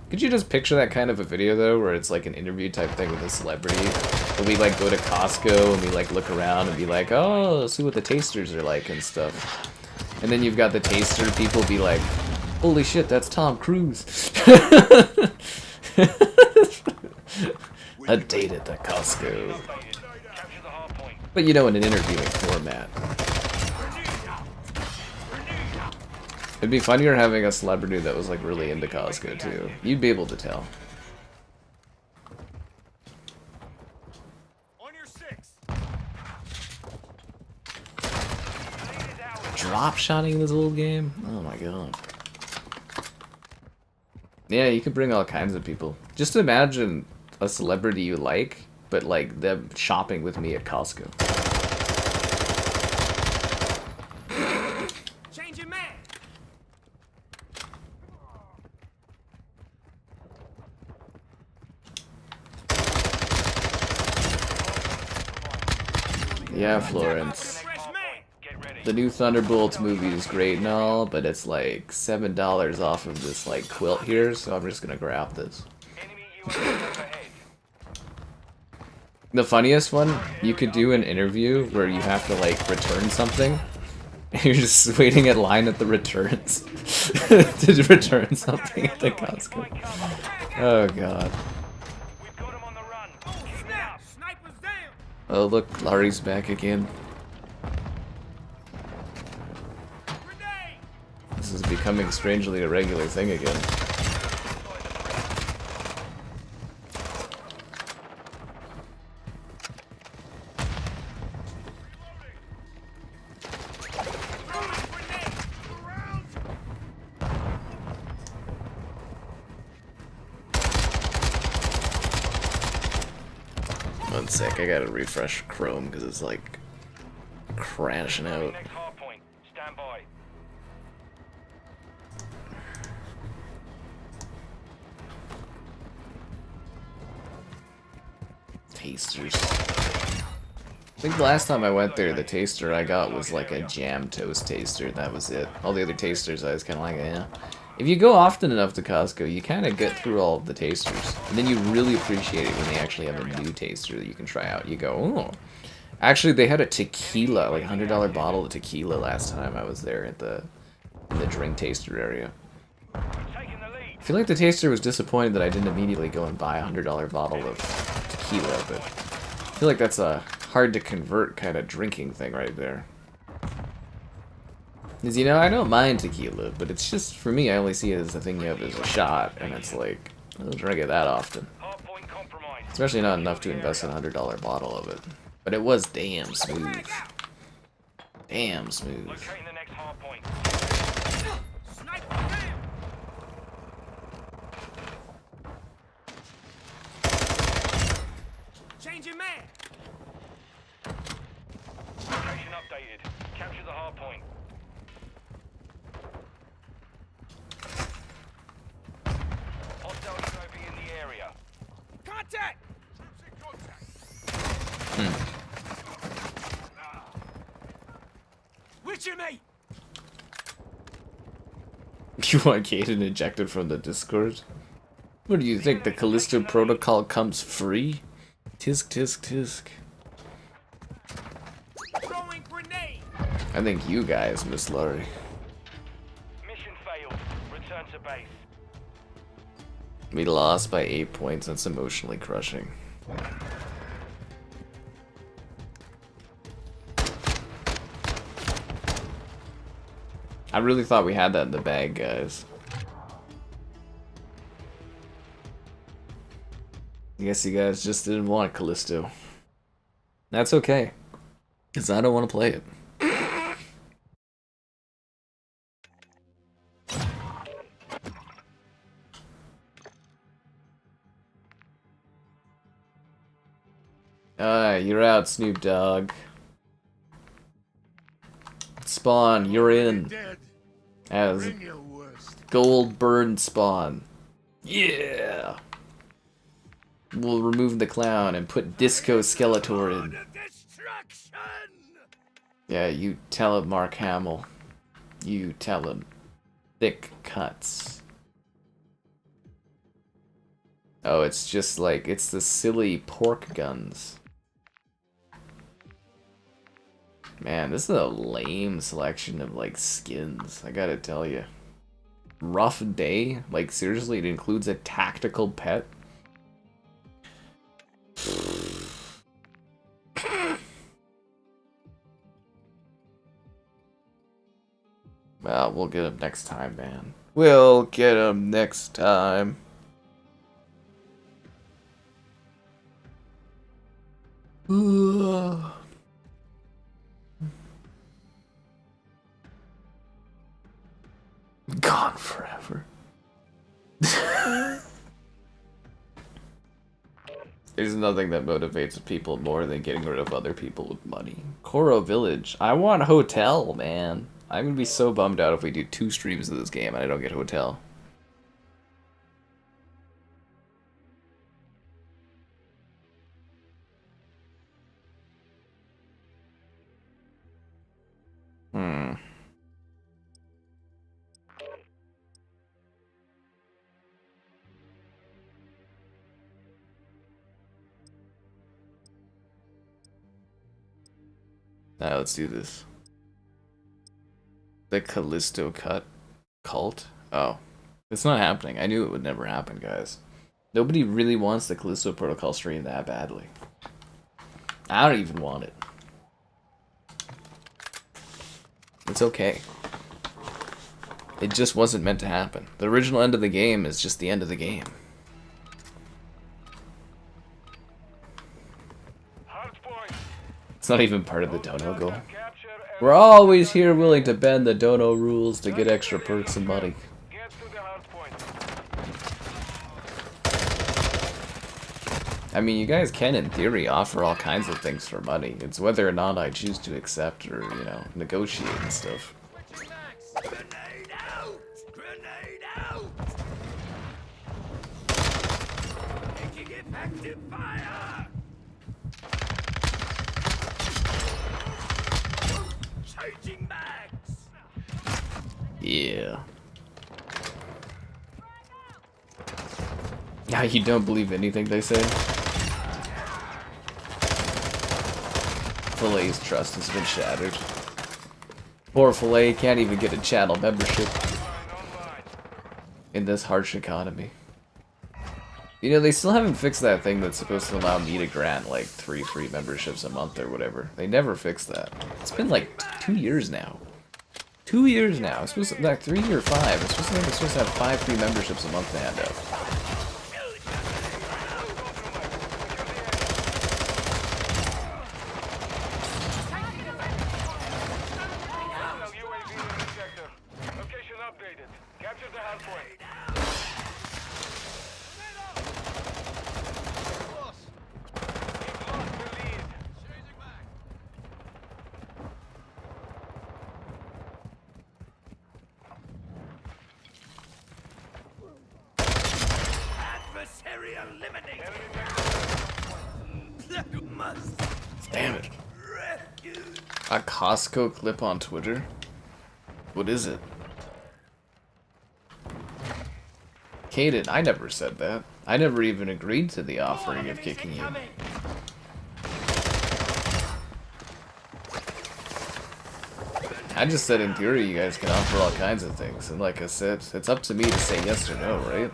Could you just picture that kind of a video though, where it's like an interview type thing with a celebrity? Where we like go to Costco and we like look around and be like, oh, see what the tasters are like and stuff. And then you've got the taster people be like, holy shit, that's Tom Cruise. A date at the Costco. But you know, in an interviewing format. It'd be funnier having a celebrity that was like really into Costco too. You'd be able to tell. On your 6. Drop shotting this old game? Oh my god. Yeah, you could bring all kinds of people. Just imagine a celebrity you like, but like them shopping with me at Costco. Changing man. Yeah, Florence. Fresh man. Get ready. The new Thunderbolts movie is great and all, but it's like $7 off of this like quilt here, so I'm just gonna grab this. Enemy UAV overhead. The funniest one, you could do an interview where you have to like return something. And you're just waiting at line at the returns to return something at the Costco. Oh god. We've got him on the run. Keep it up. Snipers down. Oh look, Laurie's back again. Grenade. This is becoming strangely a regular thing again. One sec, I gotta refresh Chrome because it's like crashing out. Next hard point. Stand by. Tasters. I think the last time I went there, the taster I got was like a jam toast taster. That was it. All the other tasters, I was kind of like, eh. If you go often enough to Costco, you kind of get through all of the tasters. And then you really appreciate it when they actually have a new taster that you can try out. You go, oh. Actually, they had a tequila, like $100 bottle of tequila last time I was there at in the drink taster area. Taking the lead. I feel like the taster was disappointed that I didn't immediately go and buy a $100 bottle of tequila, but I feel like that's a hard to convert kind of drinking thing right there. Because, you know, I don't mind tequila, but it's just, for me, I only see it as a thing you have as a shot, and it's like, I don't drink it that often. Hard point compromised. Especially not enough to invest in a $100 bottle of it. But it was damn smooth. Damn smooth. Locating the next hard point. Sniper down. Changing man. Location updated. Capture the hard point. Hostile UAV in the area. Contact. Troops in contact. With you, mate. You want Gaten ejected from the Discord? What do you think, the Callisto Protocol comes free? Tisk tisk tisk. Throwing grenade. I think you guys, Miss Laurie. Mission failed. Return to base. We lost by 8 points, that's emotionally crushing. I really thought we had that in the bag, guys. I guess you guys just didn't want Callisto. That's okay. Because I don't want to play it. You're out, Snoop Dogg. Spawn, you're in. Dead. As Bring your worst. gold burn spawn. Yeah! We'll remove the clown and put Disco Skeletor in. Destruction. Yeah, you tell him, Mark Hamill. You tell him. Thick cuts. Oh, it's just like, it's the silly pork guns. Man, this is a lame selection of, like, skins, I gotta tell you. Rough day? Like, seriously, it includes a tactical pet? Well, we'll get him next time, man. We'll get him next time. Ugh. Gone forever. There's nothing that motivates people more than getting rid of other people with money. Koro Village. I want hotel, man. I'm gonna be so bummed out if we do 2 streams of this game and I don't get hotel. Now let's do this. The Callisto cult? Oh. It's not happening. I knew it would never happen, guys. Nobody really wants the Callisto Protocol stream that badly. I don't even want it. It's okay. It just wasn't meant to happen. The original end of the game is just the end of the game. It's not even part of the dono goal. We're always here willing to bend the dono rules to get extra perks and money. I mean, you guys can, in theory, offer all kinds of things for money. It's whether or not I choose to accept or, you know, negotiate and stuff. Grenade out! Grenade out! Making effective fire! Changing mags! Yeah. Now you don't believe anything they say? Fille's trust has been shattered. Poor Filet can't even get a channel membership in this harsh economy. You know, they still haven't fixed that thing that's supposed to allow me to grant like 3 free memberships a month or whatever. They never fixed that. It's been like 2 years now. 2 years now. It's supposed to, like 3 or 5. It's supposed to have 5 free memberships a month to hand out. Damn it. A Costco clip on Twitter? What is it? Kaden, I never said that. I never even agreed to the offering of kicking you. I just said in theory you guys can offer all kinds of things, and like I said, it's up to me to say yes or no, right?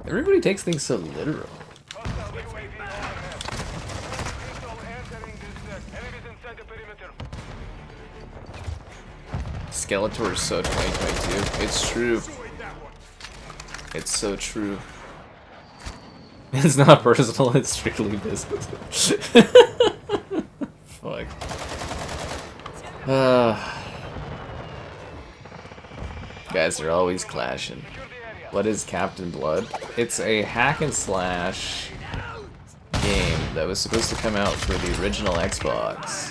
Everybody takes things so literal. Skeletor is so 2022. It's true. It's so true. It's not personal, it's strictly business. Fuck. Guys, guys are always clashing. What is Captain Blood? It's a hack and slash game that was supposed to come out for the original Xbox.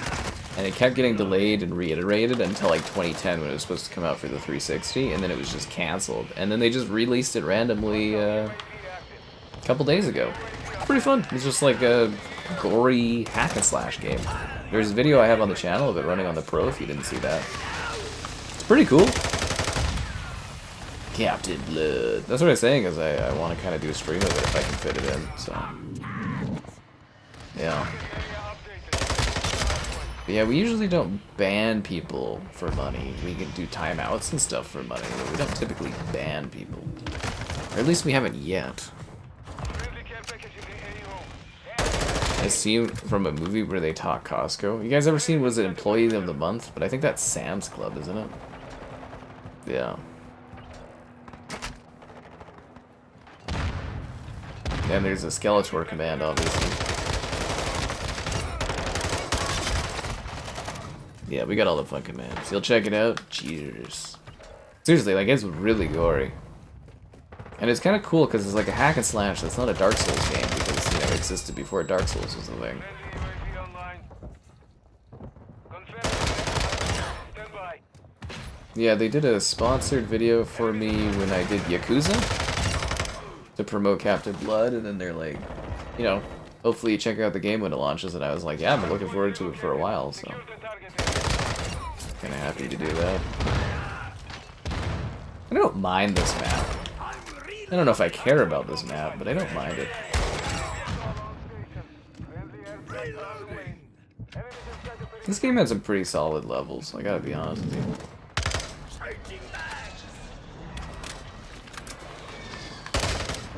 And it kept getting delayed and reiterated until like 2010 when it was supposed to come out for the 360, and then it was just cancelled. And then they just released it randomly a couple days ago. Pretty fun. It's just like a gory hack and slash game. There's a video I have on the channel of it running on the Pro if you didn't see that. It's pretty cool. Captain Blood. That's what I was saying, is I want to kind of do a stream of it if I can fit it in, so. Yeah. But yeah, we usually don't ban people for money. We can do timeouts and stuff for money, but we don't typically ban people. Or at least we haven't yet. I see from a movie where they talk Costco. You guys ever seen, was it Employee of the Month? But I think that's Sam's Club, isn't it? Yeah. And there's a Skeletor command, obviously. Yeah, we got all the fun commands. You'll check it out? Cheers. Seriously, like, it's really gory. And it's kind of cool because it's like a hack and slash that's not a Dark Souls game because, you know, it existed before Dark Souls was a thing. Yeah, they did a sponsored video for me when I did Yakuza to promote Captain Blood, and then they're like, you know, hopefully you check out the game when it launches, and I was like, yeah, I've been looking forward to it for a while, so kind of happy to do that. I don't mind this map. I don't know if I care about this map, but I don't mind it. This game had some pretty solid levels, I gotta be honest with you.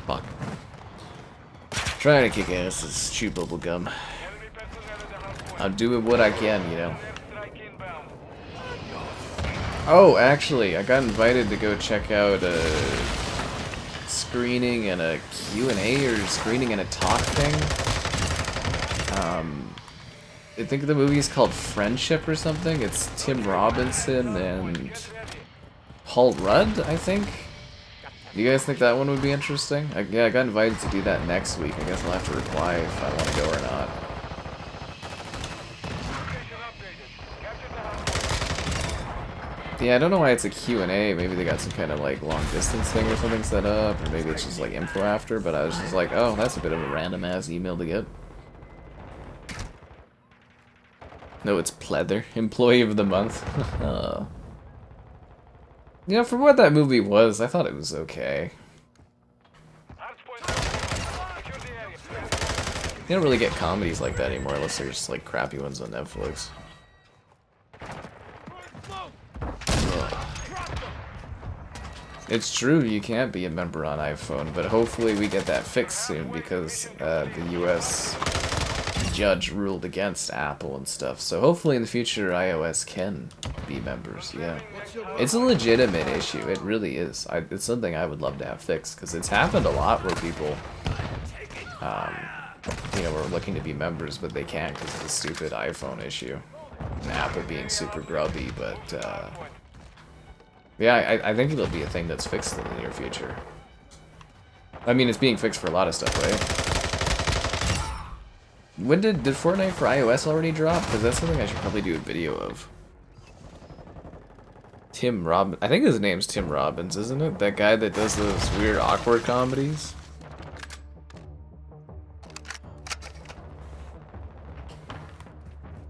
Fuck. Trying to kick asses, chew bubble gum. I'm doing what I can, you know. Oh, actually, I got invited to go check out a screening and a Q&A, or screening and a talk thing. I think the movie is called Friendship or something. It's Tim Robinson and Paul Rudd, I think. You guys think that one would be interesting? Yeah, I got invited to do that next week. I guess I'll have to reply if I want to go or not. Yeah, I don't know why it's a Q&A. Maybe they got some kind of like long distance thing or something set up, or maybe it's just like info after, but I was just like, oh, that's a bit of a random ass email to get. No, it's Pleather, Employee of the Month. You know, for what that movie was, I thought it was okay. You don't really get comedies like that anymore unless there's like crappy ones on Netflix. It's true, you can't be a member on iPhone, but hopefully we get that fixed soon because the US judge ruled against Apple and stuff. So hopefully in the future iOS can be members, yeah. It's a legitimate issue, it really is. It's something I would love to have fixed because it's happened a lot where people, you know, are looking to be members but they can't because of the stupid iPhone issue. And Apple being super grubby, but yeah, I think it'll be a thing that's fixed in the near future. I mean, it's being fixed for a lot of stuff, right? When did Fortnite for iOS already drop? Because that's something I should probably do a video of. Tim Robbins. I think his name's Tim Robbins, isn't it? That guy that does those weird, awkward comedies.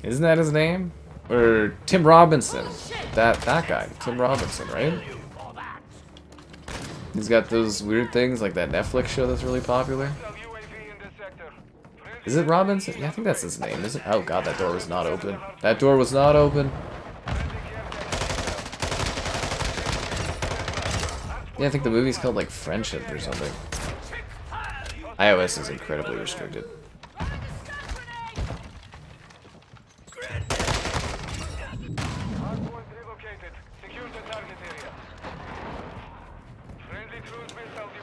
Isn't that his name? Or Tim Robinson. That guy. Tim Robinson, right? He's got those weird things like that Netflix show that's really popular. Is it Robinson? Yeah, I think that's his name, isn't it? Oh god, that door was not open. That door was not open. Yeah, I think the movie's called like Friendship or something. iOS is incredibly restricted.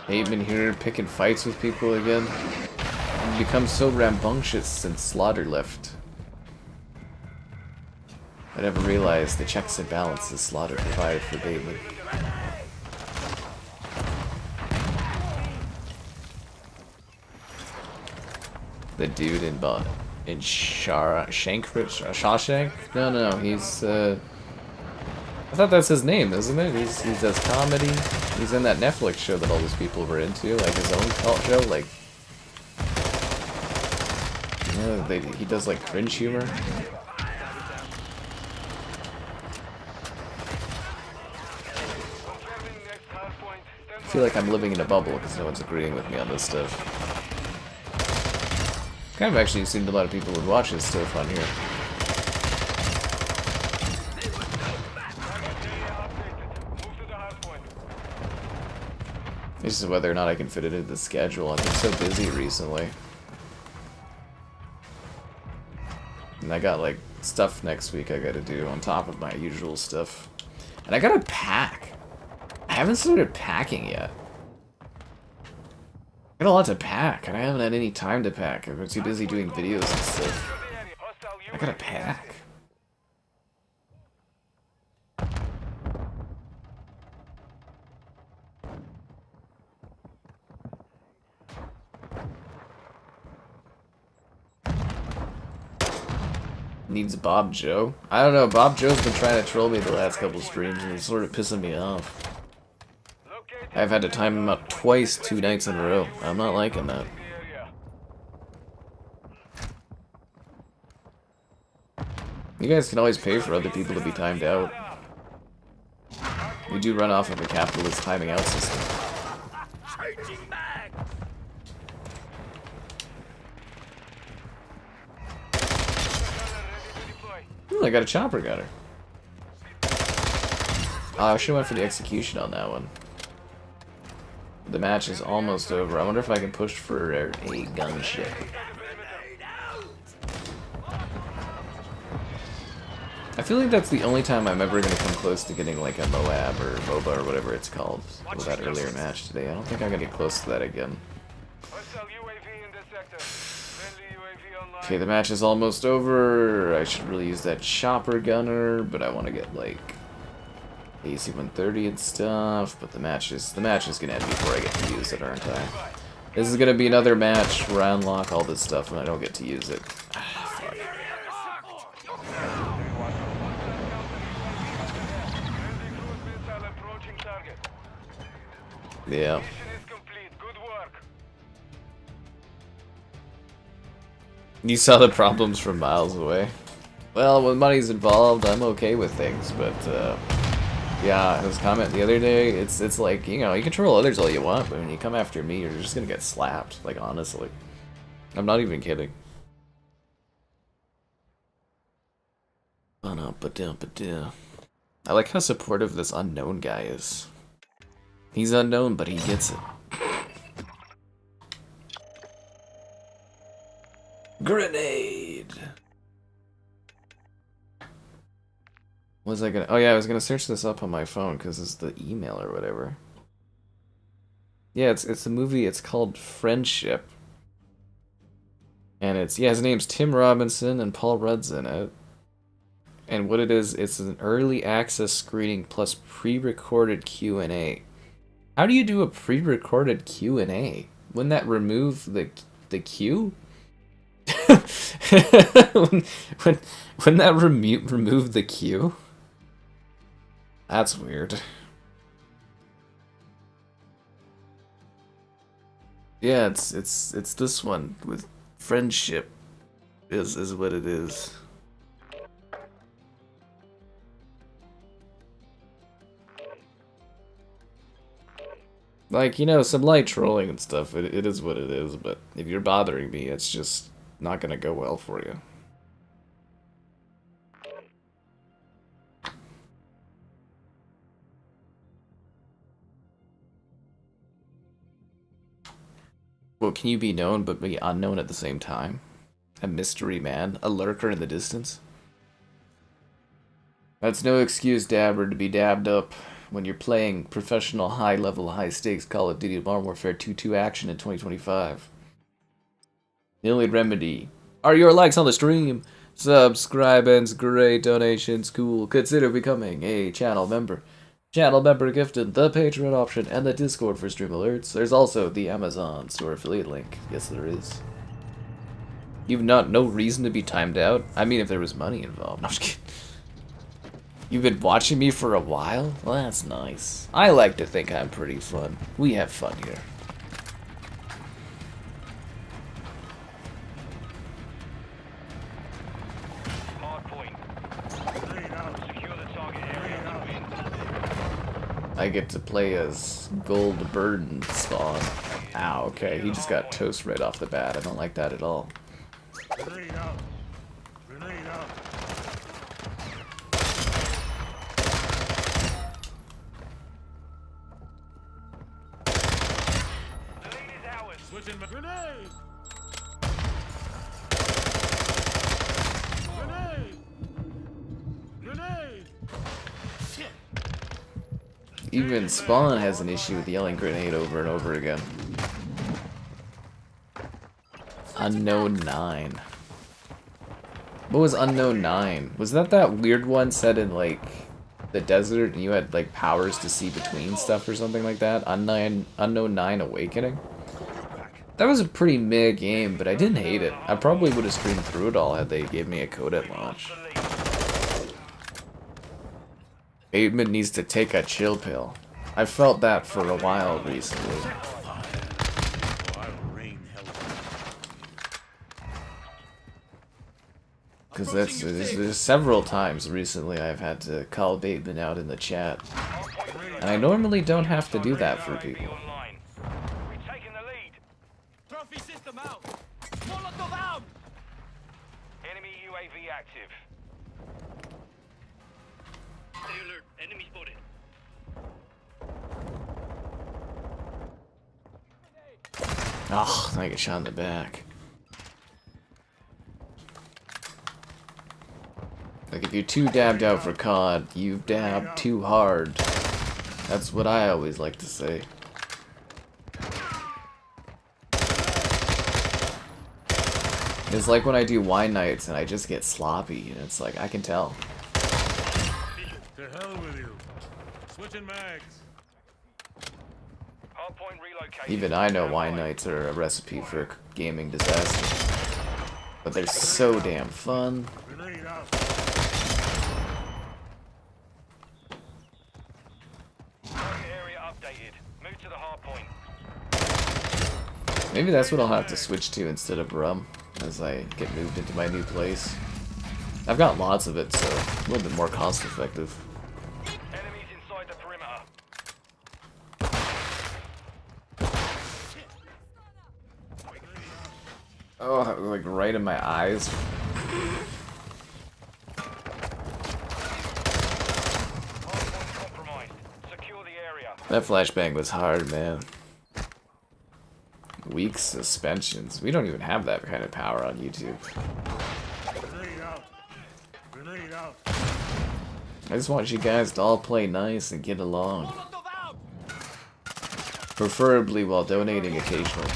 I've been here picking fights with people again. I've become so rambunctious since Slaughter left. I never realized the checks and balances Slaughter provided for David. The dude in Shawshank? No, he's I thought that's his name, isn't it? He does comedy. He's in that Netflix show that all those people were into, like his own cult show, like he does like cringe humor. I feel like I'm living in a bubble because no one's agreeing with me on this stuff. Kind of actually seemed a lot of people would watch this stuff on here. This is whether or not I can fit it into the schedule. I've been so busy recently. And I got like stuff next week I gotta do on top of my usual stuff. And I gotta pack. I haven't started packing yet. I got a lot to pack, and I haven't had any time to pack. I've been too busy doing videos and stuff. I gotta pack. Needs Bob Joe? I don't know, Bob Joe's been trying to troll me the last couple streams and it's sort of pissing me off. I've had to time him out twice, 2 nights in a row. I'm not liking that. You guys can always pay for other people to be timed out. We do run off of a capitalist timing out system. Ooh, I got a chopper gunner. I should have went for the execution on that one. The match is almost over. I wonder if I can push for a gunship. I feel like that's the only time I'm ever going to come close to getting like a Moab or MOBA or whatever it's called with that earlier match today. I don't think I'm going to get close to that again. Okay, the match is almost over. I should really use that chopper gunner, but I want to get like AC-130 and stuff. But the match is gonna end before I get to use it, aren't I? This is gonna be another match where I unlock all this stuff and I don't get to use it. Fuck. Yeah. You saw the problems from miles away. Well, when money's involved, I'm okay with things, but yeah, his comment the other day, it's like, you know, you control others all you want, but when you come after me, you're just gonna get slapped, like, honestly. I'm not even kidding. I like how supportive this unknown guy is. He's unknown, but he gets it. Grenade! Was I gonna... Oh yeah, I was gonna search this up on my phone because it's the email or whatever. Yeah, it's a movie, it's called Friendship. And it's... Yeah, his name's Tim Robinson and Paul Rudd's in it. And what it is, it's an early access screening plus pre-recorded Q&A. That do you do a pre-recorded Q&A? Wouldn't that remove the queue? Wouldn't that remove the queue? That's weird. Yeah, it's this one with friendship is what it is. Like, you know, some light trolling and stuff, it is what it is, but if you're bothering me, it's just not gonna go well for you. Well, can you be known but be unknown at the same time? A mystery man? A lurker in the distance? That's no excuse, dabber, to be dabbed up when you're playing professional, high-level, high-stakes Call of Duty Modern Warfare 2 action in 2025. The only remedy are your likes on the stream, subscribings, great donations, cool. Consider becoming a channel member. Channel member gifted, the Patreon option, and the Discord for stream alerts. There's also the Amazon store affiliate link. Yes, there is. You've no reason to be timed out? I mean, if there was money involved. No, I'm just kidding. You've been watching me for a while? Well, that's nice. I like to think I'm pretty fun. We have fun here. Hardpoint. Secure the target area to win. I get to play as Gold Burden Spawn. Ow, okay, he just got toast right off the bat. I don't like that at all. Grenade out. Grenade out. The lead is ours. Switching my grenade. Grenade. Grenade. Even Spawn has an issue with yelling grenade over and over again. Unknown 9. What was Unknown 9? Was that weird one set in, like, the desert and you had, like, powers to see between stuff or something like that? Unknown 9 Awakening? That was a pretty meh game, but I didn't hate it. I probably would have streamed through it all had they gave me a code at launch. Bateman needs to take a chill pill. I felt that for a while recently. Because there's several times recently I've had to call Bateman out in the chat. And I normally don't have to do that for people. We've taken the lead. Trophy system out. Molotov out. Enemy UAV active. Stay alert. Enemy spotted. Oh, I get shot in the back. Like, if you're too dabbed out for COD, you've dabbed too hard. That's what I always like to say. It's like when I do wine nights and I just get sloppy, and it's like, I can tell. To hell with you. Switching mags. Hardpoint relocated. Even I know wine nights are a recipe for gaming disaster. But they're so damn fun. Grenade out. Target area updated. Move to the hardpoint. Maybe that's what I'll have to switch to instead of rum as I get moved into my new place. I've got lots of it, so a little bit more cost effective. Enemies inside the perimeter. Oh, that was like right in my eyes. Hardpoint compromised. Secure the area. That flashbang was hard, man. Weak suspensions. We don't even have that kind of power on YouTube. Grenade out. Grenade out. I just want you guys to all play nice and get along. Molotov out. Preferably while donating occasionally.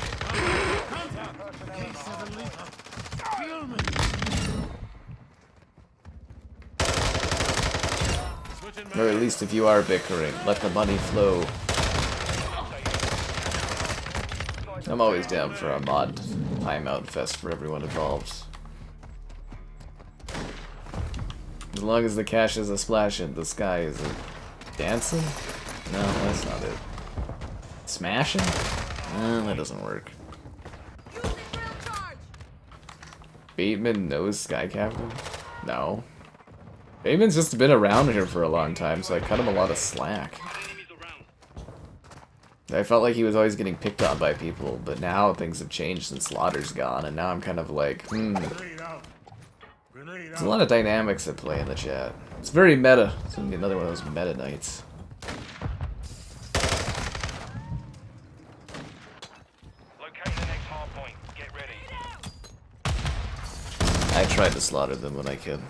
Or at least if you are bickering, let the money flow. I'm always down for a mod timeout fest for everyone involved. As long as the cash is a splashing, the sky is a dancing? No, that's not it. Smashing? No, that doesn't work. Bateman knows Sky Captain? No. Bateman's just been around here for a long time, so I cut him a lot of slack. I felt like he was always getting picked on by people, but now things have changed since Slaughter's gone, and now I'm kind of like, Grenade out. Grenade There's a out. lot of dynamics at play in the chat. It's very meta. It's gonna be another one of those meta nights. Locate the next hardpoint. Get ready. I tried to slaughter them when I could.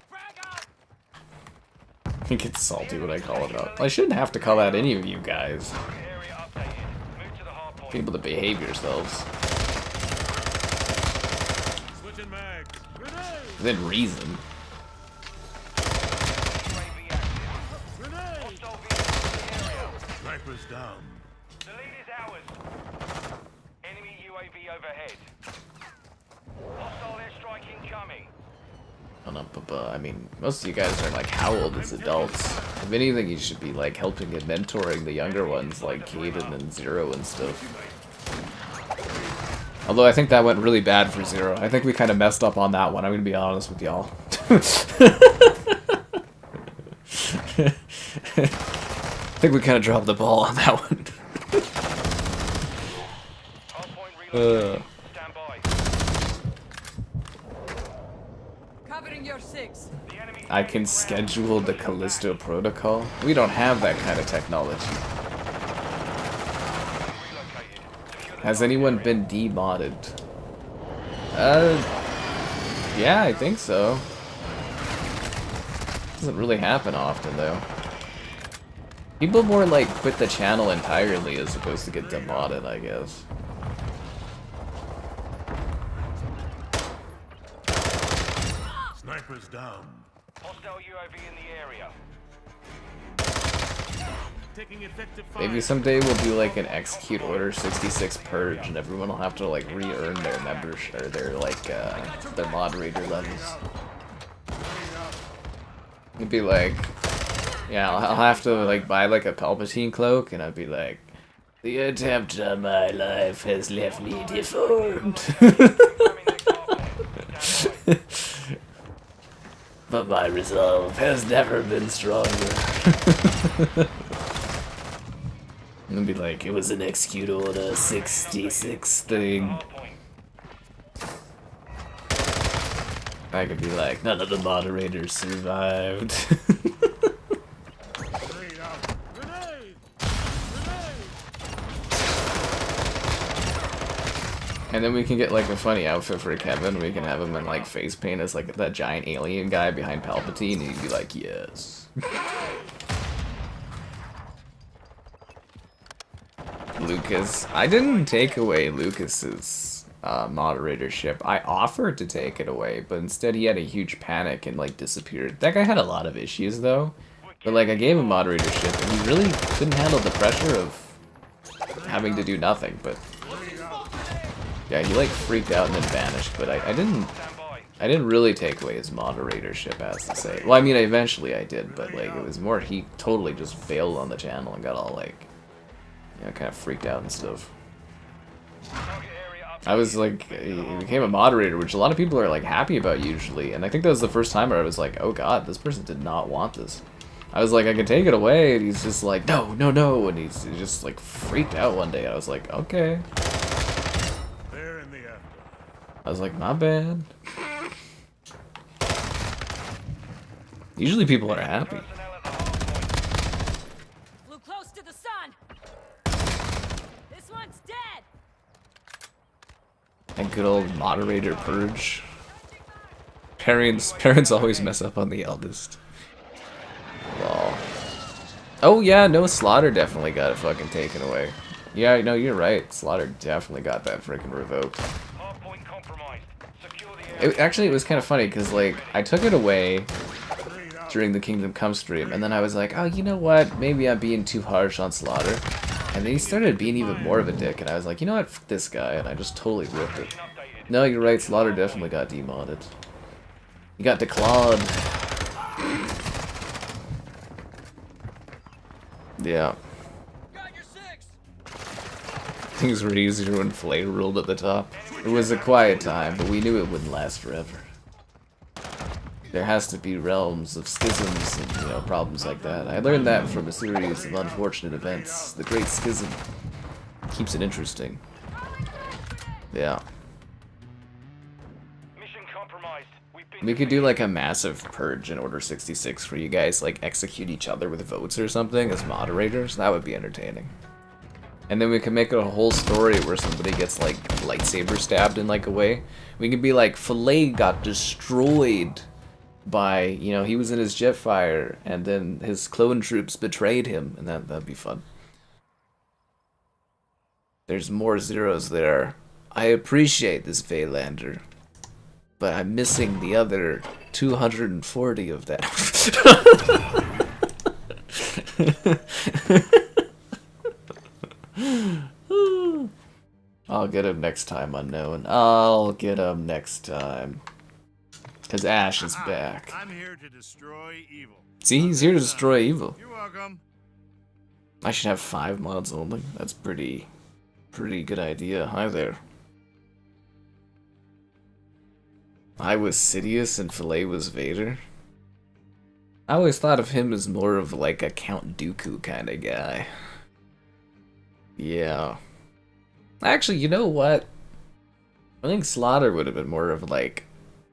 Frag out. He gets salty when I call him out. I shouldn't have to call out any of you guys. Target area updated. Move to the hardpoint. Be able to behave yourselves. Switching mags. Grenade. Within reason. UAV active. Grenade. Hostile vehicle in the area. Snipers down. The lead is ours. Enemy UAV overhead. army. I mean, most of you guys are like how old as adults? If anything, you should be like helping and mentoring the younger ones like Caden and Zero and stuff. Although I think that went really bad for Zero. I think we kind of messed up on that one. I'm gonna be honest with y'all. I think we kind of dropped the ball on that one. Hardpoint relocated. Stand by. Covering your six. The enemy I can schedule the Callisto protocol. We don't have that kind of technology. relocated. Secure the Has anyone been demodded? Yeah, I think so. Doesn't really happen often though. People more like quit the channel entirely as opposed to get demodded, I guess. Snipers down. hostile UAV in the area. Taking effective fire. Maybe someday we'll do like an execute order 66 purge and everyone will have to like re-earn their membership or their like their moderator levels. It'd be like, yeah, I'll have to like buy like a Palpatine cloak and I'd be like, the attempt on my life has left me deformed. Confirming next hardpoint. Stand by. But my resolve has never been stronger. And be like, it was an execute order 66 thing. Hardpoint. I could be like, none of the moderators survived. Grenade out. Grenade! And then we can get like a funny outfit for Kevin. We can have him in like face paint as like that giant alien guy behind Palpatine, and he'd be like, yes. Lucas, I didn't take away Lucas's moderatorship. I offered to take it away, but instead he had a huge panic and like disappeared. That guy had a lot of issues though, but like I gave him moderatorship and he really couldn't handle the pressure of having to do nothing. But yeah, he like freaked out and then vanished. But I didn't really take away his moderatorship, as to say. Well, I mean, eventually I did, but like it was more he totally just failed on the channel and got all like, you know, kind of freaked out and stuff. Target area up. I was like, he became a moderator, which a lot of people are like happy about usually, and I think that was the first time where I was like, oh god, this person did not want this. I was like, I can take it away, and he's just like, no, no, no, and he's just like freaked out one day. I was like, okay. They're in the after. I was like, my bad. Usually people are happy. Personnel at the hardpoint. Flew close to the sun. This one's dead. And good old moderator purge. Parents always mess up on the eldest. Lol. Oh yeah, no, Slaughter definitely got it fucking taken away. Yeah, no, you're right. Slaughter definitely got that freaking revoked. Hardpoint compromised. Secure the area. Actually, it was kind of funny because like I took it away during the Kingdom Come stream, and then I was like, oh, you know what? Maybe I'm being too harsh on Slaughter. And then he started being even more of a dick, and I was like, you know what? Fuck this guy, and I just totally ripped it. Updated. No, you're right. Slaughter definitely got demodded. He got declawed. Yeah. Got your six! Things were easier when Flay ruled at the top. It was a quiet time, but we knew it wouldn't last forever. There has to be realms of schisms and, you know, problems like that. I learned that from a series of unfortunate events. The Great Schism keeps it interesting. Yeah. Mission compromised. We've been We could do like a massive purge in Order 66 where you guys like execute each other with votes or something as moderators. That would be entertaining. And then we can make it a whole story where somebody gets like lightsaber stabbed in like a way. We could be like, Filet got destroyed by, you know, he was in his Jetfire and then his clone troops betrayed him, and that'd be fun. There's more zeros there. I appreciate this Vaylander, but I'm missing the other 240 of that. I'll get him next time, Unknown. I'll get him next time. Cause Ash is back. I'm here to destroy evil. See, he's here to destroy evil. You're welcome. I should have 5 mods only. That's pretty good idea. Hi there. I was Sidious and Filet was Vader. I always thought of him as more of like a Count Dooku kind of guy. Yeah. Actually, you know what? I think Slaughter would have been more of like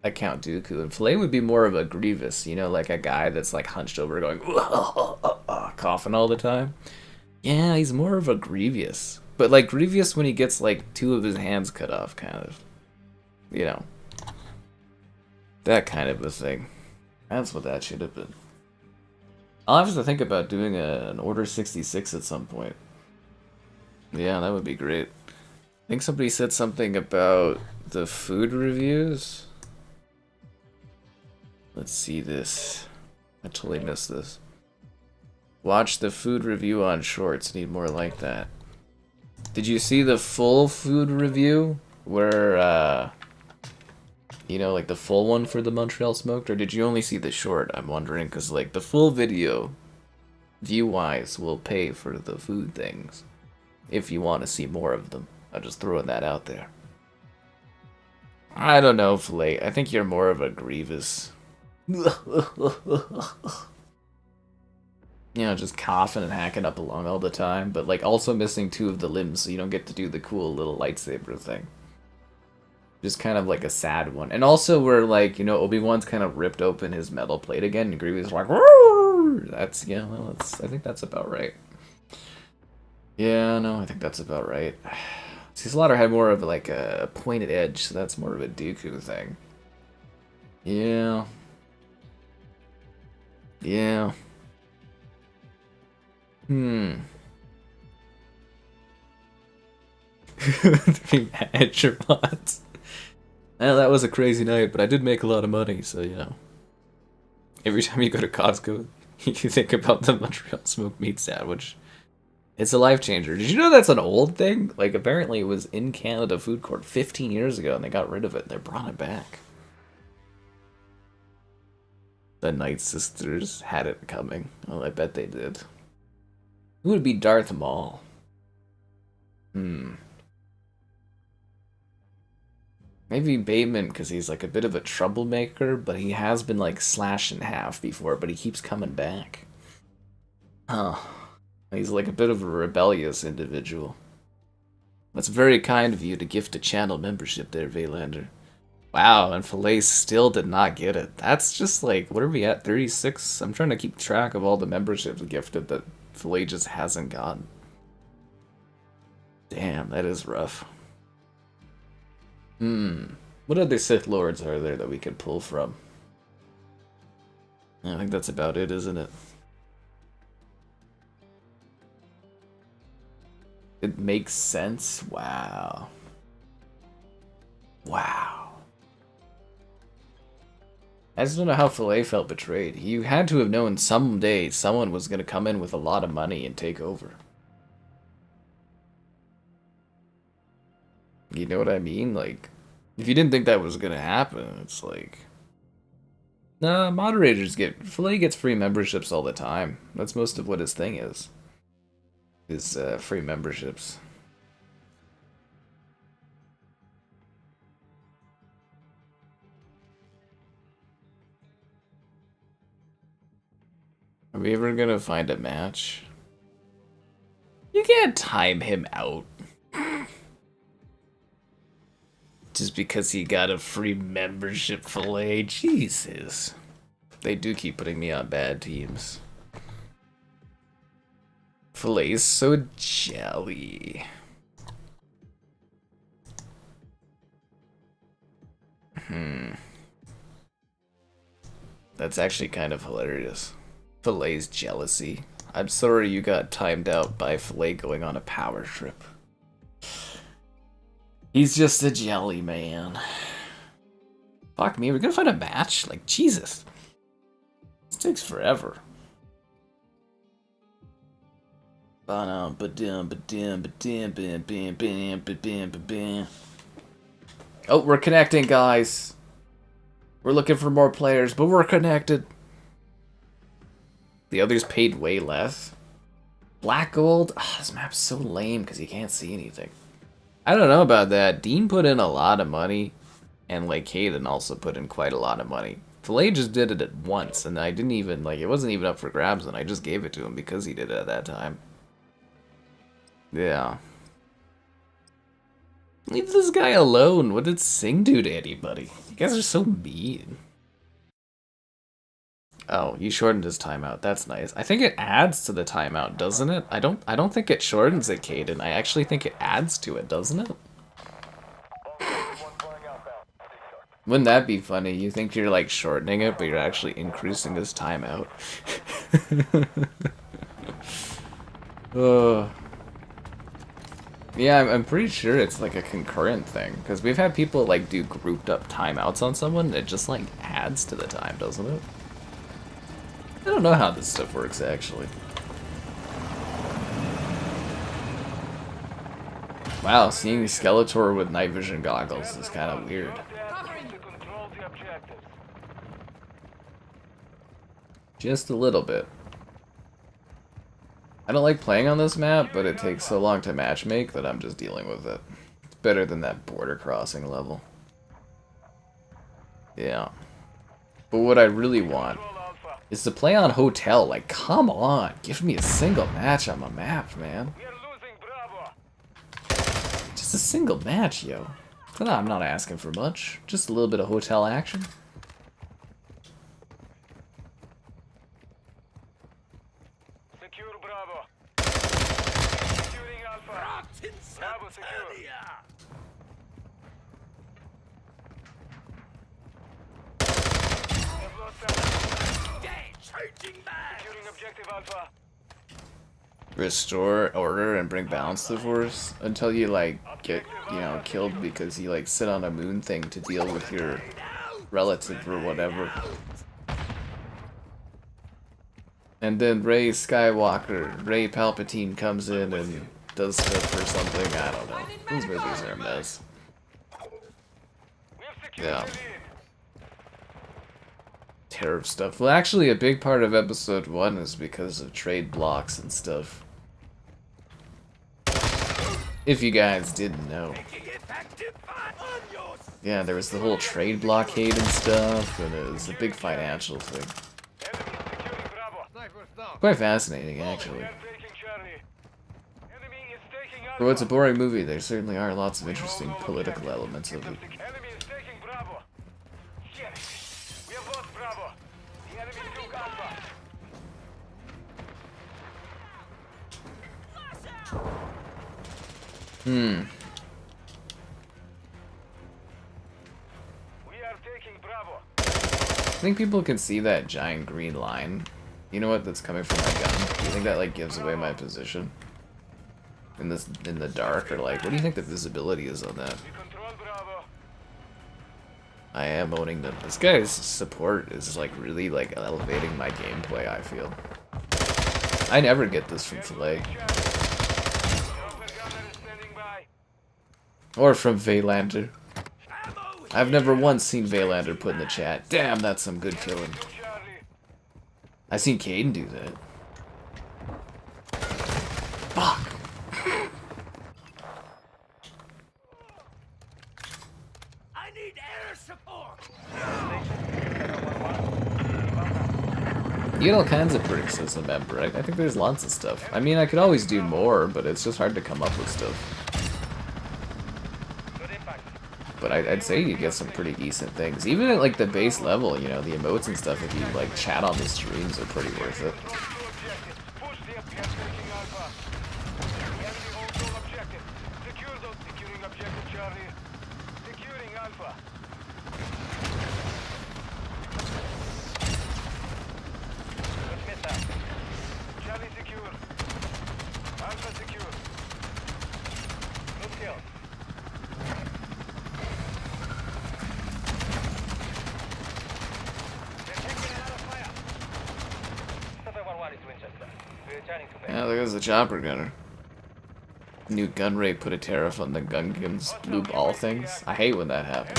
a Count Dooku, and Filet would be more of a Grievous, you know, like a guy that's like hunched over going, coughing all the time. Yeah, he's more of a Grievous. But like Grievous when he gets like 2 of his hands cut off, kind of. You know. That kind of a thing. That's what that should have been. I'll have to think about doing an Order 66 at some point. Yeah, that would be great. I think somebody said something about the food reviews. Let's see this. I totally missed this. Watch the food review on Shorts. Need more like that. Did you see the full food review? Where, you know, like the full one for the Montreal Smoked? Or did you only see the short? I'm wondering, because like the full video, view-wise, will pay for the food things. If you want to see more of them. I'm just throwing that out there. I don't know, Filet. I think you're more of a Grievous. You know, just coughing and hacking up along all the time, but like also missing 2 of the limbs, so you don't get to do the cool little lightsaber thing. Just kind of like a sad one. And also where like, you know, Obi-Wan's kind of ripped open his metal plate again, and Grievous is like, "Roar!" That's, yeah, well, I think that's about right. Yeah, no, I think that's about right. See, Slaughter had more of like a pointed edge, so that's more of a Dooku thing. Yeah. Yeah. Three manager mods. Well, that was a crazy night, but I did make a lot of money, so you know. Every time you go to Costco, you think about the Montreal smoked meat sandwich. It's a life changer. Did you know that's an old thing? Like, apparently it was in Canada Food Court 15 years ago, and they got rid of it. They brought it back. The Night Sisters had it coming. Well, I bet they did. Who would be Darth Maul? Maybe Bateman, because he's like a bit of a troublemaker, but he has been like slashed in half before, but he keeps coming back. Huh. He's like a bit of a rebellious individual. That's very kind of you to gift a channel membership there, Valander. Wow, and Filet still did not get it. That's just like, what are we at, 36? I'm trying to keep track of all the memberships gifted that Filet just hasn't gotten. Damn, that is rough. What other Sith Lords are there that we could pull from? I think that's about it, isn't it? It makes sense? Wow. Wow. I just don't know how Filet felt betrayed. You had to have known someday someone was going to come in with a lot of money and take over. You know what I mean? Like, if you didn't think that was going to happen, it's like... Nah, moderators get... Filet gets free memberships all the time. That's most of what his thing is. His free memberships. Are we ever gonna find a match? You can't time him out. Just because he got a free membership, Filet. Jesus. They do keep putting me on bad teams. Filet's so jelly. That's actually kind of hilarious. Filet's jealousy. I'm sorry you got timed out by Filet going on a power trip. He's just a jelly man. Fuck me, we're gonna find a match? Like, Jesus. This takes forever. Oh, we're connecting, guys. We're looking for more players, but we're connected. The others paid way less. Black gold? Oh, this map's so lame because you can't see anything. I don't know about that. Dean put in a lot of money, and like Caden also put in quite a lot of money. Filet just did it at once, and I didn't even, like, it wasn't even up for grabs, and I just gave it to him because he did it at that time. Yeah. Leave this guy alone. What did Singh do to anybody? You guys are so mean. Oh, you shortened his timeout. That's nice. I think it adds to the timeout, doesn't it? I don't think it shortens it, Caden. I actually think it adds to it, doesn't it? Wouldn't that be funny? You think you're like shortening it, but you're actually increasing his timeout. Yeah, I'm pretty sure it's like a concurrent thing, because we've had people like do grouped up timeouts on someone, and it just like adds to the time, doesn't it? I don't know how this stuff works, actually. Wow, seeing Skeletor with night vision goggles is kind of weird. Just a little bit. I don't like playing on this map, but it takes so long to matchmake that I'm just dealing with it. It's better than that border crossing level. Yeah. But what I really want is to play on Hotel. Like, come on, give me a single match on my map, man. Just a single match, yo. I'm not asking for much. Just a little bit of Hotel action. Secure Bravo. Securing Alpha. Bravo secure. They've lost Alpha. Securing objective Alpha. Restore order and bring balance to the force until you like get, you know, killed because you like sit on a moon thing to deal with your relative or whatever. And then Rey Skywalker, Rey Palpatine comes in and does stuff or something. I don't know. These movies are a mess. Yeah. Tariff stuff. Well, actually, a big part of episode 1 is because of trade blocks and stuff. If you guys didn't know. Yeah, there was the whole trade blockade and stuff, and it was a big financial thing. Quite fascinating, actually. For what's a boring movie, there certainly are lots of interesting political elements of it. I think people can see that giant green line. You know what? That's coming from my gun. Do you think that like gives away my position in the dark, or like what do you think the visibility is on that? I am owning them. This guy's support is like really like elevating my gameplay, I feel. I never get this from Filet. Or from Vaylander. I've never once seen Vaylander put in the chat, damn, that's some good killing. I seen Caden do that. Fuck. I need air support. You get all kinds of perks as a member. I think there's lots of stuff. I mean, I could always do more, but it's just hard to come up with stuff. But I'd say you get some pretty decent things. Even at like the base level, you know, the emotes and stuff, if you like chat on the streams, are pretty worth it. Yeah, there goes the chopper gunner. New gun rate put a tariff on the gun guns blue ball things. I hate when that happens.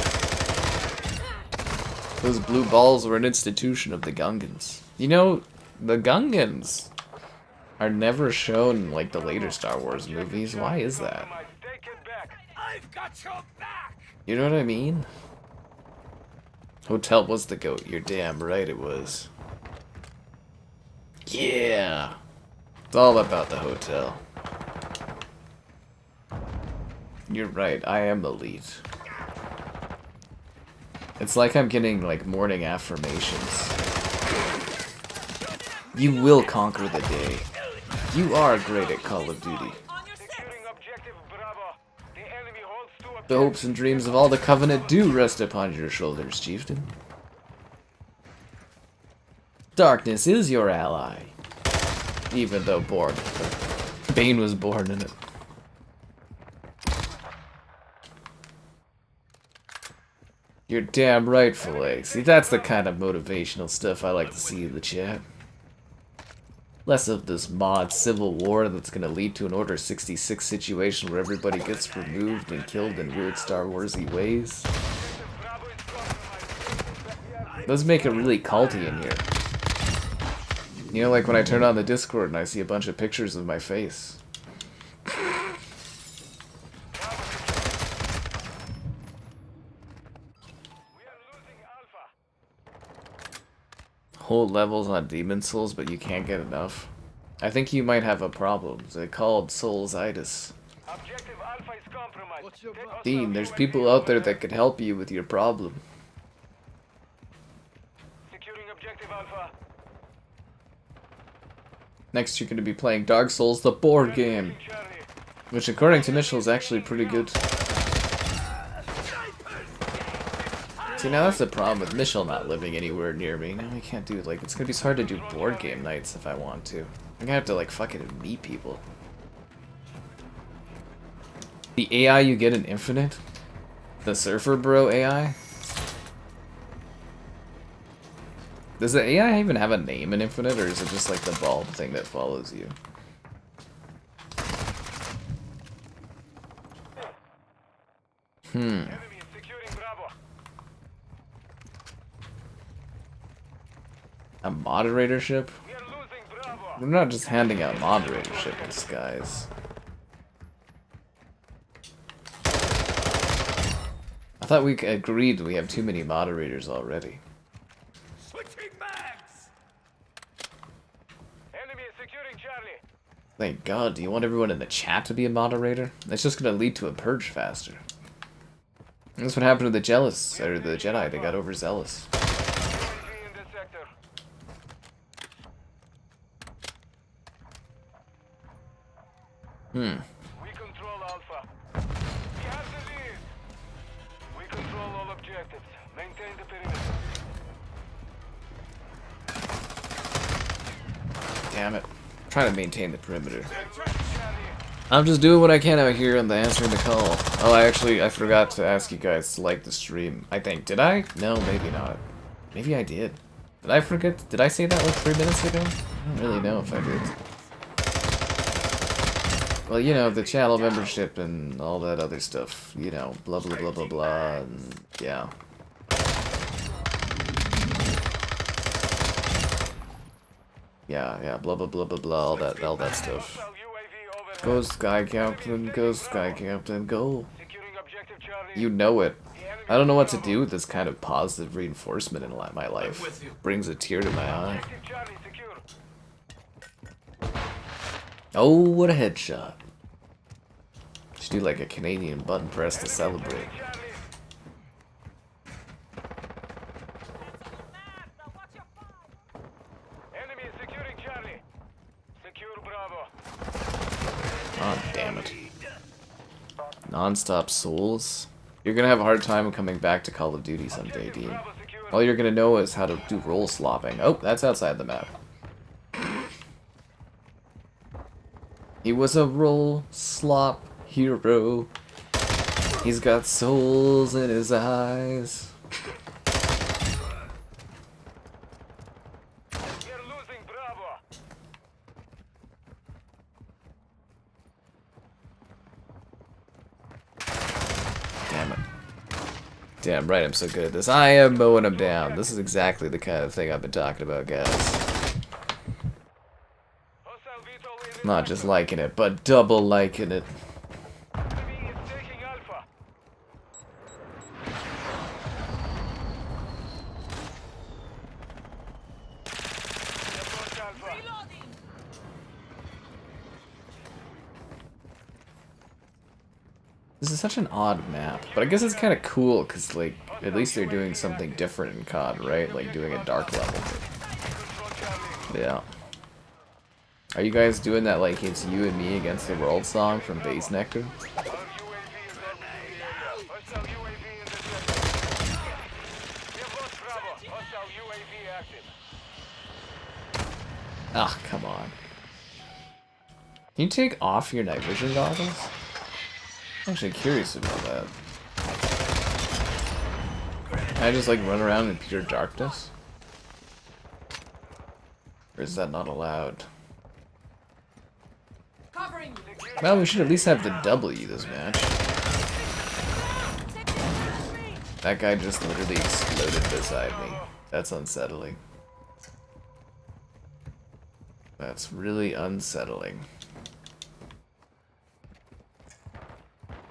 Those blue balls were an institution of the Gungans. You know, the Gungans are never shown in, like, the later Star Wars movies. Why is that? Take it back. I've got your back! You know what I mean? Hotel was the goat. You're damn right it was. Yeah! It's all about the hotel. You're right, I am elite. It's like I'm getting, like, morning affirmations. You will conquer the day. You are great at Call of Duty. On your six. Securing objective Bravo. The enemy holds 2 objectives. The hopes and dreams of all the Covenant do rest upon your shoulders, chieftain. Darkness is your ally. Even though Bane was born in it. You're damn right, Filet. See, that's the kind of motivational stuff I like to see in the chat. Less of this mod civil war that's gonna lead to an Order 66 situation where everybody gets removed and killed in weird Star Warsy ways. Bravo is compromised. It does make it really culty in here. You know, like when I turn on the Discord and I see a bunch of pictures of my face. We are losing Alpha. Whole levels on Demon Souls, but you can't get enough. I think you might have a problem. It's called Soulsitis. Objective Alpha is compromised. Take Dean, there's people out there that could help you with your problem. Securing objective Alpha. Next, you're going to be playing Dark Souls, the board game, Charlie. which according to Mitchell is actually pretty good. See, now that's the problem with Mitchell not living anywhere near me. Now we can't do, like, it's going to be hard to do board game nights if I want to. I'm going to have to, like, fucking meet people. The AI you get in Infinite? The Surfer Bro AI? Does the AI even have a name in Infinite, or is it just like the bulb thing that follows you? Enemy is securing Bravo. A moderatorship? We are losing Bravo. We're not just handing out moderatorships, guys. I thought we agreed we have too many moderators already. Switching mags! Enemy is securing Charlie. Thank God. Do you want everyone in the chat to be a moderator? That's just gonna lead to a purge faster. That's what happened to the Jealous, or the Jedi. They got overzealous. UAV in this sector. We control Alpha. We have the lead. We control all objectives. Maintain the perimeter. Damn it. I'm trying to maintain the perimeter. Charlie. I'm just doing what I can out here on the answering the call. Oh, I forgot to ask you guys to like the stream. I think. Did I? No, maybe not. Maybe I did. Did I forget? Did I say that like 3 minutes ago? I don't really know if I did. Well, you know, the channel membership and all that other stuff. You know, blah blah blah blah blah, and yeah. Yeah, blah blah blah blah blah, all that stuff. Hostile UAV overhead. Go Sky Captain, go Sky Captain, go. Securing objective Charlie. You know it. I don't know what to do with this kind of positive reinforcement in my life. Brings a tear to my eye. Objective Charlie secure. Oh, what a headshot. Should do like a Canadian button press to celebrate. Charlie. Enemy is securing Charlie. Secure Bravo. Oh, damn it. Non-stop souls? You're gonna have a hard time coming back to Call of Duty someday, Dean. Bravo secure. All you're gonna know is how to do roll slopping. Oh, that's outside the map. He was a roll slop hero. He's got souls in his eyes. We are losing Bravo. Damn it. Damn right, I'm so good at this. I am mowing them down. This is exactly the kind of thing I've been talking about, guys. Hostile VTOL in Not just liking it, but double liking it. enemy is taking Alpha. Approach Alpha. Reloading. This is such an odd map, but I guess it's kind of cool because, like, at least they're doing something different in COD, right? Like doing a dark level. Control Charlie. Yeah. Are you guys doing that, like, it's you and me against the world song from Base Nectar? Our UAV is orbiting the area. Hostile UAV in the sector. We have lost Bravo. Hostile UAV active. Ah, come on. Can you take off your night vision goggles? I'm actually curious about that. Can I just, like, run around in pure darkness? Or is that not allowed? Covering. Well, we should at least have the W this match. That guy just literally exploded beside me. That's unsettling. That's really unsettling.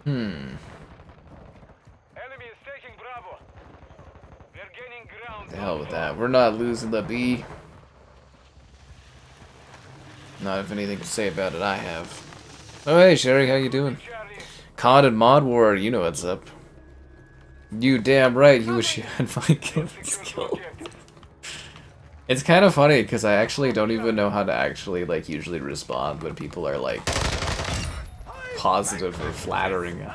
Enemy is taking Bravo. We are gaining ground. The hell with that. We're not losing the B. Not if anything to say about it I have. Oh hey Sherry, how you doing? Charlie. COD and Mod War, you know what's up. You damn right, you wish you had my kill skill. It's kind of funny because I actually don't even know how to actually like usually respond when people are like positive or flattering.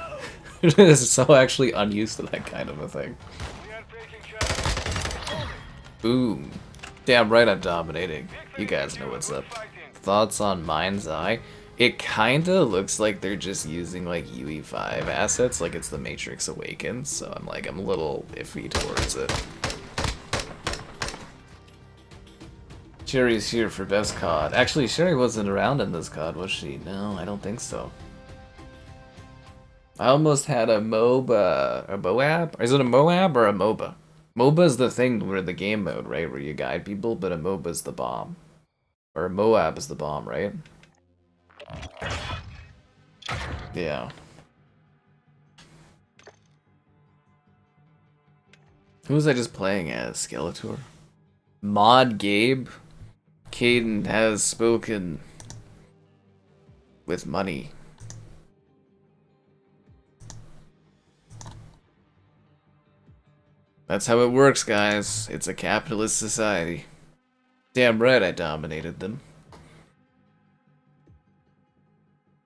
So actually unused to that kind of a thing. We are taking Charlie. Boom. Damn right I'm dominating. You guys know what's up. Thoughts on Mind's Eye? It kinda looks like they're just using like UE5 assets, like it's the Matrix Awakens, so I'm a little iffy towards it. Sherry's here for best COD. Actually, Sherry wasn't around in this COD, was she? No, I don't think so. I almost had a MOBA, a MOAB? Is it a MOAB or a MOBA? MOBA is the thing where the game mode, right, where you guide people, but a MOBA is the bomb. Or a MOAB is the bomb, right? Yeah. Who was I just playing as? Skeletor? Mod Gabe? Caden has spoken with money. That's how it works, guys. It's a capitalist society. Damn right I dominated them.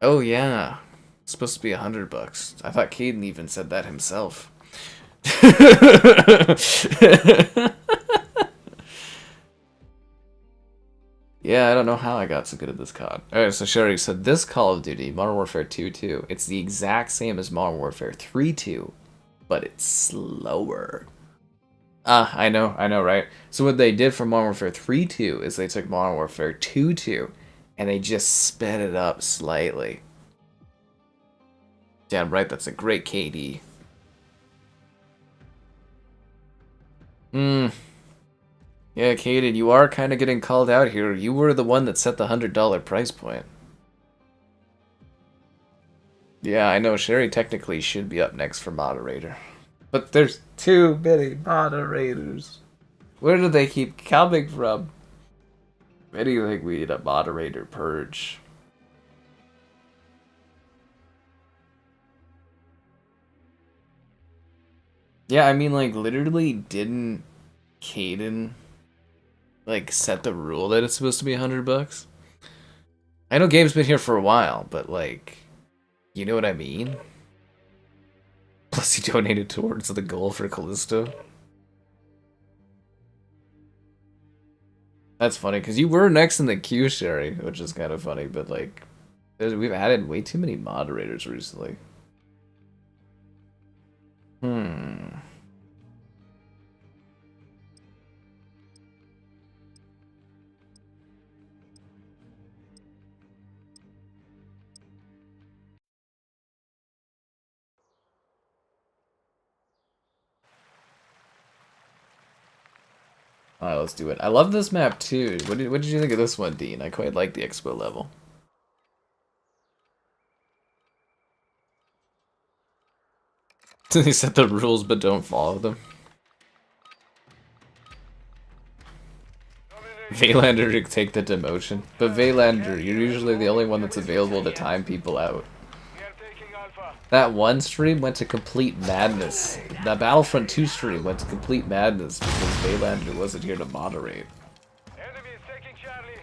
Oh yeah. It's supposed to be $100. I thought Caden even said that himself. Yeah, I don't know how I got so good at this COD. Alright, so Sherry said this Call of Duty, Modern Warfare 2.2, it's the exact same as Modern Warfare 3.2, but it's slower. Ah, I know, right? So what they did for Modern Warfare 3.2 is they took Modern Warfare 2.2 and they just sped it up slightly. Damn right, that's a great KD. Yeah, Kaden, you are kind of getting called out here. You were the one that set the $100 price point. Yeah, I know, Sherry technically should be up next for moderator. But there's too many moderators. Where do they keep coming from? I do think we need a moderator purge. Yeah, I mean, like, literally didn't Caden, like, set the rule that it's supposed to be $100? I know Gabe's been here for a while, but, like, you know what I mean? Plus he donated towards the goal for Callisto. That's funny, because you were next in the queue, Sherry, which is kind of funny, but, like, we've added way too many moderators recently. Alright, let's do it. I love this map too. What did you think of this one, Dean? I quite like the Expo level. He set the rules but don't follow them. Vaylander to take the demotion. But Vaylander, you're usually the only one that's available to time people out. We are taking Alpha. That one stream went to complete madness. That Battlefront 2 stream went to complete madness because Vaylander wasn't here to moderate. Enemy is taking Charlie.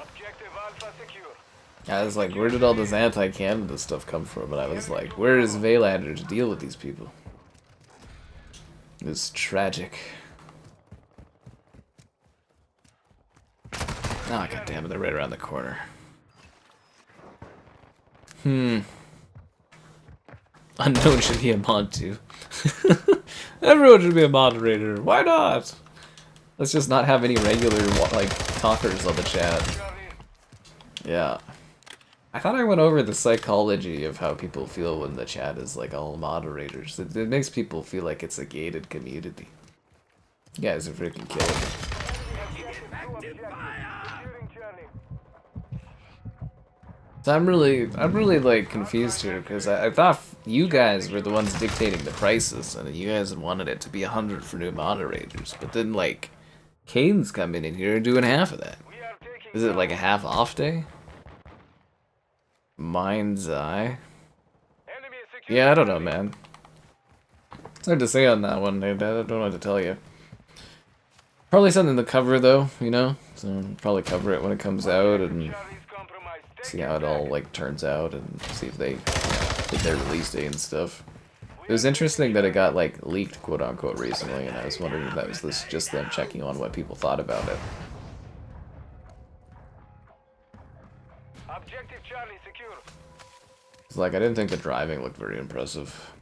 Objective Alpha secure. I was like, where did all this anti-Canada stuff come from? And I was like, where is Vaylander to deal with these people? It's tragic. Ah, god damn it, they're right around the corner. Unknown should be a mod too. Everyone should be a moderator. Why not? Let's just not have any regular like talkers on the chat. Yeah. I thought I went over the psychology of how people feel when the chat is like all moderators. It makes people feel like it's a gated community. You guys are freaking killing it. Securing Charlie. So I'm really like confused here because I thought you guys were the ones dictating the prices and you guys wanted it to be 100 for new moderators, but then like Caden's coming in here and doing half of that. We are taking Is it like a half off day? Mind's eye. enemy is secure. Yeah, I don't know, man. It's hard to say on that one. I don't know what to tell you. Probably something to cover though, you know. So probably cover it when it comes out and Charlie's compromised. see how it all like turns out and see if they hit their release date and stuff. It was interesting that it got like leaked, quote unquote, recently, and I was wondering if that was just them checking on what people thought about it. Objective Charlie secure. It's like I didn't think the driving looked very impressive.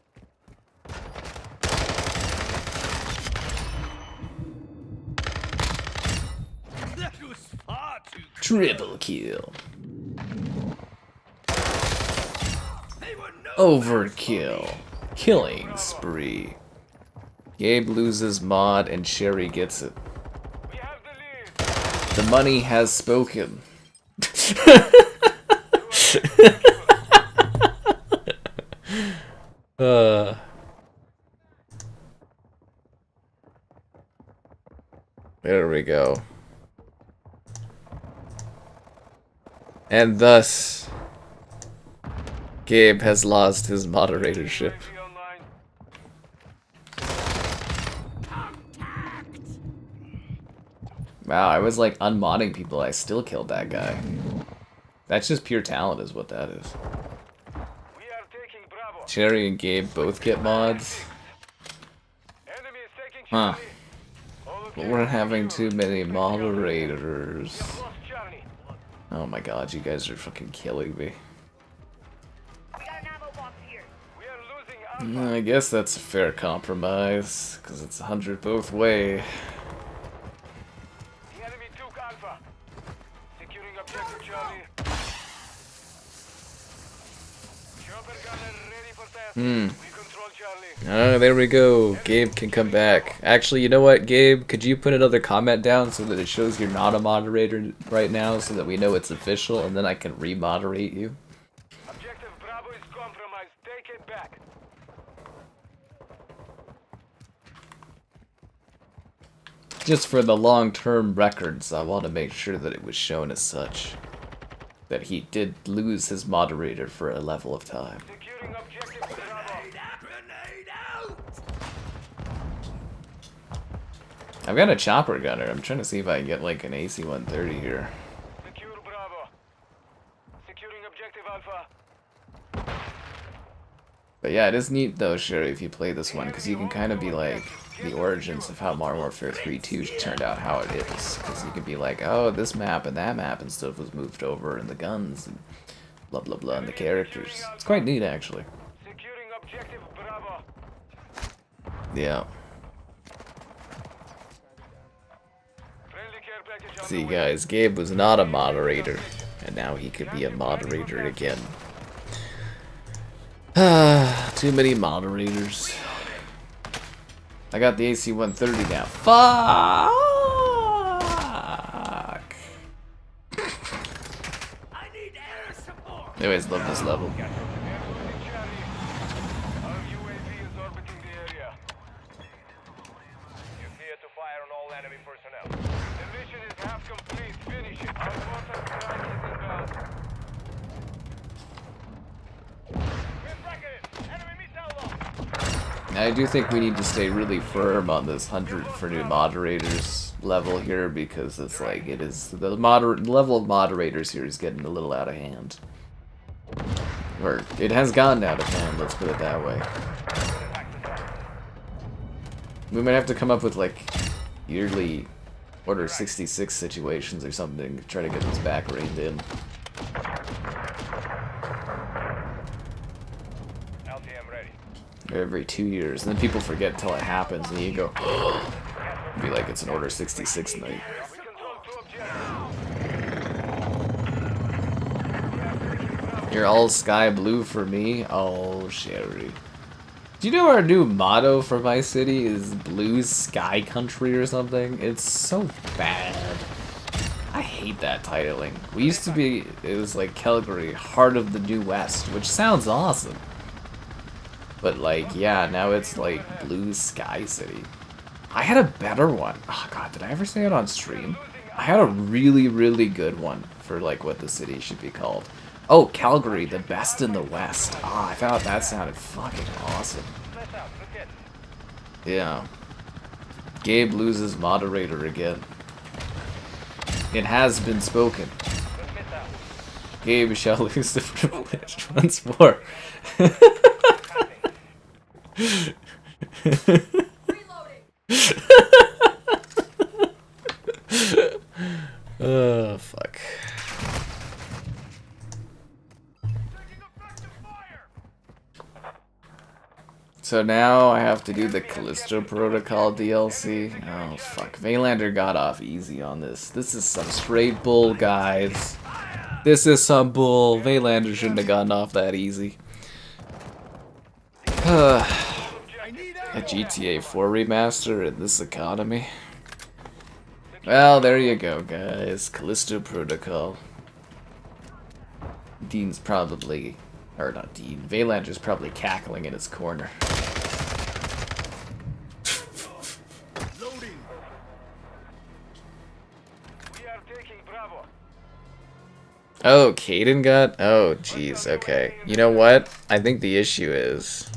That was far too. Triple kill. They were no. Overkill. Killing spree. Gabe loses mod and Sherry gets it. We have the lead. The money has spoken. There we go. And thus, Gabe has lost his moderatorship. UAV online. Wow, I was like unmodding people, I still killed that guy. That's just pure talent is what that is. We are taking Bravo. Cherry and Gabe both get mods. Enemy is taking Huh. Charlie. All of But you we're are having secure. too many We moderators. have lost Charlie. Oh my god, you guys are fucking killing me. We are losing Alpha. I guess that's a fair compromise, because it's 100 both way. The enemy took Alpha. Securing objective Charlie. Chopper gunner ready for test. We control Charlie. Oh, there we go. Gabe can come back. Actually, you know what, Gabe? Could you put another comment down so that it shows you're not a moderator right now so that we know it's official and then I can re-moderate you? Objective Bravo is compromised. Take it back. Just for the long-term records, I want to make sure that it was shown as such. That he did lose his moderator for a level of time. Securing objective Bravo. Grenade out. I've got a chopper gunner. I'm trying to see if I can get like an AC-130 here. Secure Bravo. Securing objective Alpha. But yeah, it is neat though, Sherry, if you play this one, because you can kind of be like the origins of how Modern Warfare 3 2 turned out how it is. Because you can be like, oh, this map and that map and stuff was moved over, and the guns and blah blah blah, and the characters. It's quite neat actually. Securing objective Bravo. Yeah. Friendly care package on See the way. guys, Gabe was not a moderator, and now he could be a moderator again. Too many moderators. I got the AC-130 now. Fuck! Anyways, love this level. They're losing Charlie. Our UAV is orbiting the area. You're clear to fire on all enemy personnel. The mission is half complete. Finish it. Our mortar strike is inbound. We're tracking it. Enemy missile lost. I do think we need to stay really firm on this 100 for new moderators level here, because it's like it is the level of moderators here is getting a little out of hand. Or it has gotten out of hand, let's put it that way. We might have to come up with like yearly Order 66 situations or something to try to get this back reined in. LTM ready. Every 2 years, and then people forget till it happens, and you go, be like it's an Order 66 night. We control 2 objectives. You're all sky blue for me? Oh, Sherry. Do you know our new motto for my city is Blue Sky Country or something? It's so bad. I hate that titling. We used to be, it was like Calgary, Heart of the New West, which sounds awesome. But like, yeah, now it's like Blue Sky City. I had a better one. Oh god, did I ever say it on stream? I had a really, really good one for like what the city should be called. Oh, Calgary, the best in the West. Ah, I thought that sounded fucking awesome. Yeah. Gabe loses moderator again. It has been spoken. Gabe shall lose the privilege once more. Oh, fuck. So now I have to do the Callisto Protocol DLC. Oh, fuck. Vaylander got off easy on this. This is some straight bull, guys. This is some bull. Vaylander shouldn't have gotten off that easy. A GTA 4 remaster in this economy. Well, there you go, guys. Callisto Protocol. Dean's probably... Or not Dean. Vaylander's probably cackling in his corner. Loading. We are taking Bravo. Oh, Caden got... Oh, jeez, okay. You know what? I think the issue is...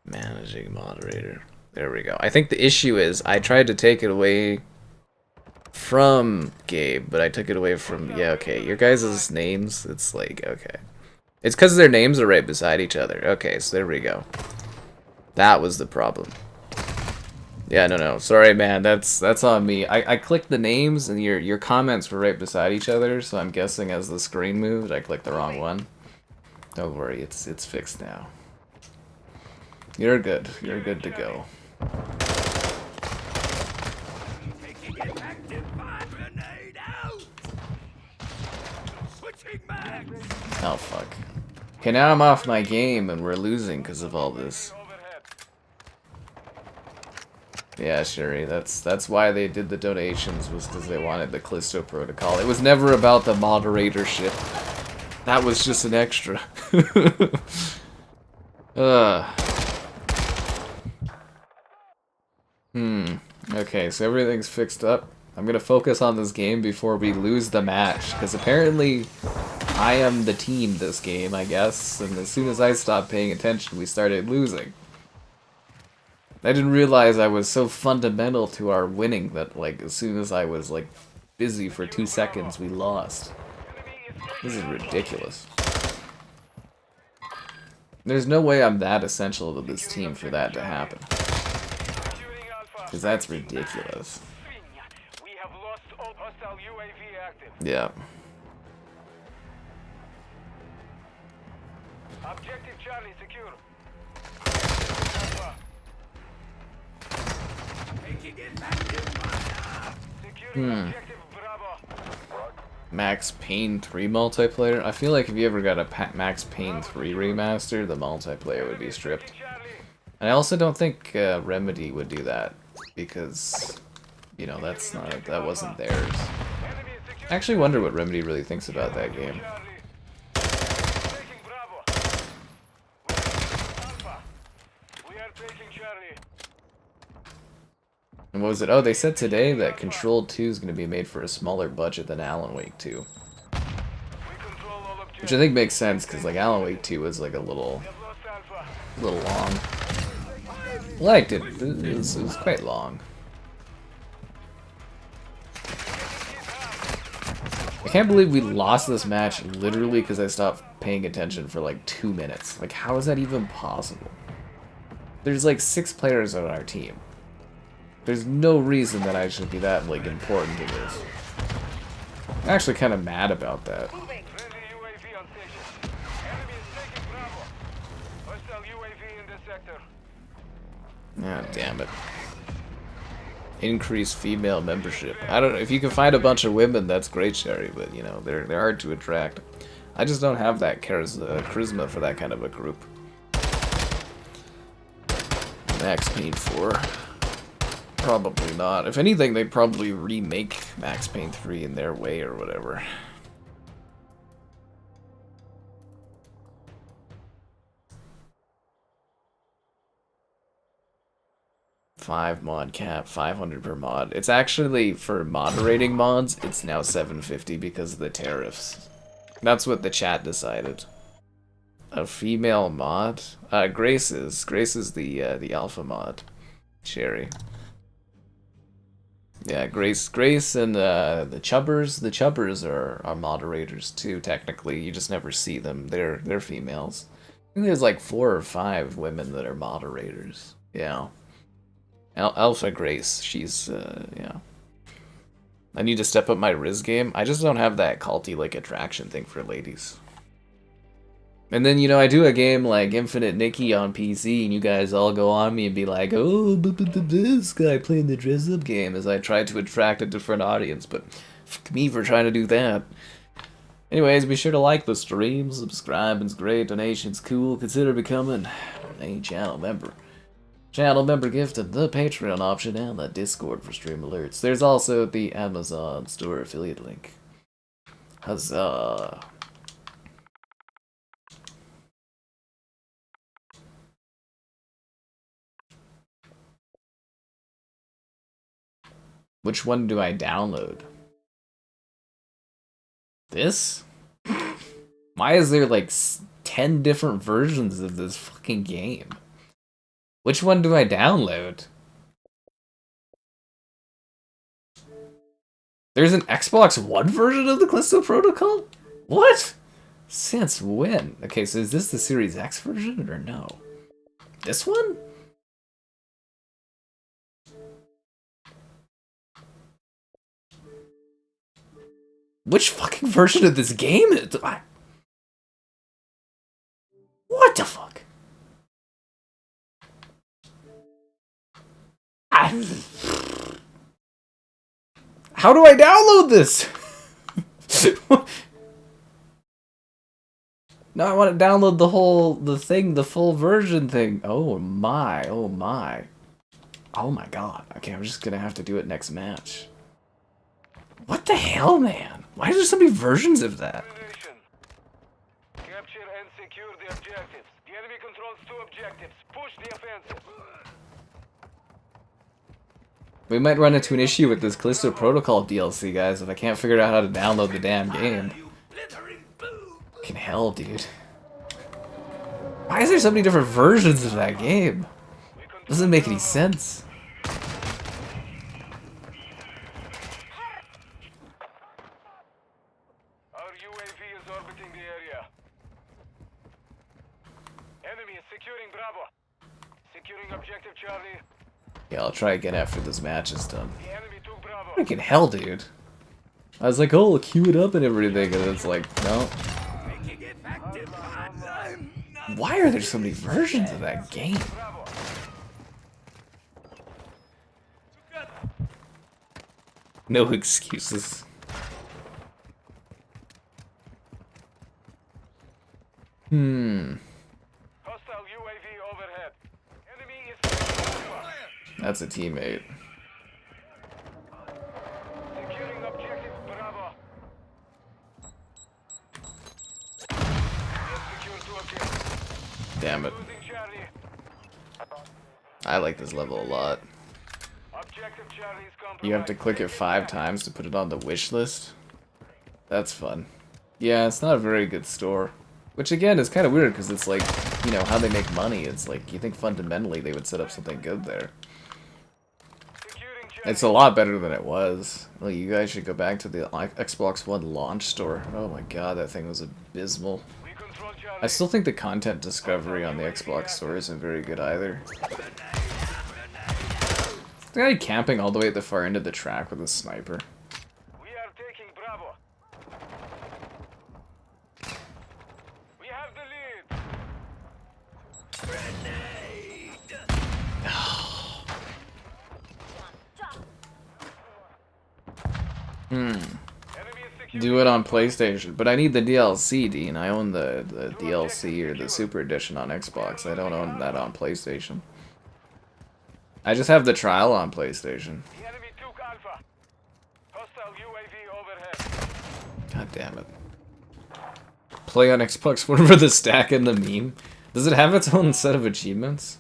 Managing moderator. There we go. I think the issue is I tried to take it away from Gabe, but I took it away from... Yeah, okay. Your guys' names, it's like, okay. It's because their names are right beside each other. Okay, so there we go. That was the problem. Yeah, no. Sorry, man. That's on me. I clicked the names, and your comments were right beside each other, so I'm guessing as the screen moved, I clicked the wrong one. Don't worry, it's fixed now. You're good. You're good to go. Oh, fuck. Okay, now I'm off my game, and we're losing because of all this. Yeah, Sherry, that's why they did the donations, was because they wanted the Callisto Protocol. It was never about the moderatorship. That was just an extra. Okay, so everything's fixed up. I'm gonna focus on this game before we lose the match, because apparently I am the team this game, I guess, and as soon as I stopped paying attention, we started losing. I didn't realize I was so fundamental to our winning that, like, as soon as I was, like, busy for 2 seconds, we lost. This is ridiculous. There's no way I'm that essential to this team for that to happen. Because that's ridiculous. We have lost all hostile UAV active. Yeah. Objective Charlie secure. Securing objective Bravo. Max Payne 3 multiplayer? I feel like if you ever got a Max Payne 3 remaster, the multiplayer would be stripped. And I also don't think Remedy would do that, because, you know, that wasn't theirs. I actually wonder what Remedy really thinks about that game. They're taking Charlie. And what was it? Oh, they said today that Control 2 is going to be made for a smaller budget than Alan Wake 2. We control all objectives. Which I think makes sense, because like Alan Wake 2 was like a little We have lost Alpha. long. Liked it. It was quite long. I can't believe we lost this match literally because I stopped paying attention for like 2 minutes. Like, how is that even possible? There's like 6 players on our team. There's no reason that I should be that like important to this. I'm actually kind of mad about that. Friendly UAV on station. Enemy is taking Bravo. Hostile UAV in this sector. Ah, damn it. Increase female membership. I don't know if you can find a bunch of women, that's great, Sherry. But you know they're hard to attract. I just don't have that charisma for that kind of a group. Max Payne 4. Probably not. If anything, they'd probably remake Max Payne 3 in their way or whatever. $5 mod cap, 500 per mod. It's actually, for moderating mods, it's now $750 because of the tariffs. That's what the chat decided. A female mod? Grace is the alpha mod. Sherry. Yeah, Grace and the Chubbers. The Chubbers are moderators too, technically. You just never see them. They're females. I think there's like 4 or 5 women that are moderators. Yeah. Alpha Grace, she's, yeah. I need to step up my Riz game. I just don't have that culty, like, attraction thing for ladies. And then, you know, I do a game like Infinite Nikki on PC, and you guys all go on me and be like, oh, this guy playing the dress-up game, as I try to attract a different audience, but fuck me for trying to do that. Anyways, be sure to like the stream, subscribe, it's great, donations cool, consider becoming a channel member. Channel member gifted, the Patreon option, and the Discord for stream alerts. There's also the Amazon store affiliate link. Huzzah. Which one do I download? This? Why is there like 10 different versions of this fucking game? Which one do I download? There's an Xbox One version of the Callisto Protocol? What? Since when? Okay, so is this the Series X version or no? This one? Which fucking version of this game is it? What the fuck? How do I download this? No, I want to download the full version thing. Oh my. Oh my god. Okay, I'm just gonna have to do it next match. What the hell, man? Why are there so many versions of that? Capture and secure the objectives. The enemy controls 2 objectives. Push the offensive. We might run into an issue with this Callisto Protocol DLC, guys, if I can't figure out how to download the damn game. Fucking hell, dude. Why is there so many different versions of that game? Doesn't make any sense. Our UAV is orbiting the area. Enemy is securing Bravo. Securing objective Charlie. Yeah, I'll try again after this match is done. The enemy took Bravo. Freaking hell, dude. I was like, oh, I'll queue it up and everything, and it's like, no. Why are there so many versions of that game? No excuses. Hostile UAV overhead. Enemy is That's a teammate. securing objective Bravo. We have secured 2 objectives. Damn it. Losing Charlie. I like this level a lot. Objective Charlie is compromised. You have to click it 5 times to put it on the wish list. That's fun. Yeah, it's not a very good store. Which again is kind of weird because it's like, you know, how they make money. It's like, you think fundamentally they would set up something good there. Securing Charlie. It's a lot better than it was. Well, you guys should go back to the Xbox One launch store. Oh my god, that thing was abysmal. We control Charlie. I still think the content discovery on the Xbox store isn't very good either. The guy camping all the way at the far end of the track with a sniper. We are taking Bravo. We have the lead. Enemy is securing. Do it on PlayStation, but I need the DLC, Dean. I own the DLC or the Super Edition on Xbox. I don't own that on PlayStation. I just have the trial on PlayStation. The enemy took Alpha. Hostile UAV overhead. God damn it. Play on Xbox One for the stack and the meme. Does it have its own set of achievements?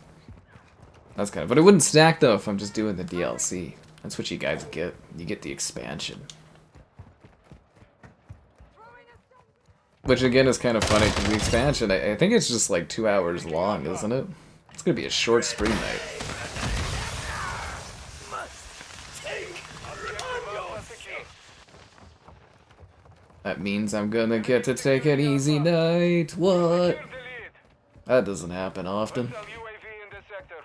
That's kind of... But it wouldn't stack, though, if I'm just doing the DLC. That's what you guys get. You get the expansion. Which, again, is kind of funny, because the expansion, I think it's just like 2 hours long, isn't it? It's gonna be a short stream night. That means I'm gonna get to take an easy night. What? Secure the lead. That doesn't happen often. Hostile UAV in the sector.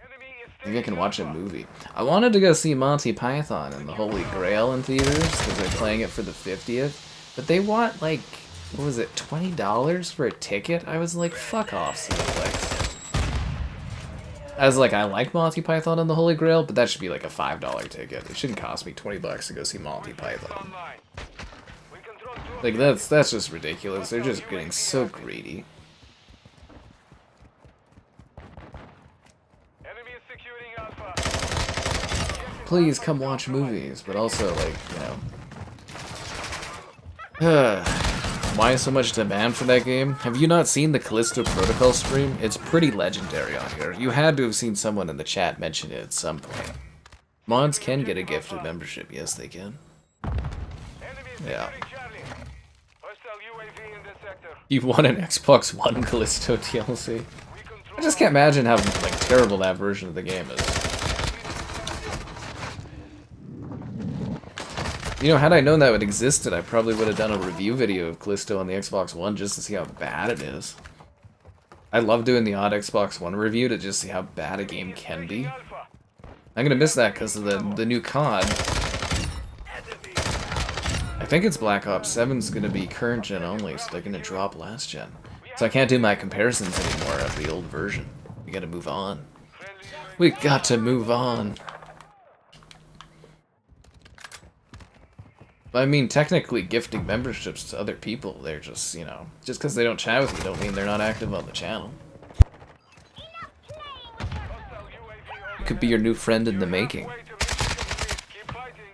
Enemy is Maybe I can taking watch a Alpha. movie. I wanted to go see Monty Python and the Holy Grail in theaters because they're playing it for the 50th. But they want like, what was it, $20 for a ticket? I was like, fuck off, Cineplex. I was like, I like Monty Python and the Holy Grail, but that should be like a $5 ticket. It shouldn't cost me $20 to go see Monty Python. Online. We control two Like that's just ridiculous. They're just getting so greedy. Enemy is securing Alpha. Please come watch movies, but also like, you know. Why so much demand for that game? Have you not seen the Callisto Protocol stream? It's pretty legendary on here. You had to have seen someone in the chat mention it at some point. Mods can get a gifted membership, yes they can. Enemy is Yeah. securing Charlie. Hostile UAV in the sector. You want an Xbox One Callisto DLC? We control. I just can't imagine how like terrible that version of the game is. You know, had I known that it existed, I probably would have done a review video of Callisto on the Xbox One just to see how bad it is. I love doing the odd Xbox One review to just see how bad a game can be. Alpha. I'm gonna miss that because of the new COD. I think it's Black Ops 7's gonna be current gen only, so they're gonna drop last gen. So I can't do my comparisons anymore of the old version. We gotta move on. We got to move on. I mean, technically gifting memberships to other people, they're just, you know, just because they don't chat with you don't mean they're not active on the channel. Hostile UAV It could be your new friend in the making. Way to mission complete. Keep fighting.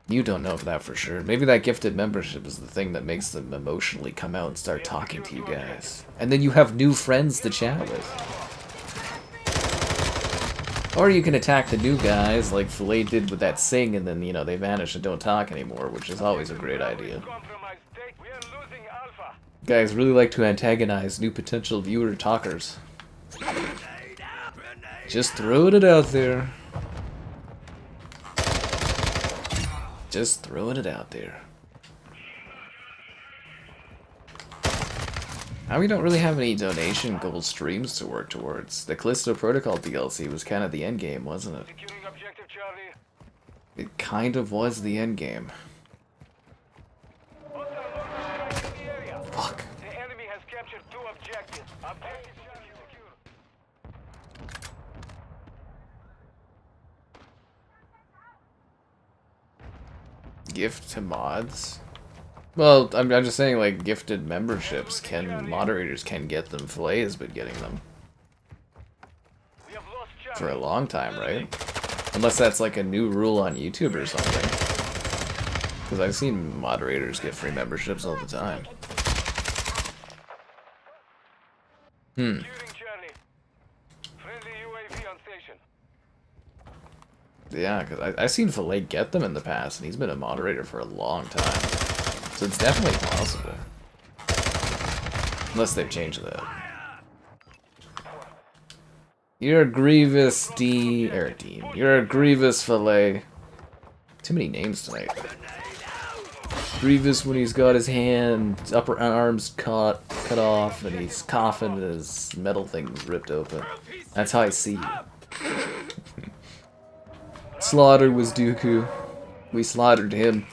You don't know that for sure. Maybe that gifted membership is the thing that makes them emotionally come out and start talking to you guys. And then you have new friends to chat with. Or you can attack the new guys like Filet did with that Sing and then, you know, they vanish and don't talk anymore, which is always a great idea. Compromise. We are losing Alpha. Guys really like to antagonize new potential viewer talkers. Just throwing it out there. Just throwing it out there. Now we don't really have any donation gold streams to work towards. The Callisto Protocol DLC was kind of the end game, wasn't it? Securing objective Charlie. It kind of was the end game. Hostile local strike in the area. Fuck. The enemy has captured 2 objectives. Objective Charlie secure. Gift to mods? Well, I'm just saying, like, gifted memberships moderators can get them. Filet has been getting them We have lost Charlie. for a long time, right? Unless that's like a new rule on YouTube or something. Because I've seen moderators get free memberships all the time. Securing Charlie. Yeah, because I've seen Filet get them in the past, and he's been a moderator for a long time. So it's definitely possible. Unless they've changed that. You're a Grievous Dean. You're a Grievous Filet. Too many names tonight. Grievous when he's got his upper arms cut off, and he's coughing and his metal thing's ripped open. That's how I see you. Slaughter was Dooku. We slaughtered him.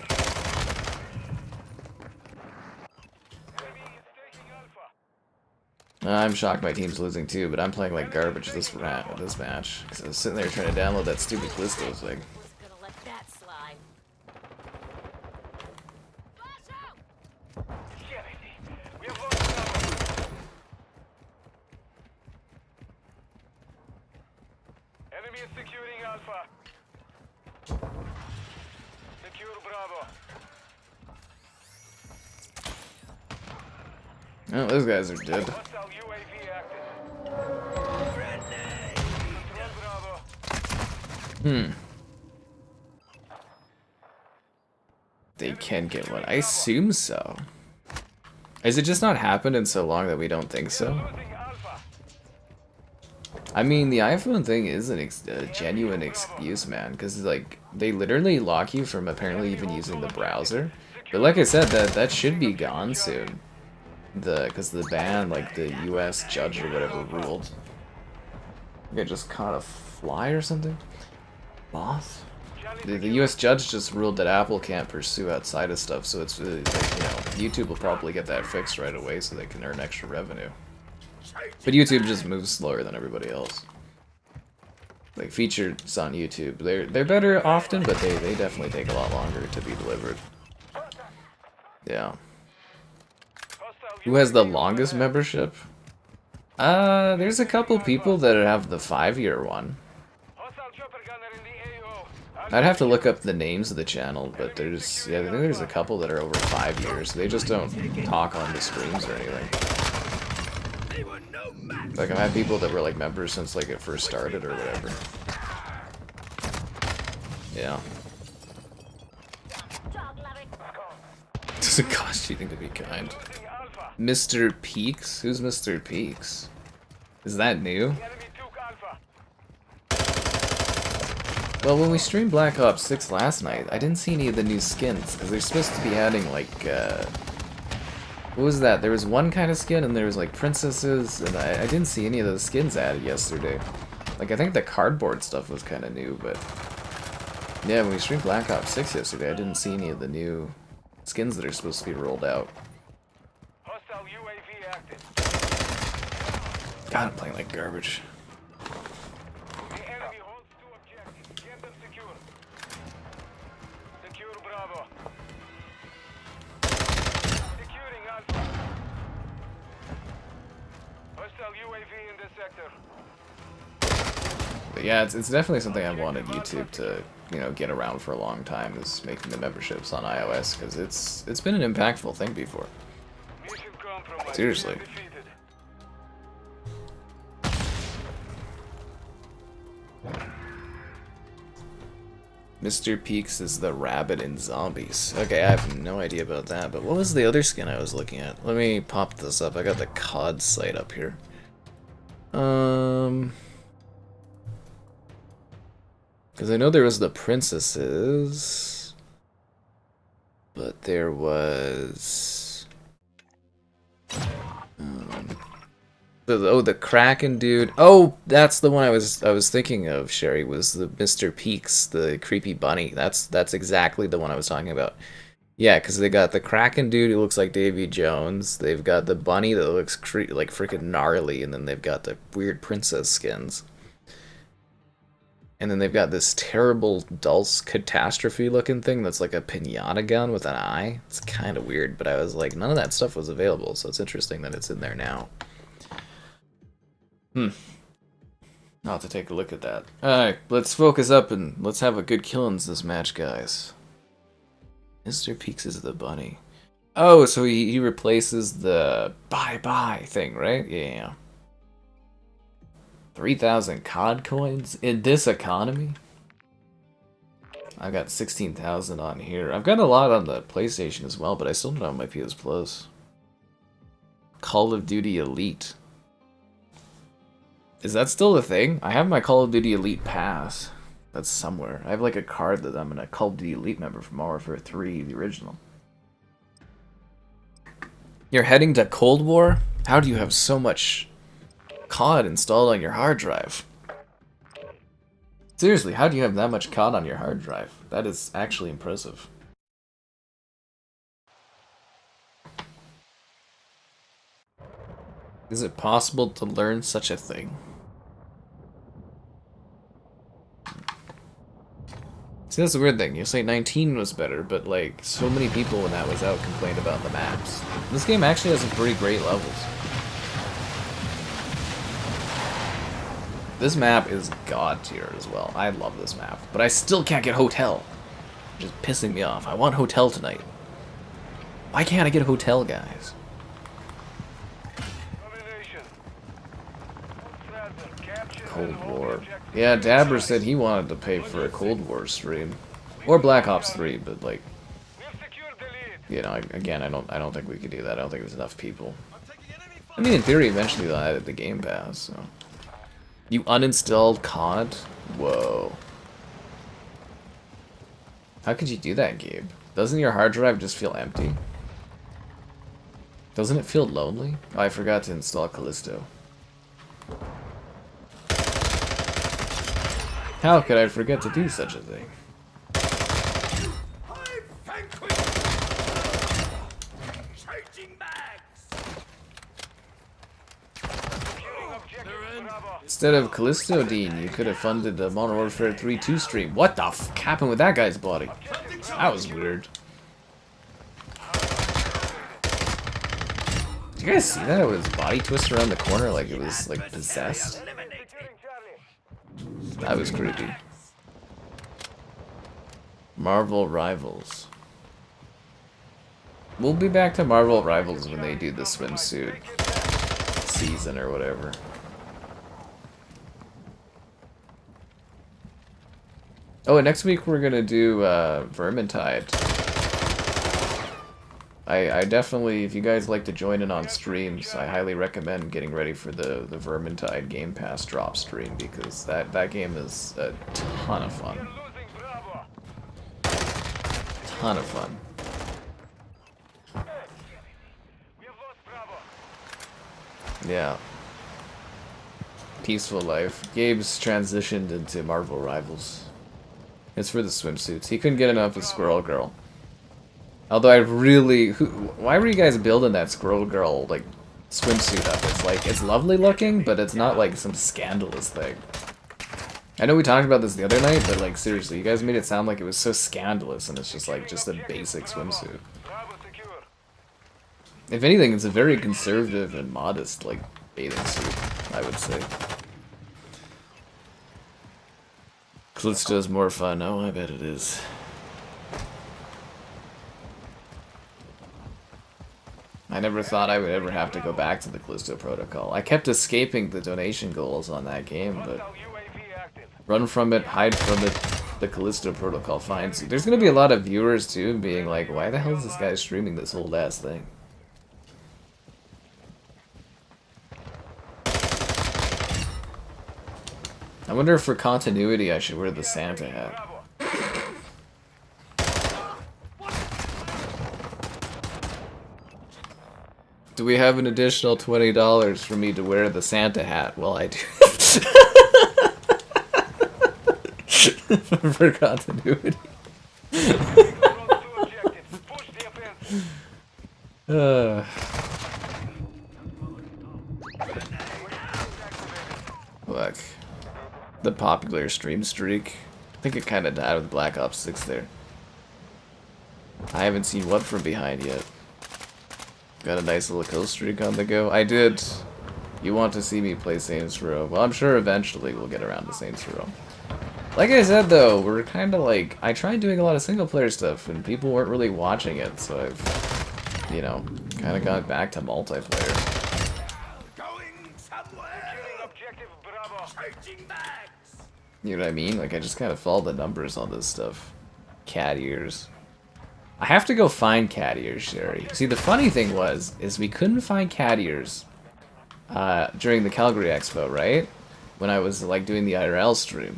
I'm shocked my team's losing too, but I'm playing like garbage this match. Because I was sitting there trying to download that stupid Callisto thing. Gonna let that slide. Flash out! We have lost Bravo. Enemy is securing Alpha. Secure Bravo. Oh, those guys are dead. Hostile UAV active. Control Bravo. They can get one. I assume so. Has it just not happened in so long that we don't think so? Losing Alpha. I mean, the iPhone thing is a genuine excuse, man, because like they literally lock you from apparently even using the browser. But like I said, that should be gone soon. Because the ban, like the U.S. judge or whatever ruled. I just caught a fly or something. Moth. The U.S. judge just ruled that Apple can't pursue outside of stuff, so it's like, YouTube will probably get that fixed right away so they can earn extra revenue. But YouTube just moves slower than everybody else. Like features on YouTube, they're better often, but they definitely take a lot longer to be delivered. Yeah. Who has the longest membership? There's a couple people that have the 5-year one. Hostile chopper gunner in the AO. I'd have to look up the names of the channel, but I think there's a couple that are over 5 years. They just don't talk on the streams or anything. Like I've had people that were like members since like it first started or whatever. Yeah. Does it cost you anything to be kind? Mr. Peaks? Who's Mr. Peaks? Is that new? Enemy took Alpha. Well, when we streamed Black Ops 6 last night, I didn't see any of the new skins, because they're supposed to be adding, like, what was that? There was one kind of skin, and there was, like, princesses, and I didn't see any of those skins added yesterday. Like, I think the cardboard stuff was kind of new, but... Yeah, when we streamed Black Ops 6 yesterday, I didn't see any of the new skins that are supposed to be rolled out. Hostile UAV active. God, I'm playing like garbage. The enemy holds 2 objectives. Get them secure. Secure Bravo. Securing Alpha. Hostile UAV in the sector. But yeah, it's definitely something I've wanted YouTube to, get around for a long time, is making the memberships on iOS, because it's been an impactful thing before. Mission compromised. Seriously. Defeated. Mr. Peaks is the rabbit in Zombies. Okay, I have no idea about that, but what was the other skin I was looking at? Let me pop this up. I got the COD site up here. Because I know there was the princesses, but there was... the Kraken dude. Oh, that's the one I was thinking of, Sherry, was the Mr. Peaks, the creepy bunny. That's exactly the one I was talking about. Yeah, because they got the Kraken dude who looks like Davy Jones. They've got the bunny that looks like freaking gnarly, and then they've got the weird princess skins. And then they've got this terrible Dulce catastrophe looking thing that's like a pinata gun with an eye. It's kind of weird, but I was like, none of that stuff was available, so it's interesting that it's in there now. I'll have to take a look at that. Alright, let's focus up and let's have a good killings this match, guys. Mr. Peaks is the bunny. Oh, so he replaces the bye-bye thing, right? Yeah. 3,000 COD coins in this economy? I've got 16,000 on here. I've got a lot on the PlayStation as well, but I still don't have my PS Plus. Call of Duty Elite. Is that still a thing? I have my Call of Duty Elite Pass. That's somewhere. I have like a card that I'm a Call of Duty Elite member from Modern Warfare 3, the original. You're heading to Cold War? How do you have so much COD installed on your hard drive? Seriously, how do you have that much COD on your hard drive? That is actually impressive. Is it possible to learn such a thing? See, that's the weird thing. You say 19 was better, but like, so many people when that was out complained about the maps. This game actually has some pretty great levels. This map is god tier as well. I love this map, but I still can't get hotel. Just pissing me off. I want hotel tonight. Why can't I get hotel, guys? Cold War. Yeah, Dabber said he wanted to pay for a Cold War stream, or Black Ops 3, but like, you know, again, I don't think we could do that. I don't think there's enough people. I mean, in theory, eventually they'll add it to Game Pass. So. You uninstalled COD? Whoa. How could you do that, Gabe? Doesn't your hard drive just feel empty? Doesn't it feel lonely? Oh, I forgot to install Callisto. How could I forget to do such a thing? Instead of Callisto Dean, you could have funded the Modern Warfare 3 2 stream. What the f happened with that guy's body? That was weird. Did you guys see that? It was body twist around the corner like it was like possessed. That was creepy. Marvel Rivals. We'll be back to Marvel Rivals when they do the swimsuit season or whatever. Oh, and next week we're gonna do Vermintide. I definitely, if you guys like to join in on streams, I highly recommend getting ready for the Vermintide Game Pass drop stream, because that game is a ton of fun. Ton of fun. Yeah. Peaceful life. Gabe's transitioned into Marvel Rivals. It's for the swimsuits. He couldn't get enough of Squirrel Girl. Although I really... why were you guys building that Squirrel Girl, like, swimsuit up? It's like, it's lovely looking, but it's not like some scandalous thing. I know we talked about this the other night, but like, seriously, you guys made it sound like it was so scandalous, and it's just like, just a basic swimsuit. If anything, it's a very conservative and modest, like, bathing suit, I would say. Callisto's more fun. Oh, I bet it is. I never thought I would ever have to go back to the Callisto protocol. I kept escaping the donation goals on that game, but run from it, hide from it, the Callisto protocol finds you. There's gonna be a lot of viewers too being like, why the hell is this guy streaming this whole ass thing? I wonder if for continuity I should wear the Santa hat. Do we have an additional $20 for me to wear the Santa hat while I do for continuity? Look. The popular stream streak. I think it kind of died with Black Ops 6 there. I haven't seen What From Behind yet. Got a nice little kill streak on the go. I did. You want to see me play Saints Row? Well, I'm sure eventually we'll get around to Saints Row. Like I said though, we're kind of like, I tried doing a lot of single player stuff and people weren't really watching it, so I've, you know, kind of gone back to multiplayer. You know what I mean? Like, I just kind of follow the numbers on this stuff. Cat ears. I have to go find cat ears, Sherry. See, the funny thing is we couldn't find cat ears during the Calgary Expo, right? When I was like doing the IRL stream.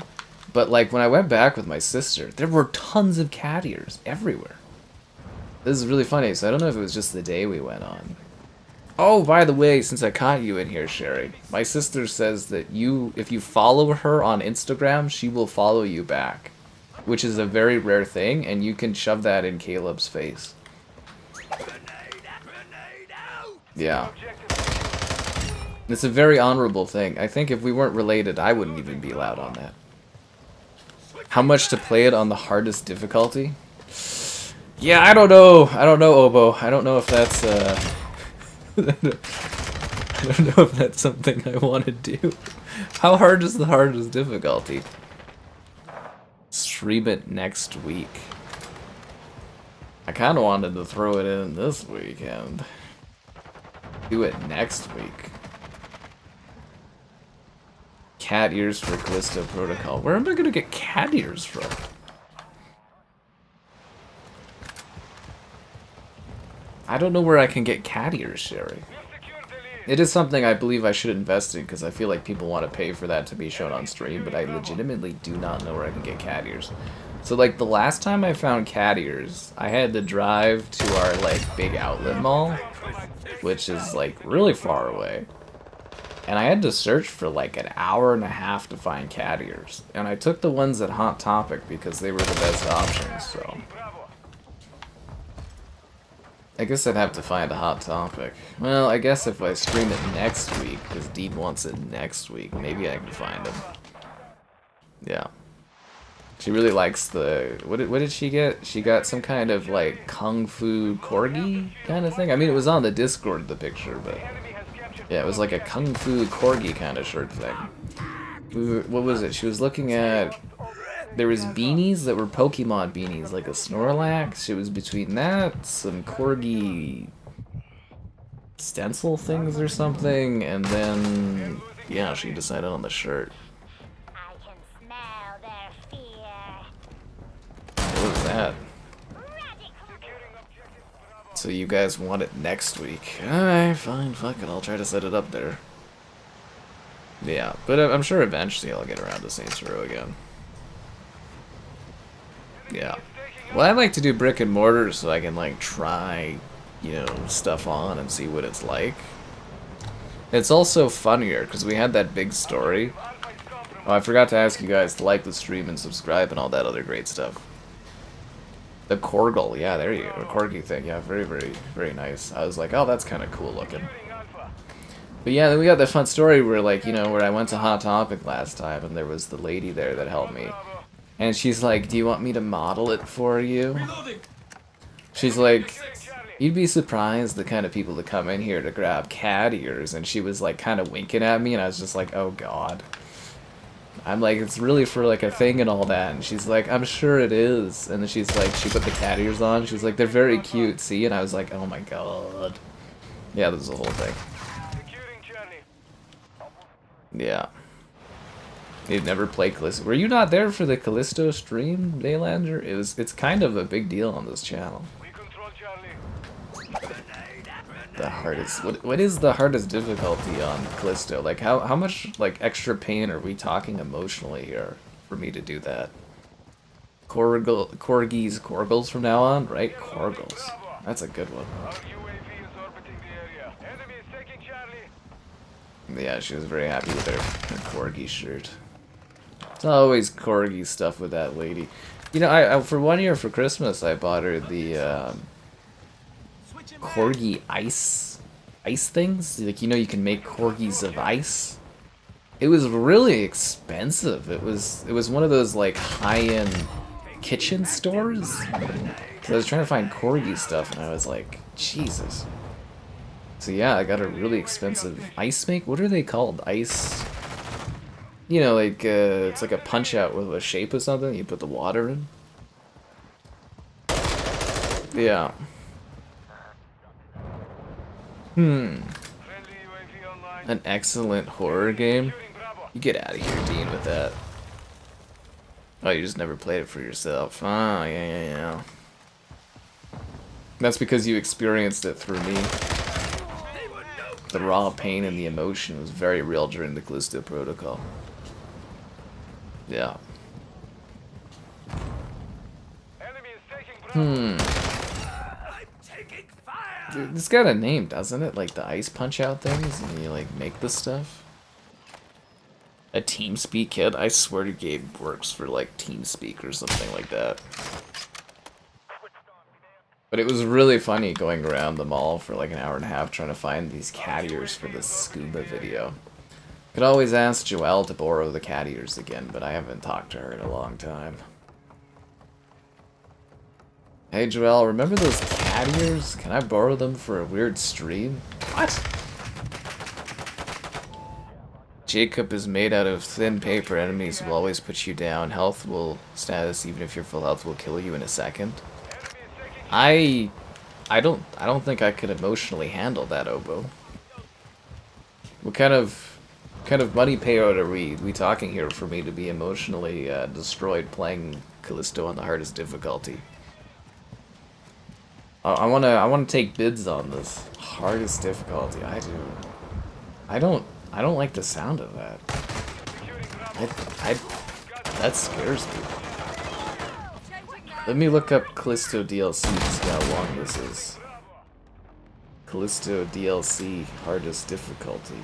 But like when I went back with my sister, there were tons of cat ears everywhere. This is really funny, so I don't know if it was just the day we went on. Oh, by the way, since I caught you in here, Sherry, my sister says that if you follow her on Instagram, she will follow you back. Which is a very rare thing, and you can shove that in Caleb's face. Yeah. It's a very honorable thing. I think if we weren't related, I wouldn't even be allowed on that. How much to play it on the hardest difficulty? Yeah, I don't know. I don't know, Obo. I don't know if that's, I don't know if that's something I want to do. How hard is the hardest difficulty? Stream it next week. I kind of wanted to throw it in this weekend. Do it next week. Cat ears for Callisto Protocol. Where am I gonna get cat ears from? I don't know where I can get cat ears, Sherry. It is something I believe I should invest in because I feel like people want to pay for that to be shown on stream, but I legitimately do not know where I can get cat ears. So like the last time I found cat ears, I had to drive to our like big outlet mall, which is like really far away. And I had to search for like an hour and a half to find cat ears. And I took the ones at Hot Topic because they were the best options, so. I guess I'd have to find a Hot Topic. Well, I guess if I stream it next week, because Dean wants it next week, maybe I can find him. Yeah. She really likes the... What did she get? She got some kind of, like, Kung Fu Corgi kind of thing? I mean, it was on the Discord, the picture, but... Yeah, it was like a Kung Fu Corgi kind of shirt thing. What was it? She was looking at... There was beanies that were Pokemon beanies, like a Snorlax. It was between that, some Corgi stencil things or something, and then, yeah, she decided on the shirt. I can smell their fear. What was that? So you guys want it next week? Alright, fine, fuck it, I'll try to set it up there. Yeah, but I'm sure eventually I'll get around to Saints Row again. Yeah. Well, I like to do brick and mortar so I can, like, try, you know, stuff on and see what it's like. It's also funnier, because we had that big story. Oh, I forgot to ask you guys to like the stream and subscribe and all that other great stuff. The Korgle, yeah, there you go. The Corgi thing, yeah, very, very, very nice. I was like, oh, that's kind of cool looking. But yeah, then we got that fun story where, like, you know, where I went to Hot Topic last time and there was the lady there that helped me. And she's like, do you want me to model it for you? She's like, you'd be surprised the kind of people that come in here to grab cat ears. And she was like kind of winking at me and I was just like, oh god. I'm like, it's really for like a thing and all that. And she's like, I'm sure it is. And then she's like, she put the cat ears on. She's like, they're very cute, see? And I was like, oh my god. Yeah, this is the whole thing. Yeah. You'd never play Callisto. Were you not there for the Callisto stream, Daylander? It's kind of a big deal on this channel. The hardest. What is the hardest difficulty on Callisto? Like how much like extra pain are we talking emotionally here for me to do that? Korgles from now on, right? Korgles. That's a good one. Yeah, she was very happy with her Corgi shirt. It's always Corgi stuff with that lady. You know, I for 1 year for Christmas, I bought her the Corgi ice things. Like, you know, you can make Corgis of ice. It was really expensive. It was one of those like high-end kitchen stores. So I was trying to find Corgi stuff, and I was like, Jesus. So yeah, I got a really expensive ice make. What are they called? Ice. You know, like, it's like a punch-out with a shape or something. You put the water in. Yeah. An excellent horror game? You get out of here, Dean, with that. Oh, you just never played it for yourself. Oh, yeah. That's because you experienced it through me. The raw pain and the emotion was very real during the Callisto Protocol. Yeah. Enemy is taking ground. I'm taking fire! Dude, this got a name, doesn't it? Like the ice punch out things, and you like make the stuff. A TeamSpeak kit? I swear to Gabe works for like TeamSpeak or something like that. But it was really funny going around the mall for like an hour and a half trying to find these cat ears for this scuba video. Could always ask Joelle to borrow the cat ears again, but I haven't talked to her in a long time. Hey Joelle, remember those cat ears? Can I borrow them for a weird stream? What? Jacob is made out of thin paper. Enemies will always put you down. Health will status, even if your full health will kill you in a second. I don't think I could emotionally handle that, Obo. What kind of money payout are we talking here for me to be emotionally destroyed playing Callisto on the hardest difficulty? I wanna take bids on this hardest difficulty. I don't like the sound of that. That scares me. Let me look up Callisto DLC to see how long this is. Callisto DLC hardest difficulty.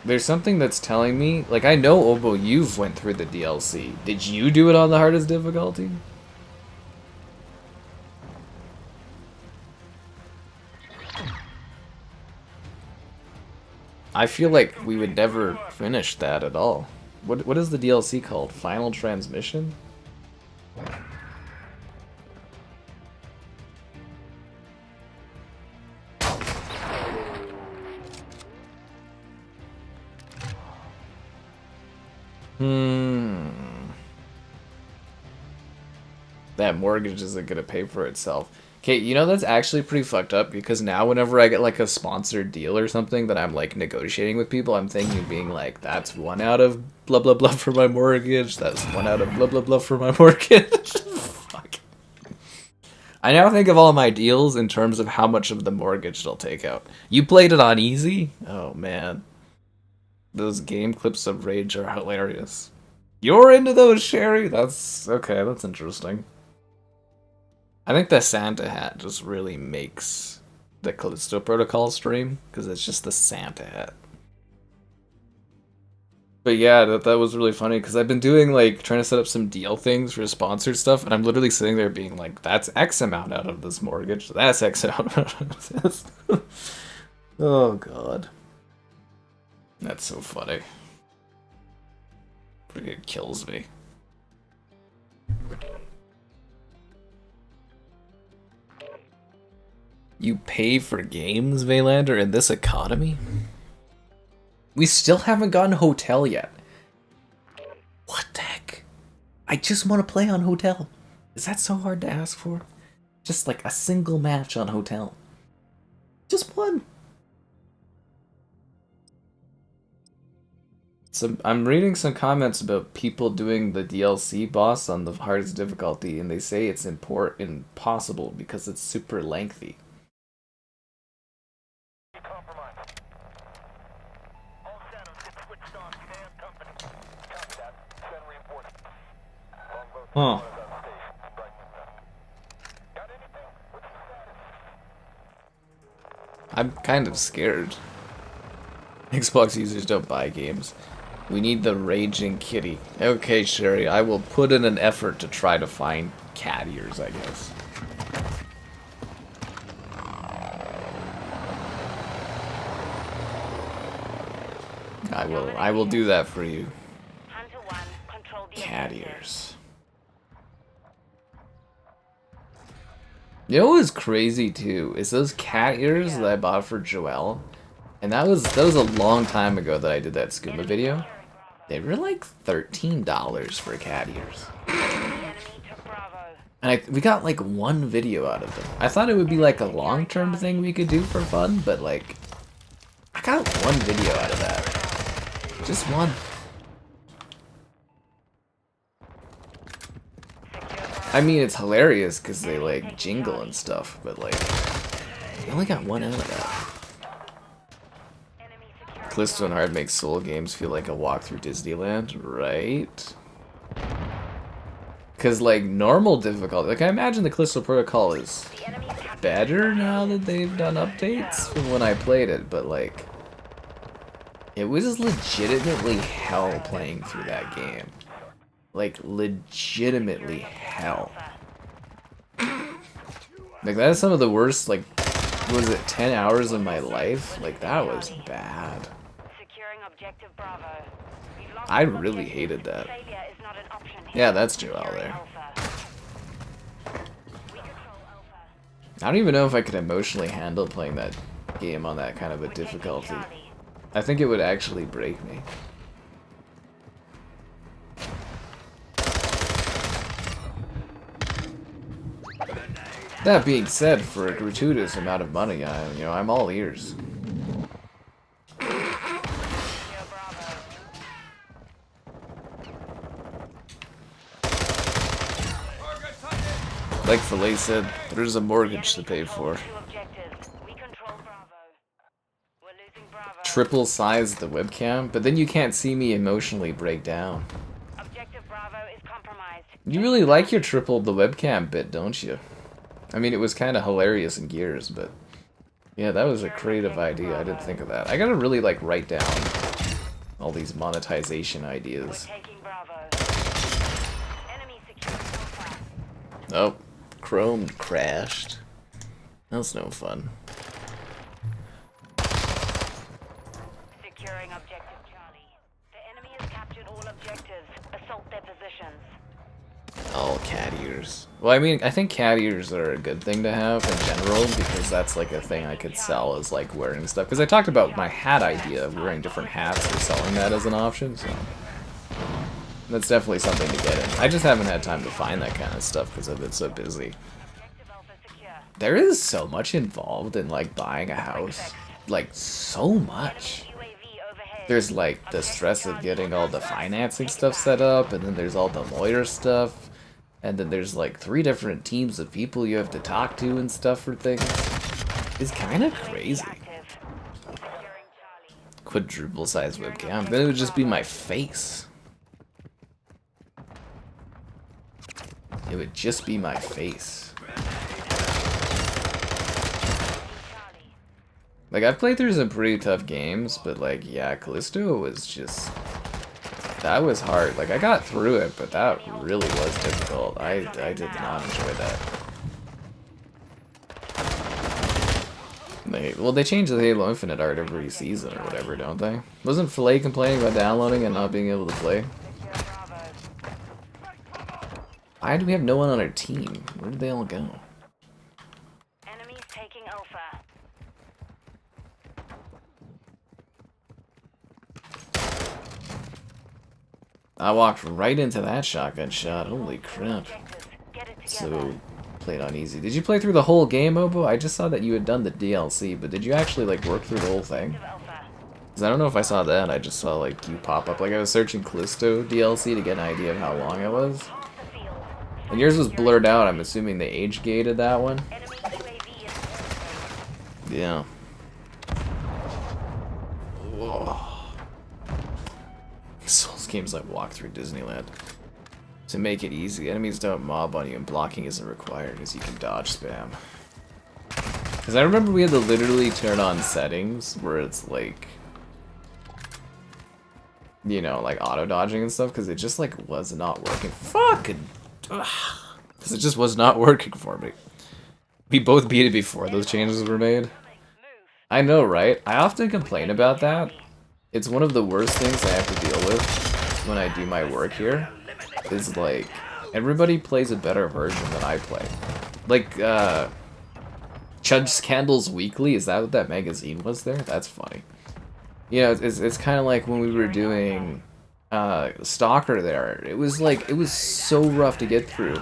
There's something that's telling me, like I know Obo, you've went through the DLC. Did you do it on the hardest difficulty? I feel like we would never finish that at all. What is the DLC called? Final Transmission? That mortgage isn't gonna pay for itself. Okay, you know that's actually pretty fucked up because now whenever I get like a sponsored deal or something that I'm like negotiating with people, I'm thinking being like, that's 1 out of blah blah blah for my mortgage, that's 1 out of blah blah blah for my mortgage. Fuck. I now think of all my deals in terms of how much of the mortgage they'll take out. You played it on easy? Oh man. Those game clips of rage are hilarious. You're into those, Sherry? That's okay, that's interesting. I think the Santa hat just really makes the Callisto Protocol stream, because it's just the Santa hat. But yeah, that was really funny, because I've been doing, like, trying to set up some deal things for sponsored stuff, and I'm literally sitting there being like, that's X amount out of this mortgage, that's X amount out of this. Oh, God. That's so funny. It kills me. You pay for games, Valander, in this economy? We still haven't gotten Hotel yet. What the heck? I just want to play on Hotel. Is that so hard to ask for? Just like a single match on Hotel. Just one. I'm reading some comments about people doing the DLC boss on the hardest difficulty, and they say it's impossible because it's super lengthy. Huh. I'm kind of scared. Xbox users don't buy games. We need the raging kitty. Okay, Sherry, I will put in an effort to try to find cat ears, I guess. I will do that for you. Cat ears. You know what was crazy too is those cat ears that I bought for Joelle, and that was a long time ago that I did that scuba video. They were like $13 for cat ears, and we got like one video out of them. I thought it would be like a long-term thing we could do for fun, but like I got one video out of that, just one. I mean, it's hilarious because they like jingle and stuff, but like, you only got one out of that. Callisto and Hard makes Soul games feel like a walk through Disneyland, right? Because like normal difficulty, like I imagine the Callisto Protocol is better now that they've done updates from when I played it, but like, it was legitimately hell playing through that game. Like, legitimately hell. Like, that is some of the worst, like, was it 10 hours of my life? Like, that was bad. I really hated that. Yeah, that's Joel there. I don't even know if I could emotionally handle playing that game on that kind of a difficulty. I think it would actually break me. That being said, for a gratuitous amount of money, I'm all ears. Like Filet said, there's a mortgage to pay for. Triple size the webcam, but then you can't see me emotionally break down. You really like your triple the webcam bit, don't you? I mean, it was kind of hilarious in Gears, but yeah, that was a creative idea. I didn't think of that. I gotta really like write down all these monetization ideas. Oh, Chrome crashed. That's no fun. Securing objective Charlie. The enemy has captured all objectives. Assault their positions. All cat ears. Well, I mean, I think cat ears are a good thing to have in general, because that's like a thing I could sell as like wearing stuff. Because I talked about my hat idea of wearing different hats and selling that as an option, so that's definitely something to get in. I just haven't had time to find that kind of stuff because I've been so busy. There is so much involved in like buying a house. Like, so much. There's like the stress of getting all the financing stuff set up, and then there's all the lawyer stuff, and then there's like 3 different teams of people you have to talk to and stuff for things. It's kind of crazy. Quadruple size webcam, then it would just be my face. It would just be my face. Like, I've played through some pretty tough games, but like, yeah, Callisto was just... that was hard. Like, I got through it, but that really was difficult. I did not enjoy that. Well, they change the Halo Infinite art every season or whatever, don't they? Wasn't Filet complaining about downloading and not being able to play? Why do we have no one on our team? Where did they all go? Enemies taking Alpha. I walked right into that shotgun shot. Holy crap. So, played on easy. Did you play through the whole game, Obo? I just saw that you had done the DLC, but did you actually like work through the whole thing? Because I don't know if I saw that. I just saw like you pop up. Like, I was searching Callisto DLC to get an idea of how long it was. And yours was blurred out. I'm assuming they age gated that one. Yeah. Whoa. Souls games like walk through Disneyland. To make it easy, enemies don't mob on you and blocking isn't required as you can dodge spam. Because I remember we had to literally turn on settings where it's like, you know, like auto dodging and stuff, because it just like was not working. Fucking. Because it just was not working for me. We both beat it before those changes were made. I know, right? I often complain about that. It's one of the worst things I have to deal with when I do my work here. Is like, everybody plays a better version than I play. Like, Chud's Candles Weekly, is that what that magazine was there? That's funny. You know, it's kind of like when we were doing Stalker there. It was like, it was so rough to get through.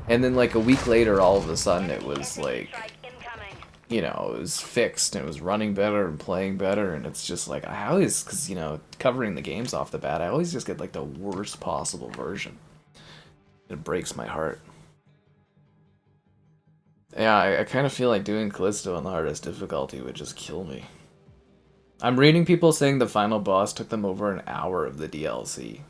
And then like a week later, all of a sudden it was like, you know, it was fixed and it was running better and playing better, and it's just like, I always, because, you know, covering the games off the bat, I always just get like the worst possible version. It breaks my heart. Yeah, I kind of feel like doing Callisto on the hardest difficulty would just kill me. I'm reading people saying the final boss took them over an hour of the DLC.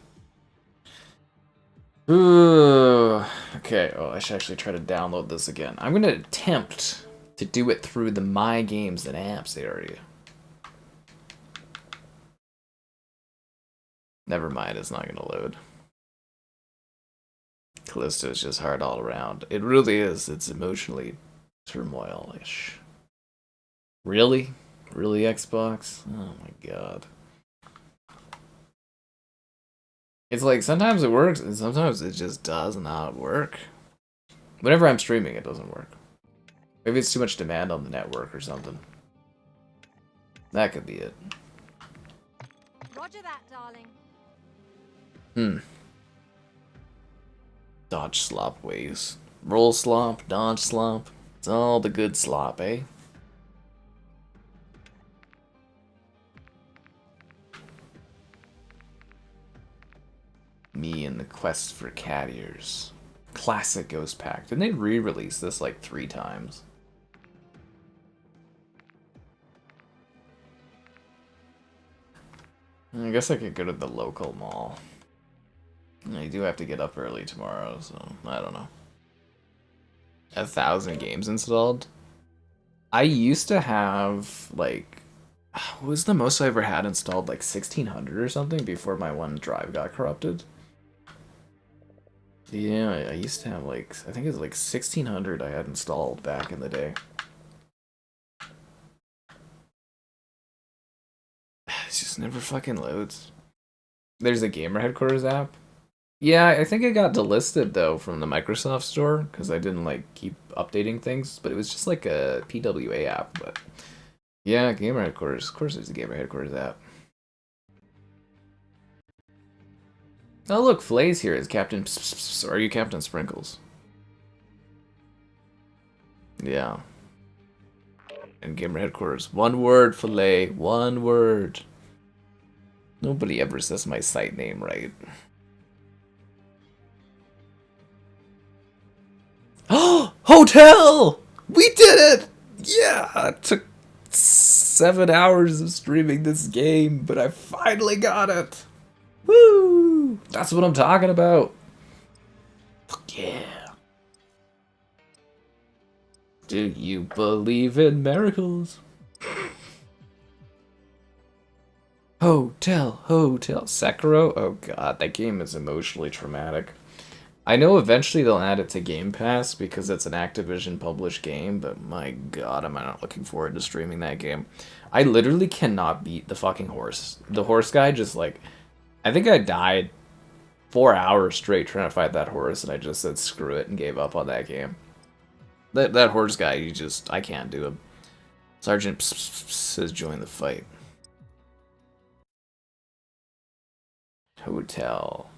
Ooh. Okay, oh, I should actually try to download this again. I'm gonna attempt to do it through the My Games and Apps area. Never mind, it's not gonna load. Callisto is just hard all around. It really is. It's emotionally turmoil-ish. Really? Really, Xbox? Oh my god. It's like, sometimes it works, and sometimes it just does not work. Whenever I'm streaming, it doesn't work. Maybe it's too much demand on the network or something. That could be it. Roger that, darling. Dodge slop ways. Roll slop, dodge slop. It's all the good slop, eh? Me and the quest for cat ears. Classic Ghost Pack. Didn't they re-release this like 3 times? I guess I could go to the local mall. I do have to get up early tomorrow, so I don't know. 1,000 games installed? I used to have, like, what was the most I ever had installed? Like 1,600 or something before my one drive got corrupted? Yeah, I used to have, like, I think it was like 1,600 I had installed back in the day. It just never fucking loads. There's a Gamer Headquarters app. Yeah, I think it got delisted though from the Microsoft store because I didn't like keep updating things, but it was just like a PWA app. But yeah, Gamer Headquarters. Of course, there's a Gamer Headquarters app. Oh look, Flay's here as Captain. Or are you Captain Sprinkles? Yeah. And Gamer Headquarters. One word, Flay. One word. Nobody ever says my site name right. Oh, hotel! We did it! Yeah, it took 7 hours of streaming this game, but I finally got it. Woo! That's what I'm talking about. Fuck yeah. Do you believe in miracles? Hotel, hotel. Sekiro? Oh god, that game is emotionally traumatic. I know eventually they'll add it to Game Pass because it's an Activision published game, but my god, am I not looking forward to streaming that game. I literally cannot beat the fucking horse. The horse guy just like, I think I died 4 hours straight trying to fight that horse, and I just said screw it and gave up on that game. That horse guy, I can't do him. Sergeant says join the fight. Hotel.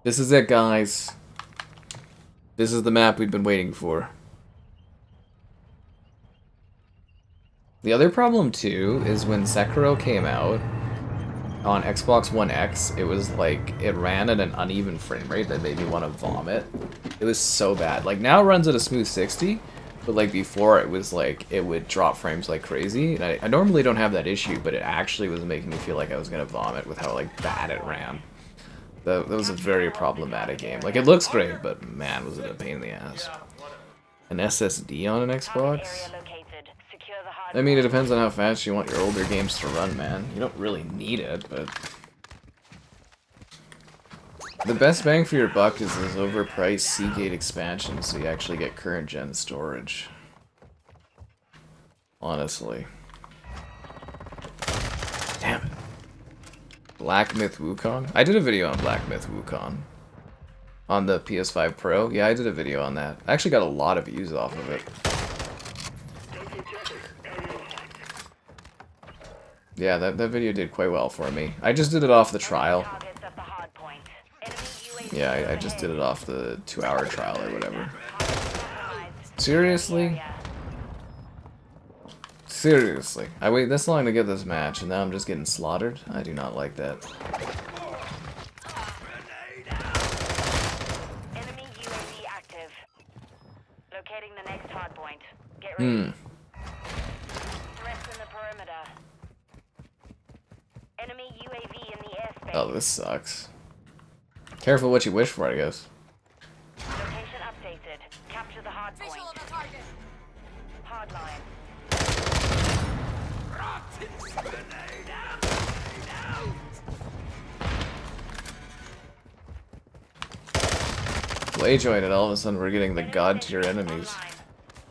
This is it, guys. This is the map we've been waiting for. The other problem, too, is when Sekiro came out on Xbox One X, it was like, it ran at an uneven frame rate that made me want to vomit. It was so bad. Like, now it runs at a smooth 60, but like before it was like, it would drop frames like crazy. And I normally don't have that issue, but it actually was making me feel like I was going to vomit with how like bad it ran. That was a very problematic game. Like, it looks great, but man, was it a pain in the ass. An SSD on an Xbox? I mean, it depends on how fast you want your older games to run, man. You don't really need it, but... The best bang for your buck is those overpriced Seagate expansions, so you actually get current-gen storage. Honestly. Damn it. Black Myth Wukong? I did a video on Black Myth Wukong. On the PS5 Pro. Yeah, I did a video on that. I actually got a lot of views off of it. Yeah, that video did quite well for me. I just did it off the trial. Yeah, I just did it off the 2-hour trial or whatever. Seriously? Seriously. I waited this long to get this match, and now I'm just getting slaughtered? I do not like that. ready. Threats in the perimeter. Enemy UAV in the airspace. Oh, this sucks. Careful what you wish for, I guess. Location updated. Capture the hard point. Visual of the target. Hardline. Play joined, and all of a sudden we're getting the god tier enemies.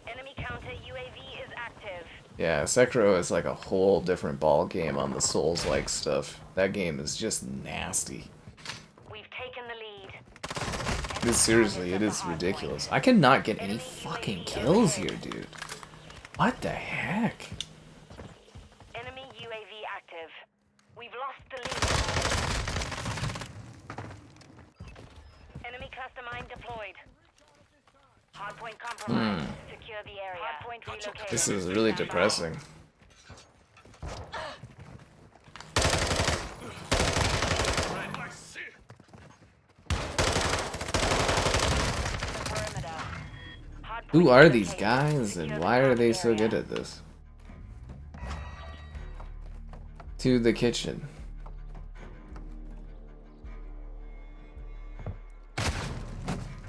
Enemy counter UAV is active. Yeah, Sekiro is like a whole different ball game on the Souls-like stuff. That game is just nasty. We've taken the lead. This, seriously, it is ridiculous. I cannot get any fucking kills here, dude. What the heck? Enemy UAV active. We've lost the lead. Enemy cluster mine deployed. Hardpoint compromised. Secure the area. Hardpoint relocated. This is really depressing. Perimeter. Who are these guys, and why are they so good at this? To the kitchen.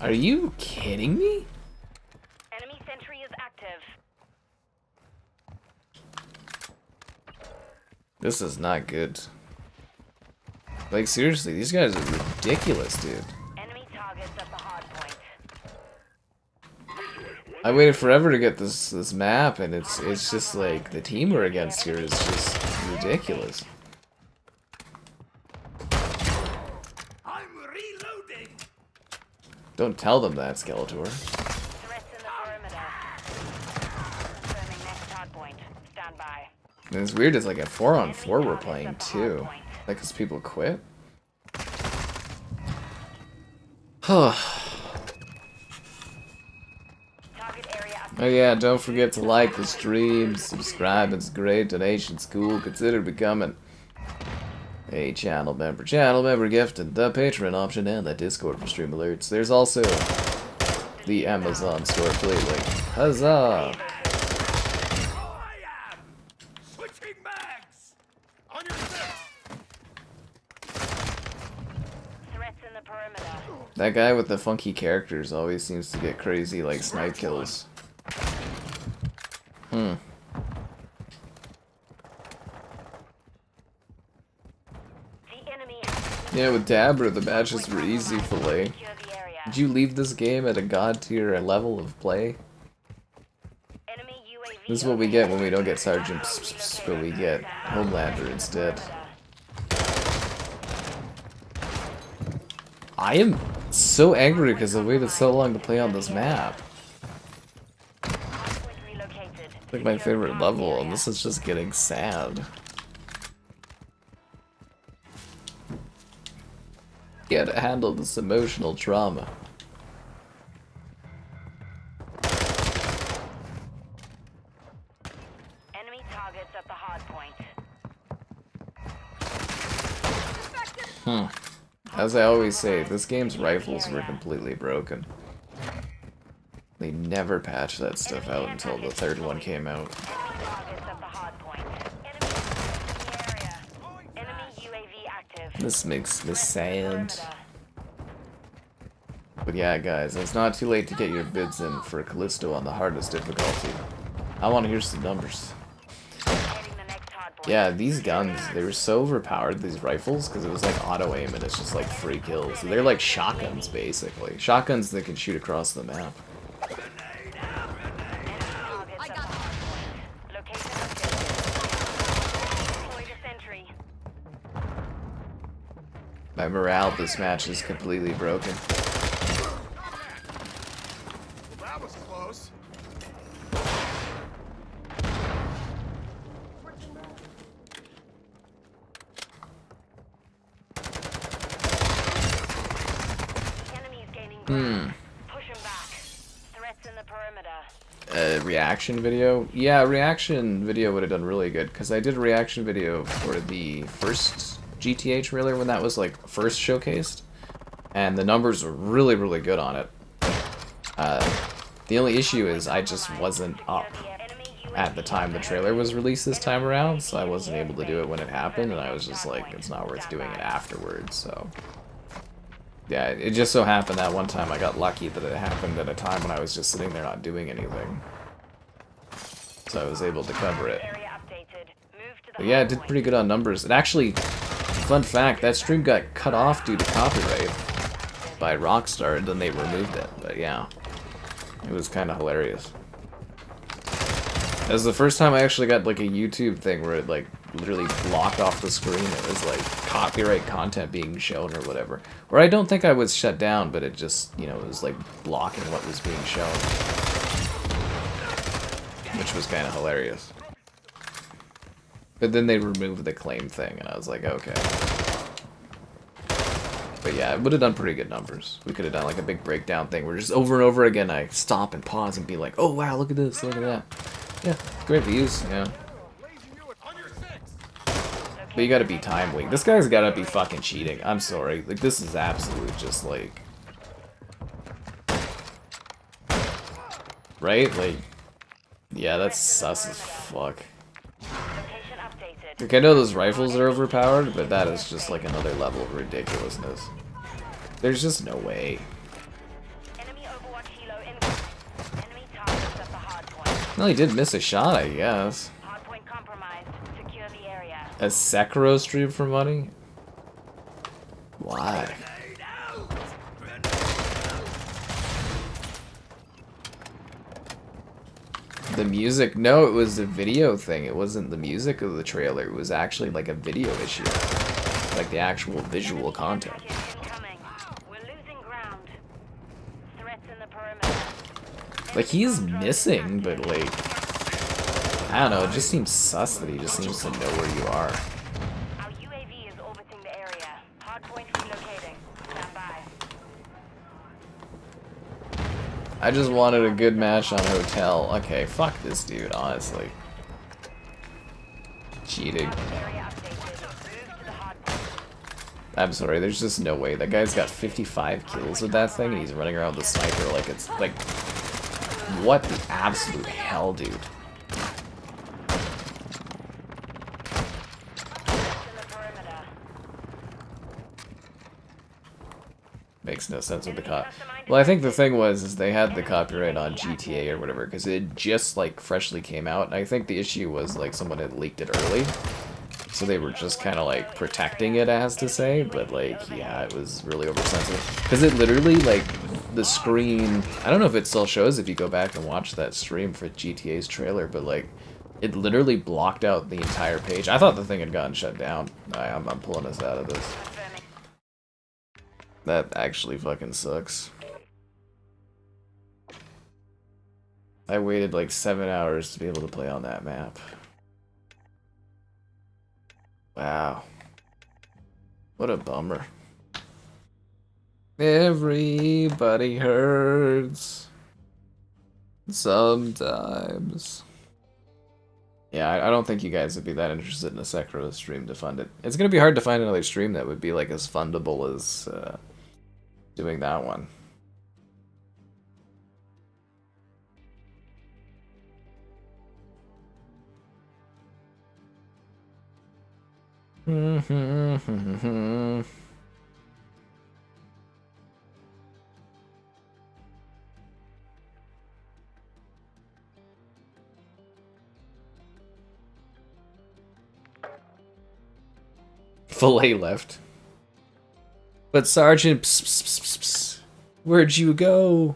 Are you kidding me? Enemy sentry is active. This is not good. Like, seriously, these guys are ridiculous, dude. Enemy targets at the hardpoint. I waited forever to get this map, and it's just like the team we're against here is just ridiculous. I'm reloading. Don't tell them that, Skeletor. Threats in the perimeter. Confirming next hardpoint. Stand by. And it's weird, it's like a 4-on-4 we're playing too. Like, cause people quit. Target area up. Oh yeah, don't forget to like the stream, subscribe, it's great, donations cool, consider becoming a channel member gift, and the Patreon option, and the Discord for stream alerts. There's also the Amazon store affiliate link. Huzzah! I am switching mags. On your six. Threats in the perimeter. That guy with the funky characters always seems to get crazy, like, snipe kills. The enemy has Yeah, with Dabra, the matches were easy filet. secure the area. Did you leave this game at a god tier level of play? Enemy UAV. This is what we get when we don't get Sergeant Pss, but we get Homelander instead. I am so angry because I waited so long to play on this map. Hardpoint relocated. It's like my favorite level, and this is just getting sad. Yeah, to handle this emotional trauma. Enemy targets at the hardpoint. As I always say, this game's rifles were completely broken. They never patched that stuff out until the third one came out. Enemy targets at the hardpoint. Enemy in the area. Enemy UAV active. This makes me sad. But yeah, guys, it's not too late to get your bids in for Callisto on the hardest difficulty. I want to hear some numbers. Heading the next hardpoint. Yeah, these guns, they were so overpowered, these rifles, because it was like auto aim and it's just like free kills. They're like shotguns, basically. Shotguns that can shoot across the map. Enemy targets at the hardpoint. Location updated. Deployed a sentry. My morale this match is completely broken. That was close. Enemies gaining ground. Push him back. Threats in the perimeter. Reaction video? Yeah, reaction video would have done really good, because I did a reaction video for the first GTA trailer when that was like first showcased, and the numbers were really, really good on it. The only issue is I just wasn't up at the time the trailer was released this time around, so I wasn't able to do it when it happened, and I was just like, it's not worth doing it afterwards, so... Yeah, it just so happened that one time I got lucky that it happened at a time when I was just sitting there not doing anything. So I was able to cover it. But yeah, it did pretty good on numbers. It actually, fun fact, that stream got cut off due to copyright by Rockstar, and then they removed it, but yeah. It was kind of hilarious. That was the first time I actually got like a YouTube thing where it like literally blocked off the screen. It was like copyright content being shown or whatever. Or I don't think I was shut down, but it just, you know, it was like blocking what was being shown. Which was kind of hilarious. But then they removed the claim thing, and I was like, okay. But yeah, it would have done pretty good numbers. We could have done like a big breakdown thing where just over and over again I stop and pause and be like, oh wow, look at this, look at that. Yeah, great views, yeah. But you gotta be timely. This guy's gotta be fucking cheating. I'm sorry. Like, this is absolute just like... Right? Like... Yeah, that's sus as fuck. Like, I know those rifles are overpowered, but that is just like another level of ridiculousness. There's just no way. Well, he did miss a shot, I guess. A Sekiro stream for money? Why? The music? No, it was a video thing. It wasn't the music of the trailer. It was actually like a video issue. Like the actual visual content. Like, he's missing, but like... I don't know, it just seems sus that he just seems to know where you are. Our UAV is orbiting the area. Hardpoint relocating. Stand by. I just wanted a good match on Hotel. Okay, fuck this dude, honestly. Cheating. I'm sorry, there's just no way. That guy's got 55 kills with that thing, and he's running around with a sniper like it's like... What the absolute hell, dude? Makes no sense with the cop. Well, I think the thing was is they had the copyright on GTA or whatever because it just like freshly came out, and I think the issue was like someone had leaked it early, so they were just kind of like protecting it, as to say. But like, yeah, it was really oversensitive because it literally like the screen. I don't know if it still shows if you go back and watch that stream for GTA's trailer, but like it literally blocked out the entire page. I thought the thing had gotten shut down. I'm pulling us out of this. That actually fucking sucks. I waited like 7 hours to be able to play on that map. Wow. What a bummer. Everybody hurts. Sometimes. Yeah, I don't think you guys would be that interested in a Sekiro stream to fund it. It's gonna be hard to find another stream that would be like as fundable as doing that one. Filet left. But Sergeant, pss, pss, pss, pss, where'd you go?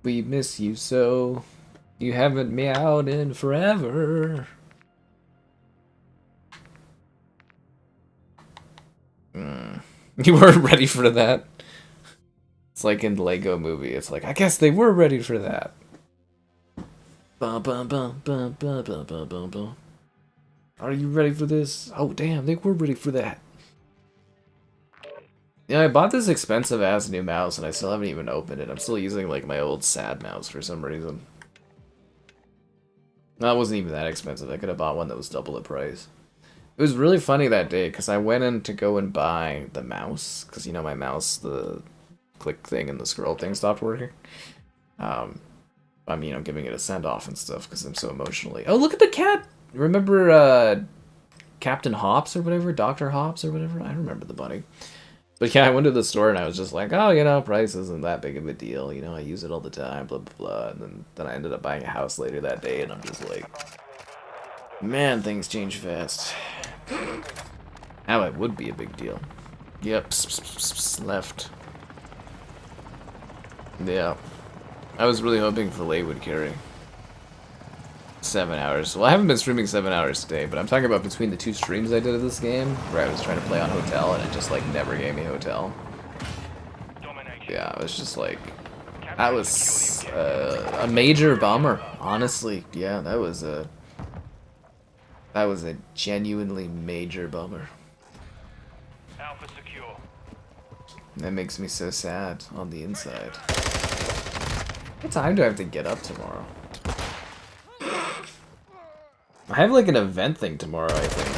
We miss you so. You haven't meowed in forever. You weren't ready for that. It's like in the Lego movie. It's like, I guess they were ready for that. Bum, bum, bum, bum, bum, bum, bum, bum, bum. Are you ready for this? Oh, damn, they were ready for that. Yeah, I bought this expensive-ass new mouse, and I still haven't even opened it. I'm still using, like, my old sad mouse for some reason. That wasn't even that expensive. I could have bought one that was double the price. It was really funny that day, because I went in to go and buy the mouse, because, you know, my mouse, the click thing and the scroll thing stopped working. I'm, you know, giving it a send-off and stuff because I'm so emotionally... Oh, look at the cat! Remember, Captain Hops or whatever? Dr. Hops or whatever? I remember the bunny. But yeah, I went to the store and I was just like, oh, you know, price isn't that big of a deal. You know, I use it all the time, blah, blah, blah. And then I ended up buying a house later that day and I'm just like, man, things change fast. Now it would be a big deal. Yep, left. Yeah. I was really hoping Filet would carry 7 hours. Well, I haven't been streaming 7 hours today, but I'm talking about between the 2 streams I did of this game, where I was trying to play on Hotel, and it just, like, never gave me Hotel. Yeah, I was just like... That was a major bummer, honestly. Yeah, that was a genuinely major bummer. Alpha secure. That makes me so sad on the inside. What time do I have to get up tomorrow? I have like an event thing tomorrow, I think.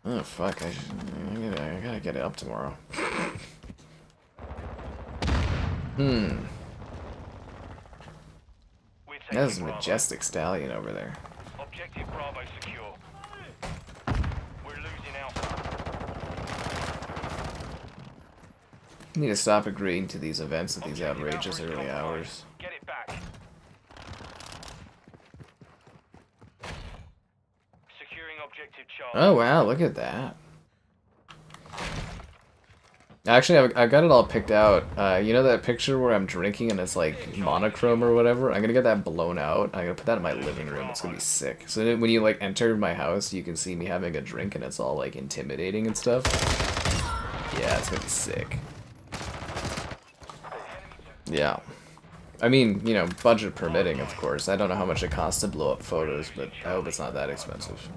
Oh fuck, I gotta get it up tomorrow. That's a majestic stallion over there. Objective Bravo secure. We're losing Alpha. Need to stop agreeing to these events at these outrageous early hours. Get it back. Securing objective Charlie. Oh wow, look at that. Actually, I've got it all picked out. You know that picture where I'm drinking and it's like monochrome or whatever? I'm gonna get that blown out. I'm gonna put that in my living room. It's gonna be sick. So then when you like enter my house, you can see me having a drink and it's all like intimidating and stuff. Yeah, it's gonna be sick. Yeah. I mean, you know, budget permitting, of course. I don't know how much it costs to blow up photos, but I hope it's not that expensive.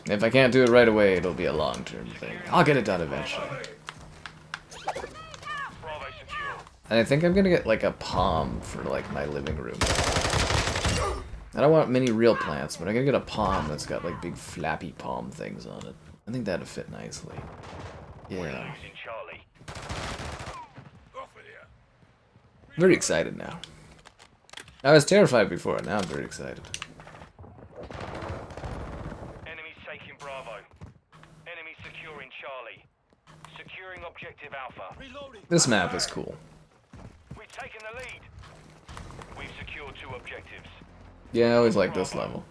If I can't do it right away, it'll be a long-term thing. I'll get it done eventually. And I think I'm gonna get like a palm for like my living room. I don't want many real plants, but I'm gonna get a palm that's got like big flappy palm things on it. I think that'd fit nicely. Yeah. Very excited now. I was terrified before, now I'm very excited. Enemies taking Bravo. Enemy securing Charlie. Securing objective Alpha. This map is cool. We've taken the lead. We've secured 2 objectives. Yeah, I always like this level.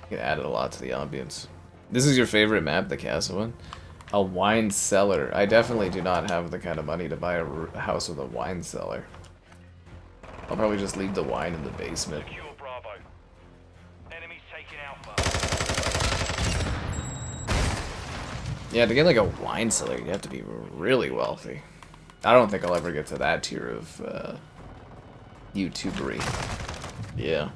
It added a lot to the ambience. This is your favorite map, the castle one? A wine cellar. I definitely do not have the kind of money to buy a house with a wine cellar. I'll probably just leave the wine in the basement. Secure Bravo. Enemies taking Alpha. Yeah, to get like a wine cellar, you have to be really wealthy. I don't think I'll ever get to that tier of YouTubery. Yeah.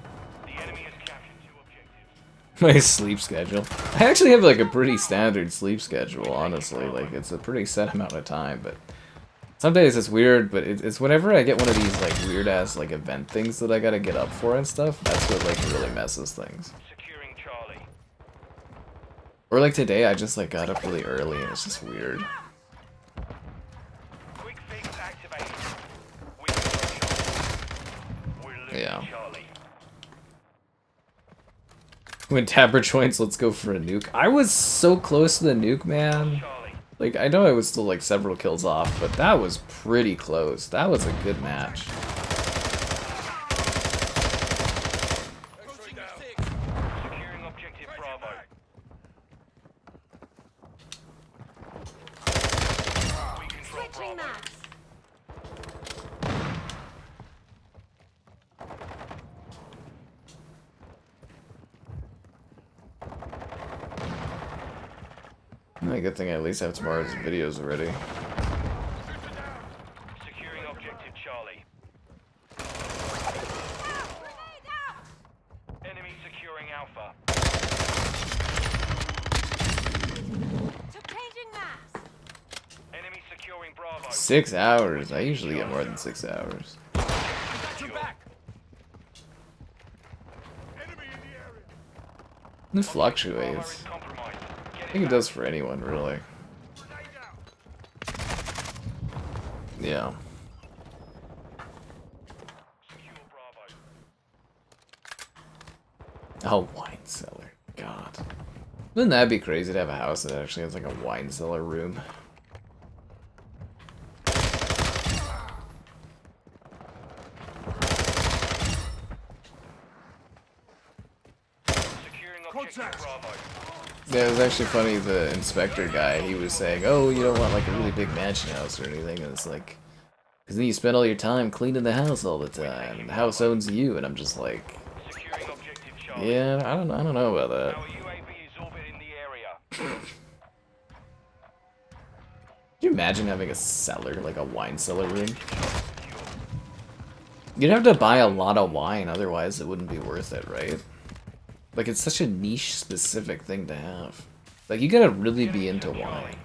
The enemy has captured 2 objectives. My sleep schedule. I actually have like a pretty standard sleep schedule, honestly. Like it's a pretty set amount of time, but some days it's weird, but it's whenever I get one of these like weird ass like event things that I gotta get up for and stuff, that's what like really messes things. Securing Charlie. Or like today I just like got up really early and it's just weird. Quick fix activated. We've got Charlie. We're losing Yeah. Charlie. When Tapper joins, let's go for a nuke. I was so close to the nuke, man. Charlie. Like, I know I was still like several kills off, but that was pretty close. That was a good match. Securing objective Bravo. We control Bravo. Good thing I at least have tomorrow's videos already. Securing objective Charlie. Enemy securing Alpha. Changing maps. Enemy securing Bravo. 6 hours. I usually get more than 6 hours. It fluctuates. I think it does for anyone, really. Yeah. Oh, wine cellar. God. Wouldn't that be crazy to have a house that actually has like a wine cellar room? Yeah, it was actually funny, the inspector guy, he was saying, oh, you don't want like a really big mansion house or anything, and it's like, because then you spend all your time cleaning the house all the time, and the house owns you, and I'm just like, yeah, I don't know about that. Can you imagine having a cellar, like a wine cellar room? You'd have to buy a lot of wine, otherwise it wouldn't be worth it, right? Like, it's such a niche, specific thing to have. Like, you gotta really be into wine.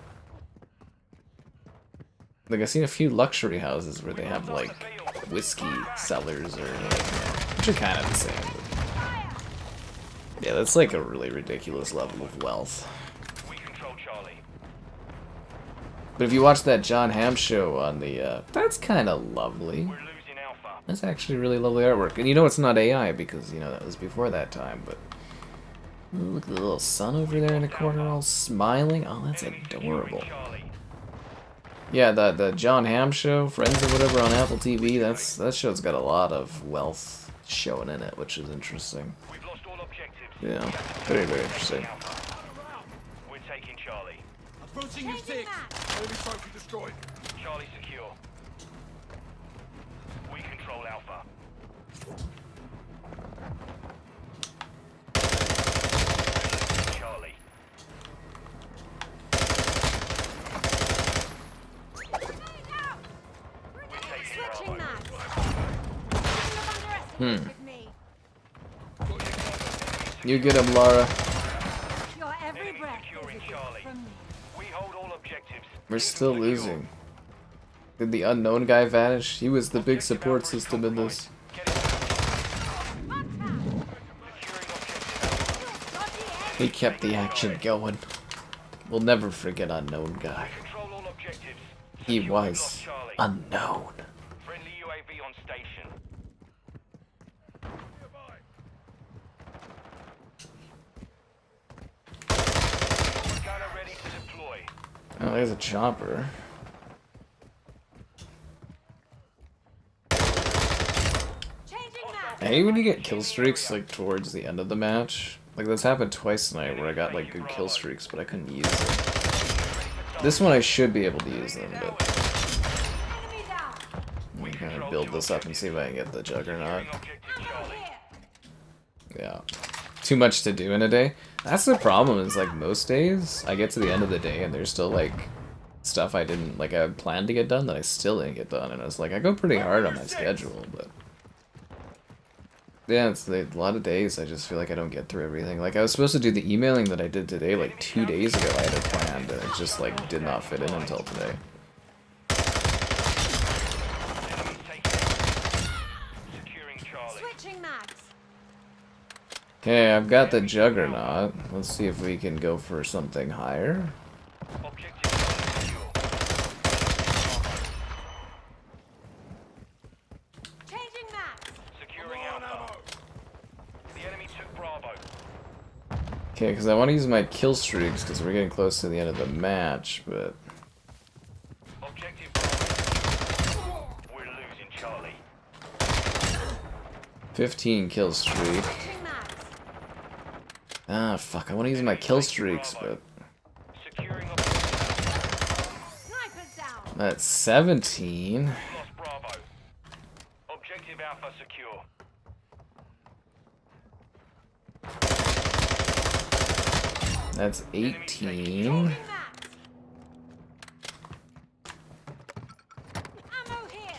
Like, I've seen a few luxury houses where they have, like, whiskey cellars or, like, which are kind of the same. But yeah, that's, like, a really ridiculous level of wealth. But if you watch that John Hamm show on the, that's kind of lovely. That's actually really lovely artwork. And you know it's not AI because, you know, that was before that time, but... Look at the little sun over there in the corner all smiling. Oh, that's adorable. Yeah, the John Hamm show, Friends or whatever on Apple TV, that show's got a lot of wealth showing in it, which is interesting. Yeah, very, very interesting. We're taking Charlie. Approaching you, Sattiq. Enemy trophy destroyed. Charlie secure. We control Alpha. Charlie. Switching mags. You get him, Lara. Your every breath Securing is a Charlie. gift from me. We hold all objectives. We're still losing. Did the unknown guy vanish? He was the big support system in this. He kept the action going. We'll never forget unknown guy. Control all objectives. He was unknown. Friendly UAV on station. Gunner ready to deploy. Oh, there's a chopper. Changing mags. I hate when you get kill streaks like towards the end of the match. Like that's happened twice tonight where I got like good kill streaks, but I couldn't use them. This one I should be able to use them, but Enemy down. I'm gonna build this up and see if I can get the Juggernaut. Ammo here. Yeah. Too much to do in a day. That's the problem, is like most days I get to the end of the day and there's still like stuff I didn't, like I had planned to get done that I still didn't get done, and it's like I go pretty hard on my schedule, but yeah, it's a lot of days I just feel like I don't get through everything. Like I was supposed to do the emailing that I did today like 2 days ago. I had it planned and it just like did not fit in until today. Securing Charlie. Switching mags. Okay, I've got the Juggernaut. Let's see if we can go for something higher. Objective secure. Changing mags. Securing Alpha. The enemy took Bravo. Okay, because I want to use my kill streaks because we're getting close to the end of the match, but Objective Bravo. We're losing Charlie. 15 kill streak. Switching mags. Ah, fuck, I want to use my kill streaks, but Securing objective. Snipers down. that's 17. Lost Bravo. Objective Alpha secure. That's 18. Changing mags. Ammo here.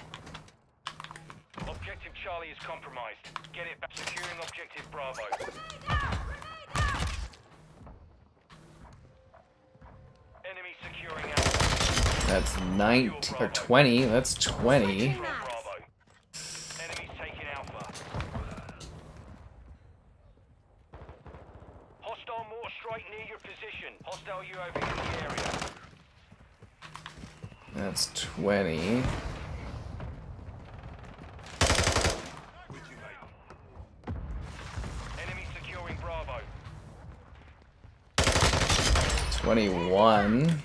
Objective Charlie is compromised. Get it back. Securing objective Bravo. Enemy securing Alpha. That's 19 or 20. That's 20. Switching mags. Bravo. Enemies taking Alpha. Hostile Hostile UAV in the area. That's 20. With you, mate. Enemy securing Bravo. 21.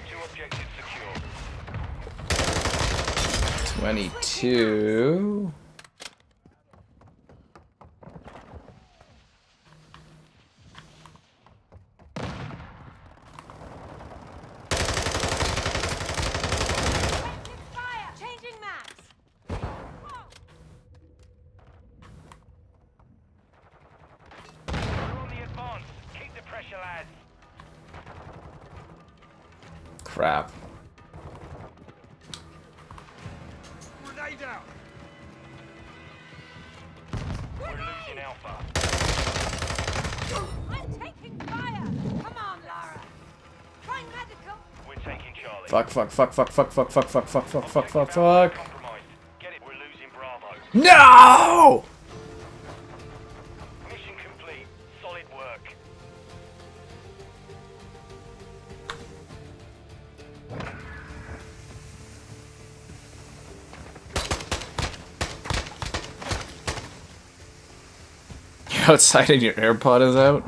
2 objectives secure. 22. 'Advance. Keep the pressure, lads. Crap. Grenade out! We're losing Alpha. I'm taking fire! Come on, Lara! Find medical! We're taking Charlie. Fuck. Compromised. Get it. We're losing Bravo. No! Mission complete. Solid work. You're outside and your AirPod is out?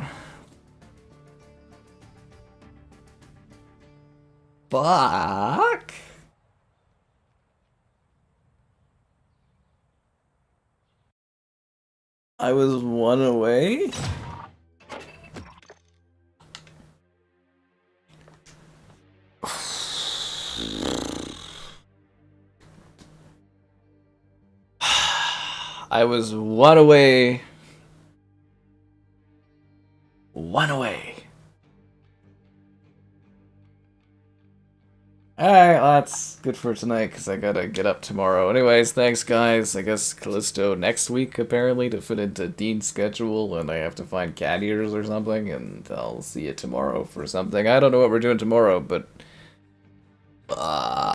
Fuck. I was 1 away? I was 1 away. 1 away. Alright, well, that's good for tonight, because I gotta get up tomorrow. Anyways, thanks, guys. I guess Callisto next week, apparently, to fit into Dean's schedule, and I have to find cat ears or something, and I'll see you tomorrow for something. I don't know what we're doing tomorrow, but...